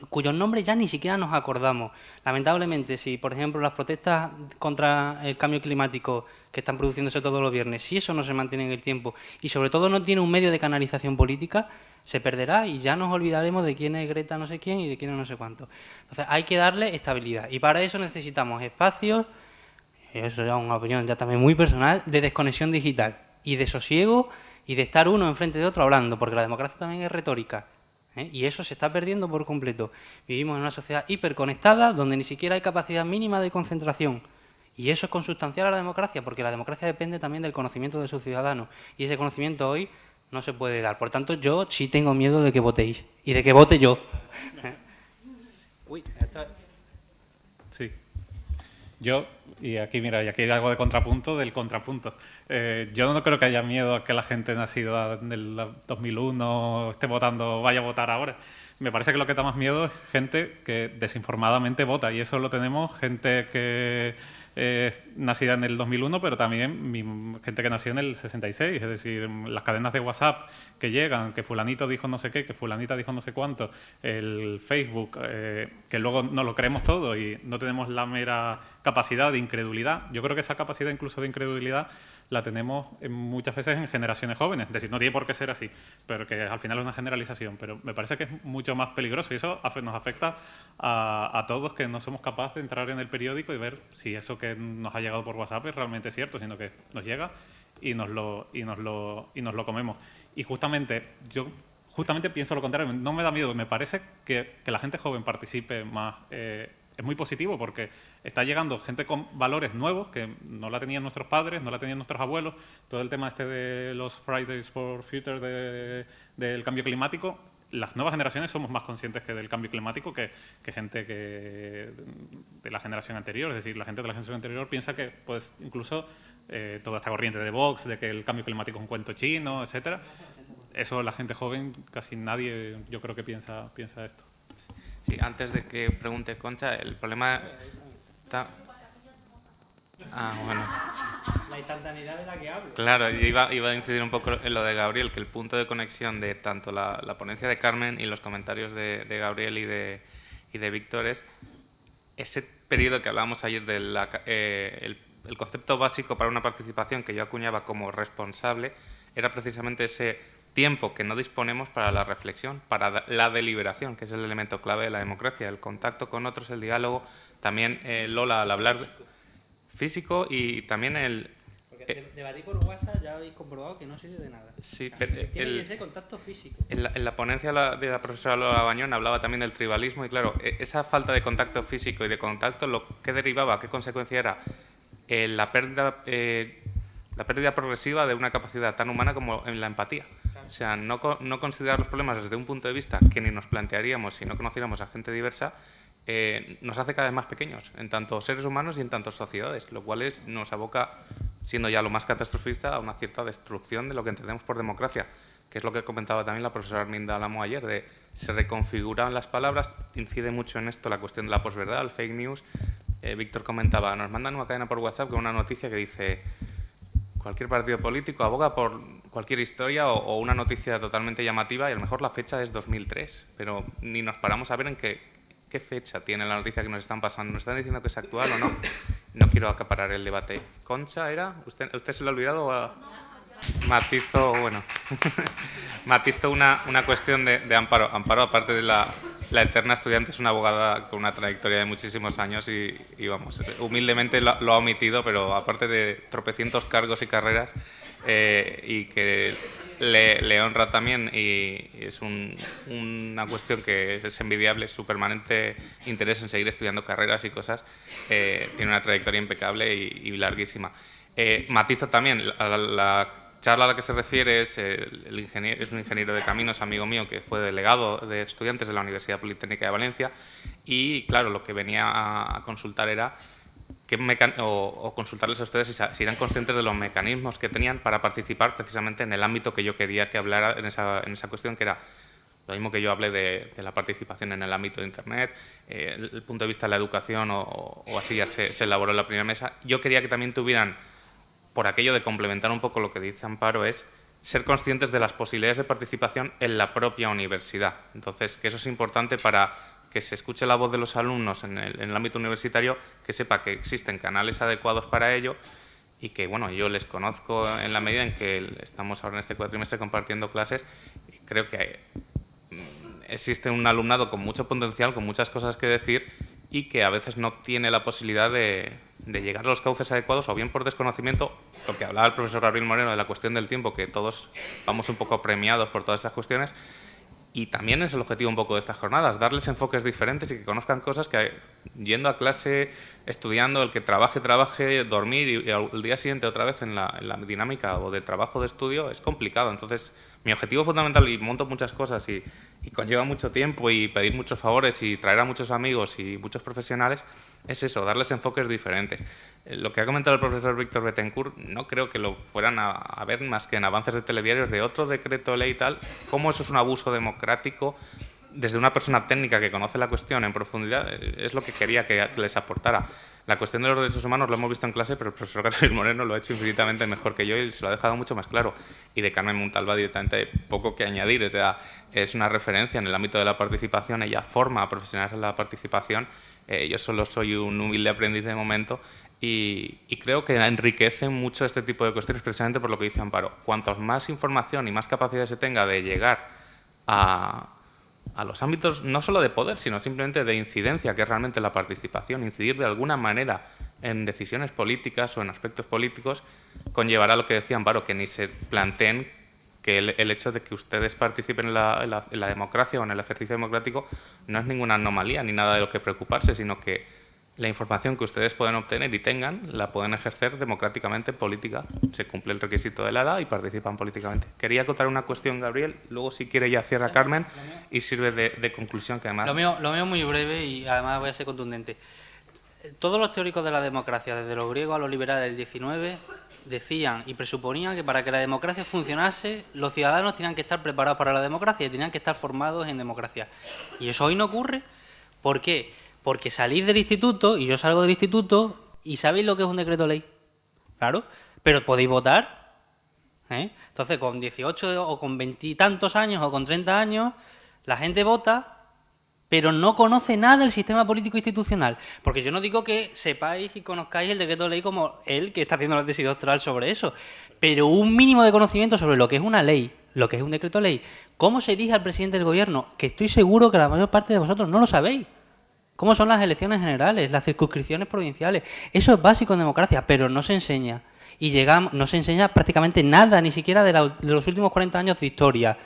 cuyos nombres ya ni siquiera nos acordamos. Lamentablemente, si por ejemplo las protestas contra el cambio climático que están produciéndose todos los viernes, si eso no se mantiene en el tiempo y sobre todo no tiene un medio de canalización política, se perderá y ya nos olvidaremos de quién es Greta no sé quién y de quién es no sé cuánto. Entonces hay que darle estabilidad y para eso necesitamos espacios, eso ya es una opinión ya también muy personal, de desconexión digital y de sosiego y de estar uno enfrente de otro hablando, porque la democracia también es retórica, ¿eh? Y eso se está perdiendo por completo. Vivimos en una sociedad hiperconectada donde ni siquiera hay capacidad mínima de concentración. Y eso es consustancial a la democracia, porque la democracia depende también del conocimiento de sus ciudadanos. Y ese conocimiento hoy no se puede dar. Por tanto, yo sí tengo miedo de que votéis y de que vote yo. Sí. Yo, y aquí mira, y aquí hay algo de contrapunto del contrapunto. Yo no creo que haya miedo a que la gente nacida en el 2001 esté votando, vaya a votar ahora. Me parece que lo que da más miedo es gente que desinformadamente vota, y eso lo tenemos, gente que nacida en el 2001, pero también gente que nació en el 66, es decir, las cadenas de WhatsApp que llegan, que fulanito dijo no sé qué, que fulanita dijo no sé cuánto, el Facebook, que luego nos lo creemos todo y no tenemos la mera capacidad de incredulidad. Yo creo que esa capacidad incluso de incredulidad la tenemos muchas veces en generaciones jóvenes, es decir, no tiene por qué ser así, pero que al final es una generalización, pero me parece que es mucho más peligroso y eso nos afecta a todos, que no somos capaces de entrar en el periódico y ver si eso que nos ha llegado por WhatsApp es realmente cierto, sino que nos llega y nos lo comemos. Y justamente yo pienso lo contrario, no me da miedo, me parece que la gente joven participe más. Es muy positivo porque está llegando gente con valores nuevos que no la tenían nuestros padres, no la tenían nuestros abuelos. Todo el tema de los Fridays for Future del cambio climático, las nuevas generaciones somos más conscientes que del cambio climático que gente que de la generación anterior. Es decir, la gente de la generación anterior piensa que pues incluso toda esta corriente de Vox, de que el cambio climático es un cuento chino, etcétera. Eso la gente joven, casi nadie yo creo que piensa esto. Sí, antes de que pregunte Concha, el problema está... bueno. La instantaneidad de la que hablo. Claro, yo iba a incidir un poco en lo de Gabriel, que el punto de conexión de tanto la ponencia de Carmen y los comentarios de Gabriel y de Víctor es ese periodo que hablábamos ayer del el concepto básico para una participación que yo acuñaba como responsable, era precisamente ese tiempo que no disponemos para la reflexión, para la deliberación, que es el elemento clave de la democracia, el contacto con otros, el diálogo, también Lola al hablar físico y también el... Porque debatir por WhatsApp ya habéis comprobado que no sirve de nada. Sí, tiene que ser contacto físico. En la ponencia de la profesora Lola Bañón hablaba también del tribalismo y claro, esa falta de contacto físico y de contacto, ¿qué derivaba? ¿Qué consecuencia era? La pérdida progresiva de una capacidad tan humana como en la empatía. O sea, no considerar los problemas desde un punto de vista que ni nos plantearíamos si no conociéramos a gente diversa, nos hace cada vez más pequeños, en tanto seres humanos y en tanto sociedades, lo cual nos aboca, siendo ya lo más catastrofista, a una cierta destrucción de lo que entendemos por democracia, que es lo que comentaba también la profesora Arminda Alamo ayer, de se reconfiguran las palabras, incide mucho en esto la cuestión de la posverdad, el fake news. Víctor comentaba, nos mandan una cadena por WhatsApp con una noticia que dice cualquier partido político aboga por cualquier historia o una noticia totalmente llamativa y a lo mejor la fecha es 2003, pero ni nos paramos a ver en qué fecha tiene la noticia que nos están pasando. ¿Nos están diciendo que es actual o no? No quiero acaparar el debate. ¿Concha era? ¿Usted se lo ha olvidado? Matizo, bueno, matizo una cuestión de Amparo. Amparo, aparte de la eterna estudiante, es una abogada con una trayectoria de muchísimos años y vamos, humildemente lo ha omitido, pero aparte de tropecientos cargos y carreras y que le honra también y es una cuestión que es envidiable, su permanente interés en seguir estudiando carreras y cosas, tiene una trayectoria impecable y larguísima. Matizo también, la charla a la que se refiere es un ingeniero de caminos, amigo mío, que fue delegado de estudiantes de la Universidad Politécnica de Valencia y, claro, lo que venía a consultar era o consultarles a ustedes si eran conscientes de los mecanismos que tenían para participar precisamente en el ámbito que yo quería que hablara en esa cuestión, que era lo mismo que yo hablé de la participación en el ámbito de Internet, el punto de vista de la educación o así ya se elaboró en la primera mesa. Yo quería que también tuvieran, por aquello de complementar un poco lo que dice Amparo, es ser conscientes de las posibilidades de participación en la propia universidad. Entonces, que eso es importante para que se escuche la voz de los alumnos en el ámbito universitario, que sepa que existen canales adecuados para ello y que, bueno, yo les conozco en la medida en que estamos ahora en este cuatrimestre compartiendo clases y creo que existe un alumnado con mucho potencial, con muchas cosas que decir y que a veces no tiene la posibilidad de llegar a los cauces adecuados, o bien por desconocimiento, lo que hablaba el profesor Gabriel Moreno de la cuestión del tiempo, que todos vamos un poco premiados por todas estas cuestiones, y también es el objetivo un poco de estas jornadas, darles enfoques diferentes y que conozcan cosas que, yendo a clase, estudiando, el que trabaje, dormir y al día siguiente otra vez en la dinámica o de trabajo de estudio es complicado. Entonces, mi objetivo fundamental, y monto muchas cosas y conlleva mucho tiempo y pedir muchos favores y traer a muchos amigos y muchos profesionales, es eso, darles enfoques diferentes. Lo que ha comentado el profesor Víctor Betancourt, no creo que lo fueran a ver más que en avances de telediarios de otro decreto ley y tal, cómo eso es un abuso democrático desde una persona técnica que conoce la cuestión en profundidad, es lo que quería que les aportara. La cuestión de los derechos humanos lo hemos visto en clase, pero el profesor Gabriel Moreno lo ha hecho infinitamente mejor que yo y se lo ha dejado mucho más claro. Y de Carmen Montalva directamente poco que añadir. O sea, es una referencia en el ámbito de la participación, ella forma a profesionales en la participación. Yo solo soy un humilde aprendiz de momento y creo que enriquece mucho este tipo de cuestiones precisamente por lo que dice Amparo. Cuantos más información y más capacidad se tenga de llegar a los ámbitos no solo de poder, sino simplemente de incidencia, que es realmente la participación, incidir de alguna manera en decisiones políticas o en aspectos políticos, conllevará lo que decía Amparo, que ni se planteen que el hecho de que ustedes participen en la democracia o en el ejercicio democrático no es ninguna anomalía ni nada de lo que preocuparse, sino que la información que ustedes pueden obtener y tengan la pueden ejercer democráticamente en política. Se cumple el requisito de la edad y participan políticamente. Quería acotar una cuestión, Gabriel, luego si quiere ya cierra Carmen y sirve de conclusión, que además... Lo mío es muy breve y además voy a ser contundente. Todos los teóricos de la democracia, desde los griegos a los liberales del 19, decían y presuponían que para que la democracia funcionase, los ciudadanos tenían que estar preparados para la democracia y tenían que estar formados en democracia. Y eso hoy no ocurre. ¿Por qué? Porque salís del instituto, y yo salgo del instituto, y sabéis lo que es un decreto ley. Claro, pero podéis votar. Entonces, con 18 o con 20 y tantos años o con 30 años, la gente vota pero no conoce nada del sistema político institucional. Porque yo no digo que sepáis y conozcáis el decreto de ley como él, que está haciendo la tesis doctoral sobre eso, pero un mínimo de conocimiento sobre lo que es una ley, lo que es un decreto de ley, cómo se elige al presidente del gobierno, que estoy seguro que la mayor parte de vosotros no lo sabéis. Cómo son las elecciones generales, las circunscripciones provinciales. Eso es básico en democracia, pero no se enseña. Y no se enseña prácticamente nada, ni siquiera de los últimos 40 años de historia.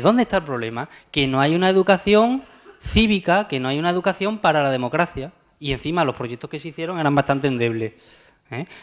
¿Dónde está el problema? Que no hay una educación cívica, que no hay una educación para la democracia. Y encima los proyectos que se hicieron eran bastante endebles.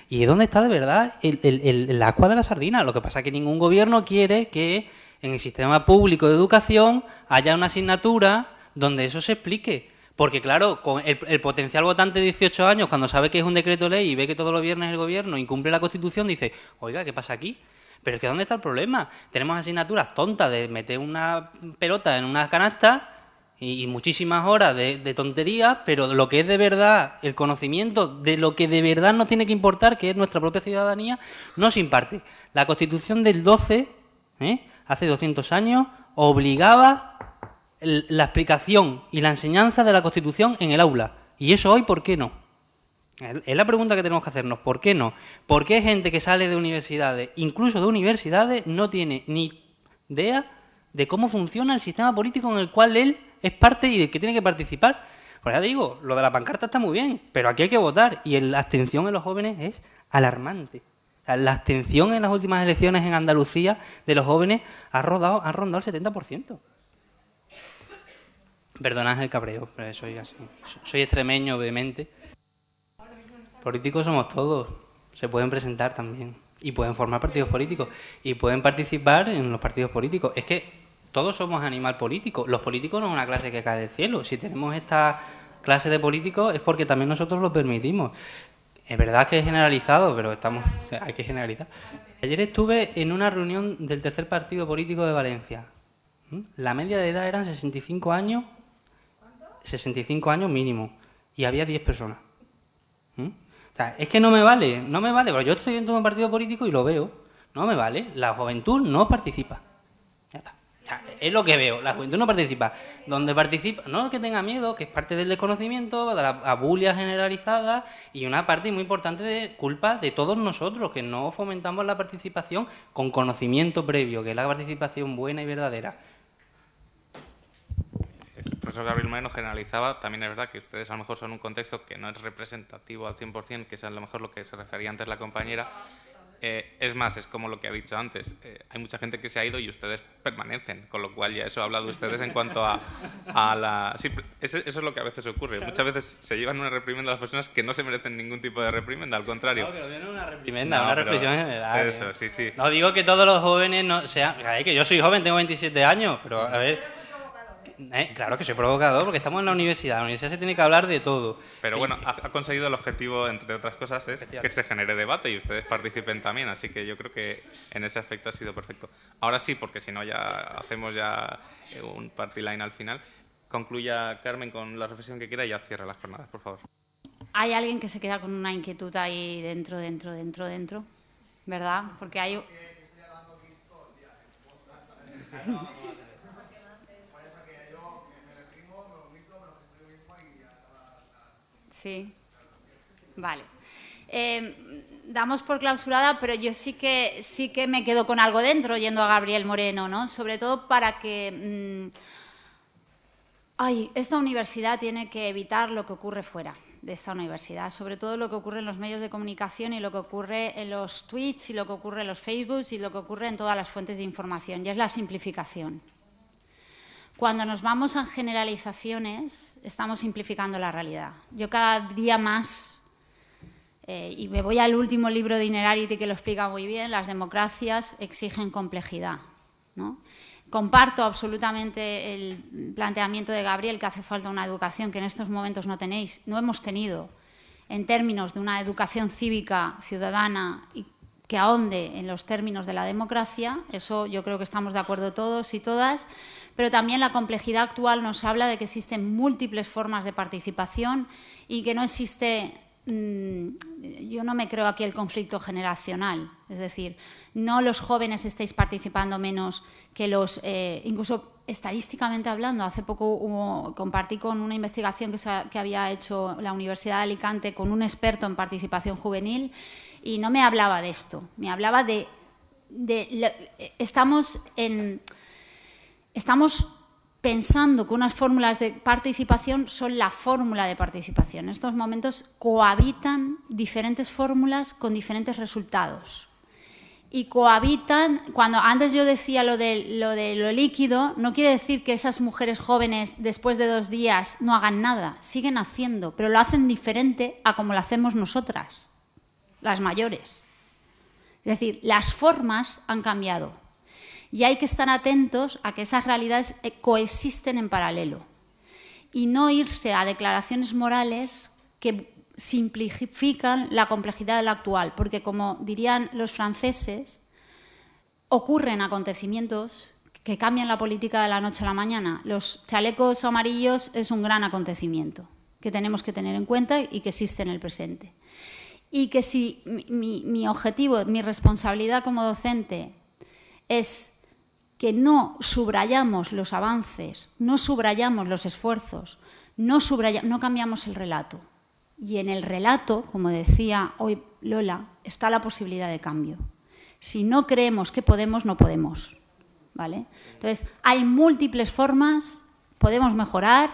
¿Y dónde está de verdad el agua de la sardina? Lo que pasa es que ningún gobierno quiere que en el sistema público de educación haya una asignatura donde eso se explique. Porque, claro, con el potencial votante de 18 años, cuando sabe que es un decreto ley y ve que todos los viernes el gobierno incumple la Constitución, dice, oiga, ¿qué pasa aquí? Pero es que ¿dónde está el problema? Tenemos asignaturas tontas de meter una pelota en una canasta y muchísimas horas de tonterías, pero lo que es de verdad, el conocimiento de lo que de verdad nos tiene que importar, que es nuestra propia ciudadanía, no se imparte. La Constitución del 12, hace 200 años, obligaba la explicación y la enseñanza de la Constitución en el aula. ¿Y eso hoy por qué no? Es la pregunta que tenemos que hacernos. ¿Por qué no? ¿Por qué gente que sale de universidades, incluso de universidades, no tiene ni idea de cómo funciona el sistema político en el cual él es parte y del que tiene que participar? Pues ya digo, lo de la pancarta está muy bien, pero aquí hay que votar. Y la abstención en los jóvenes es alarmante. O sea, la abstención en las últimas elecciones en Andalucía de los jóvenes ha rondado el 70%. Perdonad el cabreo, pero soy así. Soy extremeño, obviamente. Políticos somos todos. Se pueden presentar también. Y pueden formar partidos políticos. Y pueden participar en los partidos políticos. Es que todos somos animal político. Los políticos no es una clase que cae del cielo. Si tenemos esta clase de políticos es porque también nosotros lo permitimos. Es verdad que es generalizado, pero hay que generalizar. Ayer estuve en una reunión del tercer partido político de Valencia. La media de edad eran 65 años. 65 años mínimo, y había 10 personas. O sea, es que no me vale, porque yo estoy dentro de un partido político y lo veo, no me vale, la juventud no participa. Ya está. O sea, es lo que veo, la juventud no participa. Donde participa, no que tenga miedo, que es parte del desconocimiento, de la abulia generalizada y una parte muy importante de culpa de todos nosotros, que no fomentamos la participación con conocimiento previo, que es la participación buena y verdadera. El profesor Gabriel Moreno generalizaba, también es verdad que ustedes a lo mejor son un contexto que no es representativo al 100%, que es a lo mejor lo que se refería antes la compañera. Es más, es como lo que ha dicho antes, hay mucha gente que se ha ido y ustedes permanecen, con lo cual ya eso ha hablado ustedes en cuanto a la... Sí, eso es lo que a veces ocurre. Muchas veces se llevan una reprimenda a las personas que no se merecen ningún tipo de reprimenda, al contrario. No, que no viene una reprimenda, una reflexión general. Eso, sí, sí. No digo que todos los jóvenes no sean... que yo soy joven, tengo 27 años, pero a ver... claro que soy provocador, porque estamos en la universidad se tiene que hablar de todo. Pero bueno, ha conseguido el objetivo, entre otras cosas, es que se genere debate y ustedes participen también, así que yo creo que en ese aspecto ha sido perfecto. Ahora sí, porque si no ya hacemos ya un party line al final. Concluya Carmen con la reflexión que quiera y ya cierra las jornadas, por favor. Hay alguien que se queda con una inquietud ahí dentro, ¿verdad? Porque hay... Sí, vale. Damos por clausurada, pero yo sí que me quedo con algo dentro yendo a Gabriel Moreno, ¿no? Sobre todo para que... esta universidad tiene que evitar lo que ocurre fuera de esta universidad, sobre todo lo que ocurre en los medios de comunicación y lo que ocurre en los tweets y lo que ocurre en los Facebooks y lo que ocurre en todas las fuentes de información, y es la simplificación. Cuando nos vamos a generalizaciones, estamos simplificando la realidad. Yo cada día más, y me voy al último libro de Innerarity que lo explica muy bien, las democracias exigen complejidad, ¿no? Comparto absolutamente el planteamiento de Gabriel, que hace falta una educación que en estos momentos no hemos tenido, en términos de una educación cívica, ciudadana, y que ahonde en los términos de la democracia. Eso yo creo que estamos de acuerdo todos y todas. Pero también la complejidad actual nos habla de que existen múltiples formas de participación y que no existe yo no me creo aquí el conflicto generacional. Es decir, no los jóvenes estáis participando menos que los... incluso estadísticamente hablando, hace poco compartí con una investigación que había hecho la Universidad de Alicante con un experto en participación juvenil y no me hablaba de esto, me hablaba de estamos pensando que unas fórmulas de participación son la fórmula de participación. En estos momentos cohabitan diferentes fórmulas con diferentes resultados. Y cohabitan, cuando antes yo decía lo de lo líquido, no quiere decir que esas mujeres jóvenes después de 2 días no hagan nada, siguen haciendo, pero lo hacen diferente a como lo hacemos nosotras, las mayores. Es decir, las formas han cambiado y hay que estar atentos a que esas realidades coexisten en paralelo y no irse a declaraciones morales que simplifican la complejidad de la actual, porque como dirían los franceses, ocurren acontecimientos que cambian la política de la noche a la mañana. Los chalecos amarillos es un gran acontecimiento que tenemos que tener en cuenta y que existe en el presente. Y que si mi objetivo, mi responsabilidad como docente es que no subrayamos los avances, no subrayamos los esfuerzos, no cambiamos el relato. Y en el relato, como decía hoy Lola, está la posibilidad de cambio. Si no creemos que podemos, no podemos, ¿vale? Entonces, hay múltiples formas, podemos mejorar.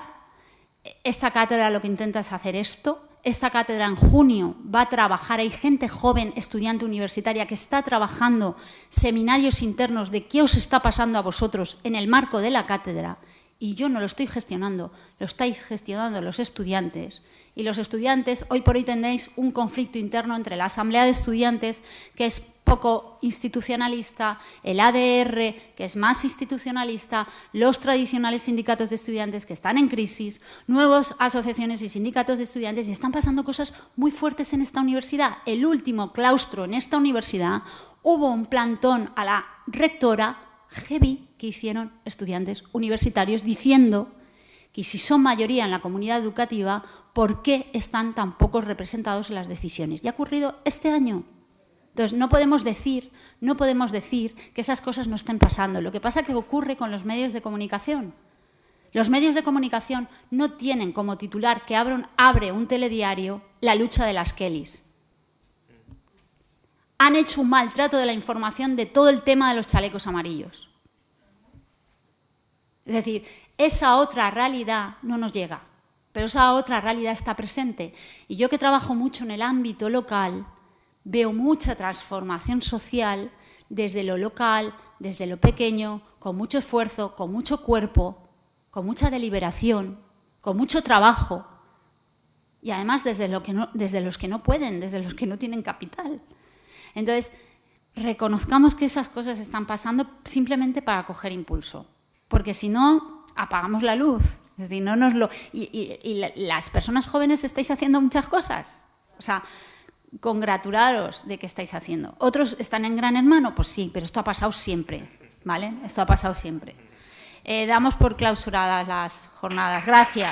Esta cátedra lo que intenta es hacer esto. Esta cátedra en junio va a trabajar, hay gente joven, estudiante universitaria, que está trabajando seminarios internos de qué os está pasando a vosotros en el marco de la cátedra. Y yo no lo estoy gestionando, lo estáis gestionando los estudiantes. Y los estudiantes, hoy por hoy tenéis un conflicto interno entre la Asamblea de Estudiantes, que es poco institucionalista, el ADR, que es más institucionalista, los tradicionales sindicatos de estudiantes que están en crisis, nuevas asociaciones y sindicatos de estudiantes, y están pasando cosas muy fuertes en esta universidad. El último claustro en esta universidad, hubo un plantón a la rectora heavy que hicieron estudiantes universitarios diciendo que si son mayoría en la comunidad educativa, ¿por qué están tan pocos representados en las decisiones? Y ha ocurrido este año. Entonces, no podemos decir que esas cosas no estén pasando. Lo que pasa es que ocurre con los medios de comunicación. Los medios de comunicación no tienen como titular que abre un telediario la lucha de las Kellys. Han hecho un maltrato de la información de todo el tema de los chalecos amarillos. Es decir, esa otra realidad no nos llega, pero esa otra realidad está presente. Y yo que trabajo mucho en el ámbito local, veo mucha transformación social desde lo local, desde lo pequeño, con mucho esfuerzo, con mucho cuerpo, con mucha deliberación, con mucho trabajo. Y además desde los que no pueden, desde los que no tienen capital. Entonces, reconozcamos que esas cosas están pasando simplemente para coger impulso, porque si no, apagamos la luz. Es decir, las personas jóvenes estáis haciendo muchas cosas. O sea, congratularos de que estáis haciendo. ¿Otros están en Gran Hermano? Pues sí, pero esto ha pasado siempre, ¿vale? Esto ha pasado siempre. Damos por clausuradas las jornadas. Gracias.